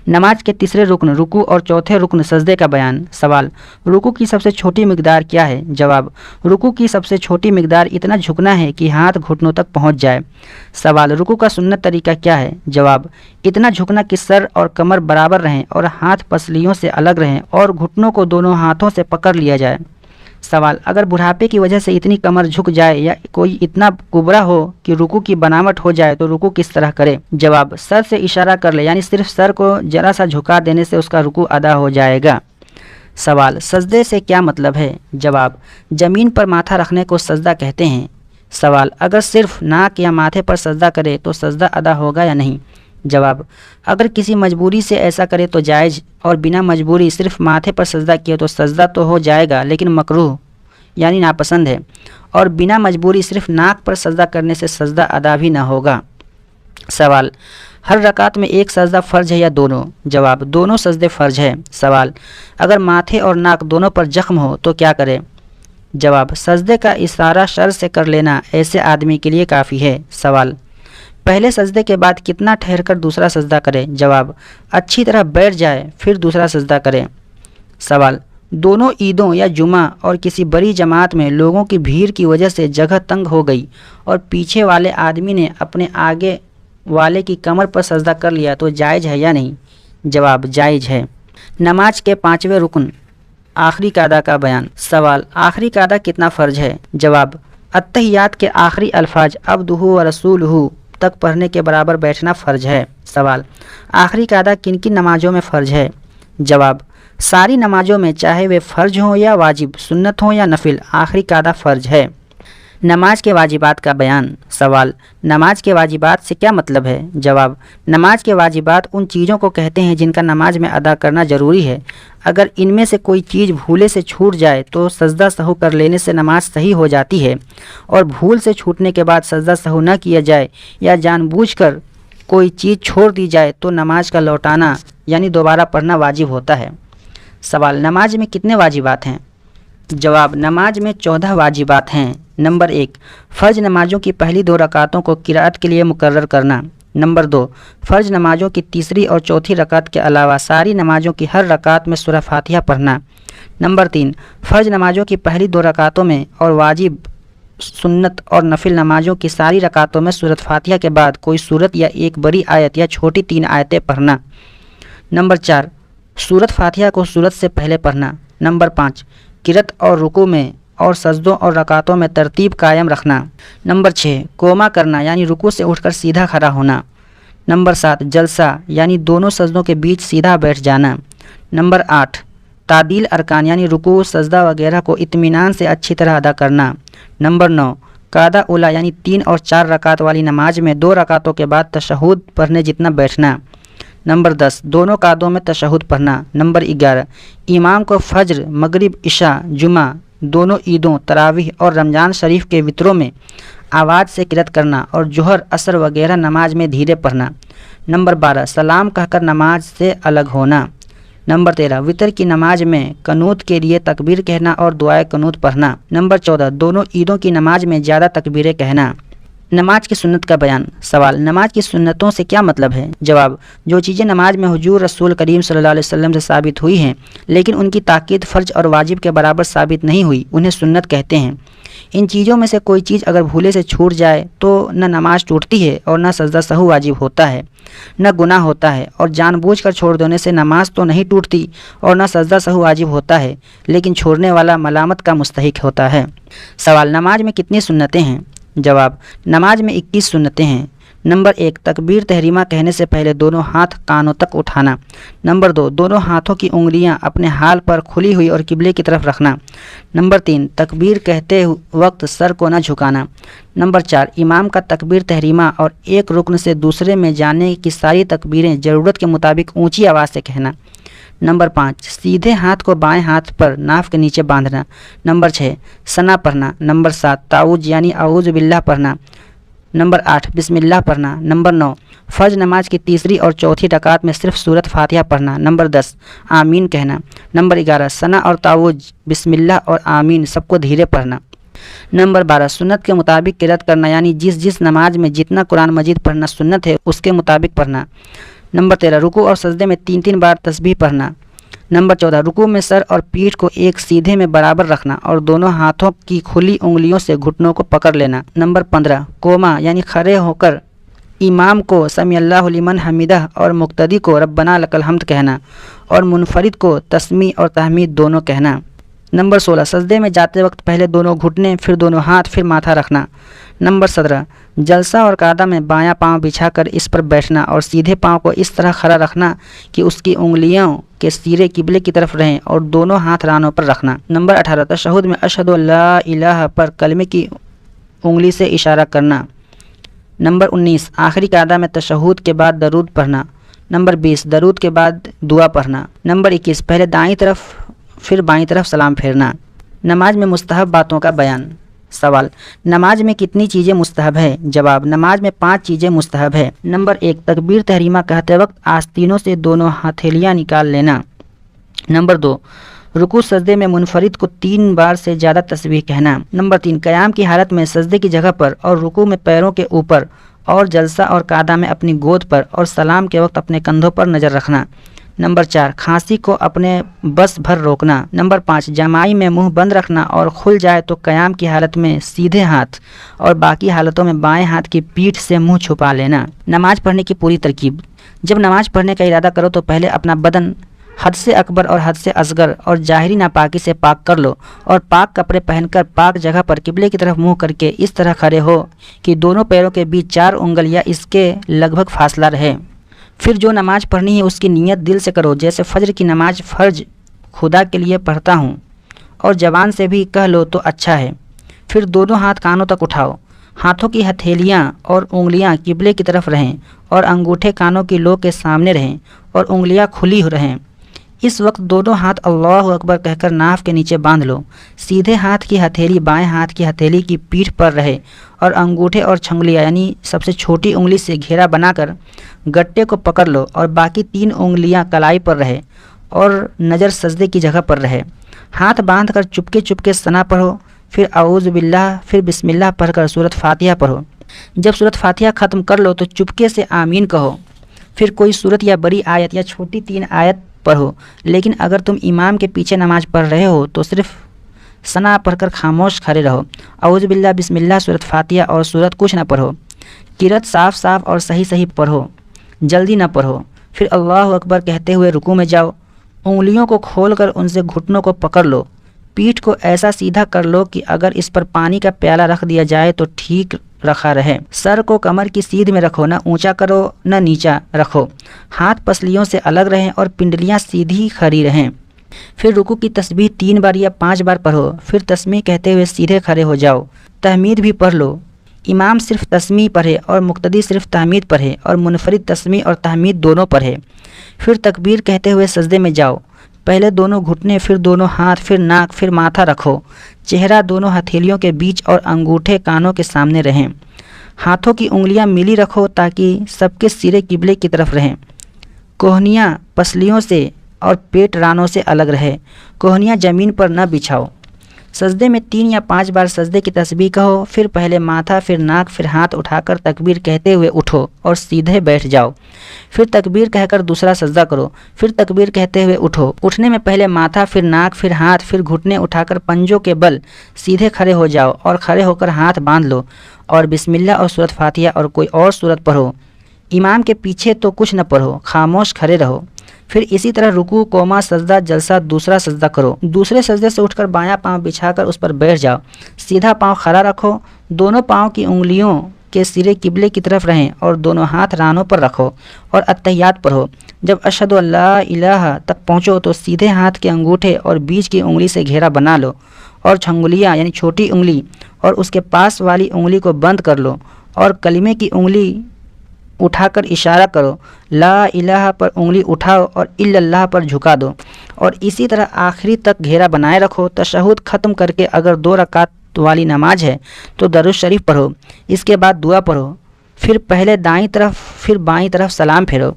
नमाज के तीसरे रुकन रुकू और चौथे रुकन सजदे का बयान। सवाल, रुकू की सबसे छोटी मिकदार क्या है? जवाब, रुकू की सबसे छोटी मिकदार इतना झुकना है कि हाथ घुटनों तक पहुंच जाए। सवाल, रुकू का सुन्नत तरीका क्या है? जवाब, इतना झुकना कि सर और कमर बराबर रहें और हाथ पसलियों से अलग रहें और घुटनों को दोनों हाथों से पकड़ लिया जाए। सवाल, अगर बुढ़ापे की वजह से इतनी कमर झुक जाए या कोई इतना कुबरा हो कि रुकू की बनावट हो जाए तो रुकू किस तरह करे? जवाब, सर से इशारा कर ले, यानी सिर्फ सर को जरा सा झुका देने से उसका रुकू अदा हो जाएगा। सवाल, सजदे से क्या मतलब है? जवाब, जमीन पर माथा रखने को सजदा कहते हैं। सवाल, अगर सिर्फ नाक या माथे पर सजदा करे तो सजदा अदा होगा या नहीं? जवाब, अगर किसी मजबूरी से ऐसा करे तो जायज़, और बिना मजबूरी सिर्फ माथे पर सजदा किए तो सजदा तो हो जाएगा लेकिन मकरूह यानी नापसंद है, और बिना मजबूरी सिर्फ नाक पर सजदा करने से सजदा अदा भी ना होगा। सवाल, हर रकात में एक सजदा फ़र्ज है या दोनों? जवाब, दोनों सजदे फ़र्ज है। सवाल, अगर माथे और नाक दोनों पर जख्म हो तो क्या करें? जवाब, सजदे का इशारा शर से कर लेना ऐसे आदमी के लिए काफ़ी है। सवाल, पहले सजदे के बाद कितना ठहरकर दूसरा सजदा करें? जवाब, अच्छी तरह बैठ जाए फिर दूसरा सजदा करें। सवाल, दोनों ईदों या जुमा और किसी बड़ी जमात में लोगों की भीड़ की वजह से जगह तंग हो गई और पीछे वाले आदमी ने अपने आगे वाले की कमर पर सजदा कर लिया तो जायज़ है या नहीं? जवाब, जायज़ है। नमाज के पाँचवें रुकन आखिरी कादा का बयान। सवाल, आखिरी कादा कितना फ़र्ज है? जवाब, अत्तहियात के आखिरी अल्फाज अब्दुहु व रसूलहु तक पढ़ने के बराबर बैठना फ़र्ज है। सवाल, आखिरी कादा किन किन नमाजों में फ़र्ज है? जवाब, सारी नमाजों में, चाहे वे फ़र्ज हों या वाजिब, सुन्नत हों या नफिल, आखिरी कादा फ़र्ज है। नमाज के वाजिबात का बयान। सवाल, नमाज के वाजिबात से क्या मतलब है? जवाब, नमाज के वाजिबात उन चीज़ों को कहते हैं जिनका नमाज में अदा करना ज़रूरी है। अगर इनमें से कोई चीज़ भूले से छूट जाए तो सजदा सहू कर लेने से नमाज सही हो जाती है, और भूल से छूटने के बाद सजदा सहू न किया जाए या जानबूझकर कोई चीज़ छोड़ दी जाए तो नमाज का लौटाना यानी दोबारा पढ़ना वाजिब होता है। सवाल, नमाज में कितने वाजिबात हैं? जवाब, नमाज में 14 वाजिबात हैं। नंबर 1, फ़र्ज नमाजों की पहली 2 रकातों को किरात के लिए मुकर्रर करना। नंबर 2, फ़र्ज नमाजों की तीसरी और चौथी रकात के अलावा सारी नमाजों की हर रकात में सूरह फातिहा पढ़ना। नंबर 3, फ़र्ज नमाजों की पहली 2 रकातों में और वाजिब, सुन्नत और नफिल नमाजों की सारी रकातों में सूरत फातिहा के बाद कोई सूरत या एक बड़ी आयत या छोटी 3 आयतें पढ़ना। नंबर 4, सूरत फातिहा को सूरत से पहले पढ़ना। नंबर 5, किरत और रुकू में और सजदों और रकातों में तरतीब कायम रखना। नंबर 6, कोमा करना यानी रुकू से उठकर सीधा खड़ा होना। नंबर 7, जलसा यानी दोनों सजदों के बीच सीधा बैठ जाना। नंबर 8, तादील अरकान यानी रुकू, सजदा वगैरह को इत्मीनान से अच्छी तरह अदा करना। नंबर 9, कादा उला यानी 3 और 4 रकात वाली नमाज में 2 रकातों के बाद तशहुद पढ़ने जितना बैठना। नंबर 10, दोनों कादों में तशहुद पढ़ना। नंबर 11, इमाम को फज्र, मगरिब, इशा, जुमा, दोनों ईदों, तरावीह और रमज़ान शरीफ के वित्रों में आवाज़ से किरत करना और जोहर, असर वगैरह नमाज में धीरे पढ़ना। नंबर 12, सलाम कहकर नमाज से अलग होना। नंबर 13, वितर की नमाज में कनूत के लिए तकबीर कहना और दुआए कनूत पढ़ना। नंबर 14, दोनों ईदों की नमाज में ज़्यादा तकबीरें कहना। नमाज की सुन्नत का बयान। सवाल, नमाज की सुन्नतों से क्या मतलब है? जवाब, जो चीज़ें नमाज में हुजूर रसूल करीम सल्लल्लाहु अलैहि वसल्लम से साबित हुई हैं लेकिन उनकी ताकीद फ़र्ज और वाजिब के बराबर साबित नहीं हुई, उन्हें सुन्नत कहते हैं। इन चीज़ों में से कोई चीज़ अगर भूले से छूट जाए तो न नमाज टूटती है और न सजदा सहू वाजिब होता है, न गुनाह होता है, और जानबूझकर छोड़ देने से नमाज तो नहीं टूटती और न सजदा सहू वाजिब होता है, लेकिन छोड़ने वाला मलामत का मुस्तहिक होता है। सवाल, नमाज में कितनी सुन्नतें हैं? जवाब, नमाज में 21 सुन्नतें हैं। नंबर 1, तकबीर तहरीमा कहने से पहले दोनों हाथ कानों तक उठाना। नंबर 2, दोनों हाथों की उंगलियां अपने हाल पर खुली हुई और किबले की तरफ रखना। नंबर 3, तकबीर कहते वक्त सर को न झुकाना। नंबर 4, इमाम का तकबीर तहरीमा और एक रुकन से दूसरे में जाने की सारी तकबीरें ज़रूरत के मुताबिक ऊँची आवाज़ से कहना। नंबर 5, सीधे हाथ को बाएं हाथ पर नाफ के नीचे बांधना। नंबर 6, सना पढ़ना। नंबर 7, ताऊज यानी आऊज़ बिल्लाह पढ़ना। नंबर 8, बिस्मिल्लाह पढ़ना। नंबर 9, फ़र्ज नमाज की तीसरी और चौथी रकात में सिर्फ सूरत फातिहा पढ़ना। नंबर 10, आमीन कहना। नंबर 11, सना और ताऊज, बिस्मिल्लाह और आमीन सबको धीरे पढ़ना। नंबर 12, सुन्नत के मुताबिक किरत करना यानी जिस जिस नमाज में जितना कुरान मजीद पढ़ना सुन्नत है उसके मुताबिक पढ़ना। नंबर 13 रुकू और सजदे में 3-3 बार तस्बीह पढ़ना। नंबर 14 रुकू में सर और पीठ को एक सीधे में बराबर रखना और दोनों हाथों की खुली उंगलियों से घुटनों को पकड़ लेना। नंबर 15 कोमा यानी खड़े होकर इमाम को समी अल्लाहु लिमन हमीदह और मुक्तदी को रब्बना लकल हम्द कहना और मुनफरिद को तस्मी और तहमीद दोनों कहना। नंबर 16 सजदे में जाते वक्त पहले दोनों घुटने फिर दोनों हाथ फिर माथा रखना। नंबर 17 जलसा और कायदा में बायां पाँव बिछाकर इस पर बैठना और सीधे पाँव को इस तरह खड़ा रखना कि उसकी उंगलियों के सिरे किबले की तरफ रहें और दोनों हाथ रानों पर रखना। नंबर 18 तशहुद में अशहदु अल्ला इलाहा पर कलमे की उंगली से इशारा करना। नंबर 19 आखिरी कायदा में तशहुद के बाद दरूद पढ़ना। नंबर 20 दरूद के बाद दुआ पढ़ना। नंबर 21 पहले दाईं तरफ फिर बाईं तरफ सलाम फेरना। नमाज में मुस्तहब बातों का बयान। सवाल नमाज में कितनी चीज़ें मुस्तहब है? जवाब नमाज में 5 चीज़ें मुस्तहब है। नंबर 1 तकबीर तहरीमा कहते वक्त आस्तीनों से दोनों हथेलियाँ निकाल लेना। नंबर 2 रुकू सजदे में मुनफरिद को 3 बार से ज़्यादा तस्बीह कहना। नंबर 3 क़याम की हालत में सजदे की जगह पर और रुकू में पैरों के ऊपर और जलसा और कायदा में अपनी गोद पर और सलाम के वक्त अपने कंधों पर नज़र रखना। नंबर 4 खांसी को अपने बस भर रोकना। नंबर 5 जमाई में मुंह बंद रखना और खुल जाए तो क़याम की हालत में सीधे हाथ और बाकी हालतों में बाएं हाथ की पीठ से मुंह छुपा लेना। नमाज पढ़ने की पूरी तरकीब। जब नमाज पढ़ने का इरादा करो तो पहले अपना बदन हद से अकबर और हद से असगर और जाहिरी नापाकी से पाक कर लो और पाक कपड़े पहनकर पाक जगह पर किबले की तरफ मुँह करके इस तरह खड़े हो कि दोनों पैरों के बीच 4 उंगलियाँ इसके लगभग फासला रहे। फिर जो नमाज पढ़नी है उसकी नीयत दिल से करो, जैसे फ़ज्र की नमाज फ़र्ज खुदा के लिए पढ़ता हूँ, और ज़बान से भी कह लो तो अच्छा है। फिर दोनों हाथ कानों तक उठाओ, हाथों की हथेलियाँ और उंगलियाँ किबले की तरफ रहें और अंगूठे कानों की लो के सामने रहें और उंगलियाँ खुली रहें। इस वक्त दोनों हाथ अल्लाहु अकबर कहकर नाफ के नीचे बांध लो। सीधे हाथ की हथेली बाएं हाथ की हथेली की पीठ पर रहे और अंगूठे और छंगलियाँ यानी सबसे छोटी उंगली से घेरा बनाकर गट्टे को पकड़ लो और बाकी 3 उंगलियां कलाई पर रहे और नज़र सजदे की जगह पर रहे। हाथ बांध कर चुपके चुपके सना पढ़ो, फिर औज़ु बिल्लाह फिर बिस्मिल्लाह पढ़कर सूरत फातिहा पढ़ो। जब सूरत फातिहा ख़त्म कर लो तो चुपके से आमीन कहो। फिर कोई सूरत या बड़ी आयत या छोटी 3 आयत पढ़ो। लेकिन अगर तुम इमाम के पीछे नमाज पढ़ रहे हो तो सिर्फ सना पढ़कर खामोश खड़े रहो। औज़ु बिल्लाह बिस्मिल्लाह सूरत फातिहा और सूरत कुछ ना पढ़ो। किरत साफ साफ और सही सही पढ़ो, जल्दी ना पढ़ो। फिर अल्लाह अकबर कहते हुए रुकू में जाओ। उंगलियों को खोलकर उनसे घुटनों को पकड़ लो। पीठ को ऐसा सीधा कर लो कि अगर इस पर पानी का प्याला रख दिया जाए तो ठीक रखा रहे। सर को कमर की सीध में रखो, ना ऊंचा करो ना नीचा रखो। हाथ पसलियों से अलग रहें और पिंडलियां सीधी खड़ी रहें। फिर रुकू की तस्बीह 3 बार या 5 बार पढ़ो। फिर तस्मीह कहते हुए सीधे खड़े हो जाओ। तहमीद भी पढ़ लो। इमाम सिर्फ तस्मीह पढ़े और मुक्तदी सिर्फ तहमीद पढ़े और मुनफरिद तस्मीह और तहमीद दोनों पढ़े। फिर तकबीर कहते हुए सजदे में जाओ। पहले दोनों घुटने फिर दोनों हाथ फिर नाक फिर माथा रखो। चेहरा दोनों हथेलियों के बीच और अंगूठे कानों के सामने रहें। हाथों की उंगलियां मिली रखो ताकि सबके सिरे किबले की तरफ रहें। कोहनियाँ पसलियों से और पेट रानों से अलग रहे। कोहनियाँ ज़मीन पर न बिछाओ। सजदे में 3 या 5 बार सजदे की तस्बीह कहो। फिर पहले माथा फिर नाक फिर हाथ उठाकर तकबीर कहते हुए उठो और सीधे बैठ जाओ। फिर तकबीर कहकर दूसरा सजदा करो। फिर तकबीर कहते हुए उठो। उठने में पहले माथा फिर नाक फिर हाथ फिर घुटने उठाकर पंजों के बल सीधे खड़े हो जाओ और खड़े होकर हाथ बांध लो और बिस्मिल्लाह और सूरत फातिहा और कोई और सूरत पढ़ो। इमाम के पीछे तो कुछ न पढ़ो, खामोश खड़े रहो। फिर इसी तरह रुकू कोमा सजदा जलसा दूसरा सजदा करो। दूसरे सजदे से उठकर बायां पाँव बिछाकर उस पर बैठ जाओ। सीधा पाँव खड़ा रखो। दोनों पाँव की उंगलियों के सिरे किबले की तरफ रहें और दोनों हाथ रानों पर रखो और अत्तहियात पढ़ो। जब अशहदु अल्ला इलाहा तक पहुँचो तो सीधे हाथ के अंगूठे और बीच की उंगली से घेरा बना लो और छंगुलियाँ यानी छोटी उंगली और उसके पास वाली उंगली को बंद कर लो और कलीमे की उंगली उठाकर इशारा करो। ला इलाहा पर उंगली उठाओ और इल्लल्लाह पर झुका दो और इसी तरह आखिरी तक घेरा बनाए रखो। तशहुद ख़त्म करके अगर 2 रकात वाली नमाज है तो दरूद शरीफ पढ़ो। इसके बाद दुआ पढ़ो। फिर पहले दाईं तरफ फिर बाईं तरफ सलाम फेरो।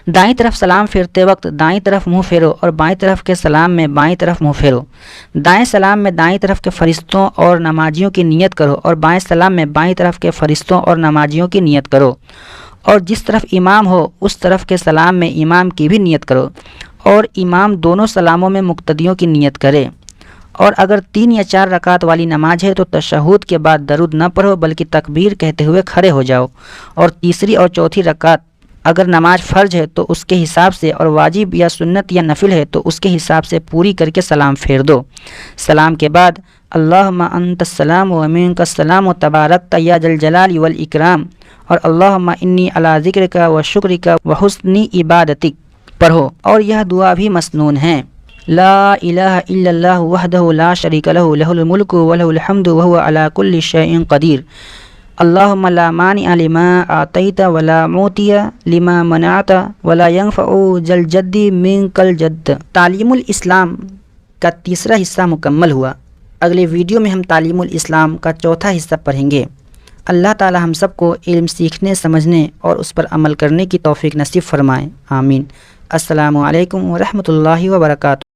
दाईं तरफ सलाम फेरते वक्त दाईं तरफ मुंह फेरो और बाईं तरफ के सलाम में बाईं तरफ मुंह फेरो। दाएं सलाम में दाईं तरफ के फरिश्तों और नमाजियों की नियत करो और बाएं सलाम में बाईं तरफ के फरिश्तों और नमाजियों की नियत करो اور جس طرف امام ہو اس طرف کے سلام میں امام کی بھی نیت کرو، اور امام دونوں سلاموں میں مقتدیوں کی نیت کرے۔ اور اگر 3 یا 4 رکعت والی نماز ہے تو تشہد کے بعد درود نہ پڑھو بلکہ تکبیر کہتے ہوئے کھڑے ہو جاؤ، اور تیسری اور چوتھی رکعت اگر نماز فرض ہے تو اس کے حساب سے، اور واجب یا سنت یا نفل ہے تو اس کے حساب سے پوری کر کے سلام پھیر دو۔ سلام کے بعد اللہم انت السلام و منک السلام و تبارکت یا ذا الجلال والاکرام، اور اللہم انی علی ذکرک و شکرک و حسن عبادتک پڑھو۔ اور یہ دعا بھی مسنون ہے، لا الہ الا اللہ وحدہ لا شریک لہ لہ الملک و لہ الحمد وہو علی کل شیء قدیر، اللہم لا مانع لما اعطیت ولا معطی لما منعت ولا ينفع ذا الجد منک الجد۔ تعلیم الاسلام کا تیسرا حصہ مکمل ہوا۔ اگلے ویڈیو میں ہم تعلیم الاسلام کا چوتھا حصہ پڑھیں گے۔ اللہ تعالی ہم سب کو علم سیکھنے، سمجھنے اور اس پر عمل کرنے کی توفیق نصیب فرمائے، آمین۔ السلام علیکم ورحمۃ اللہ وبرکاتہ۔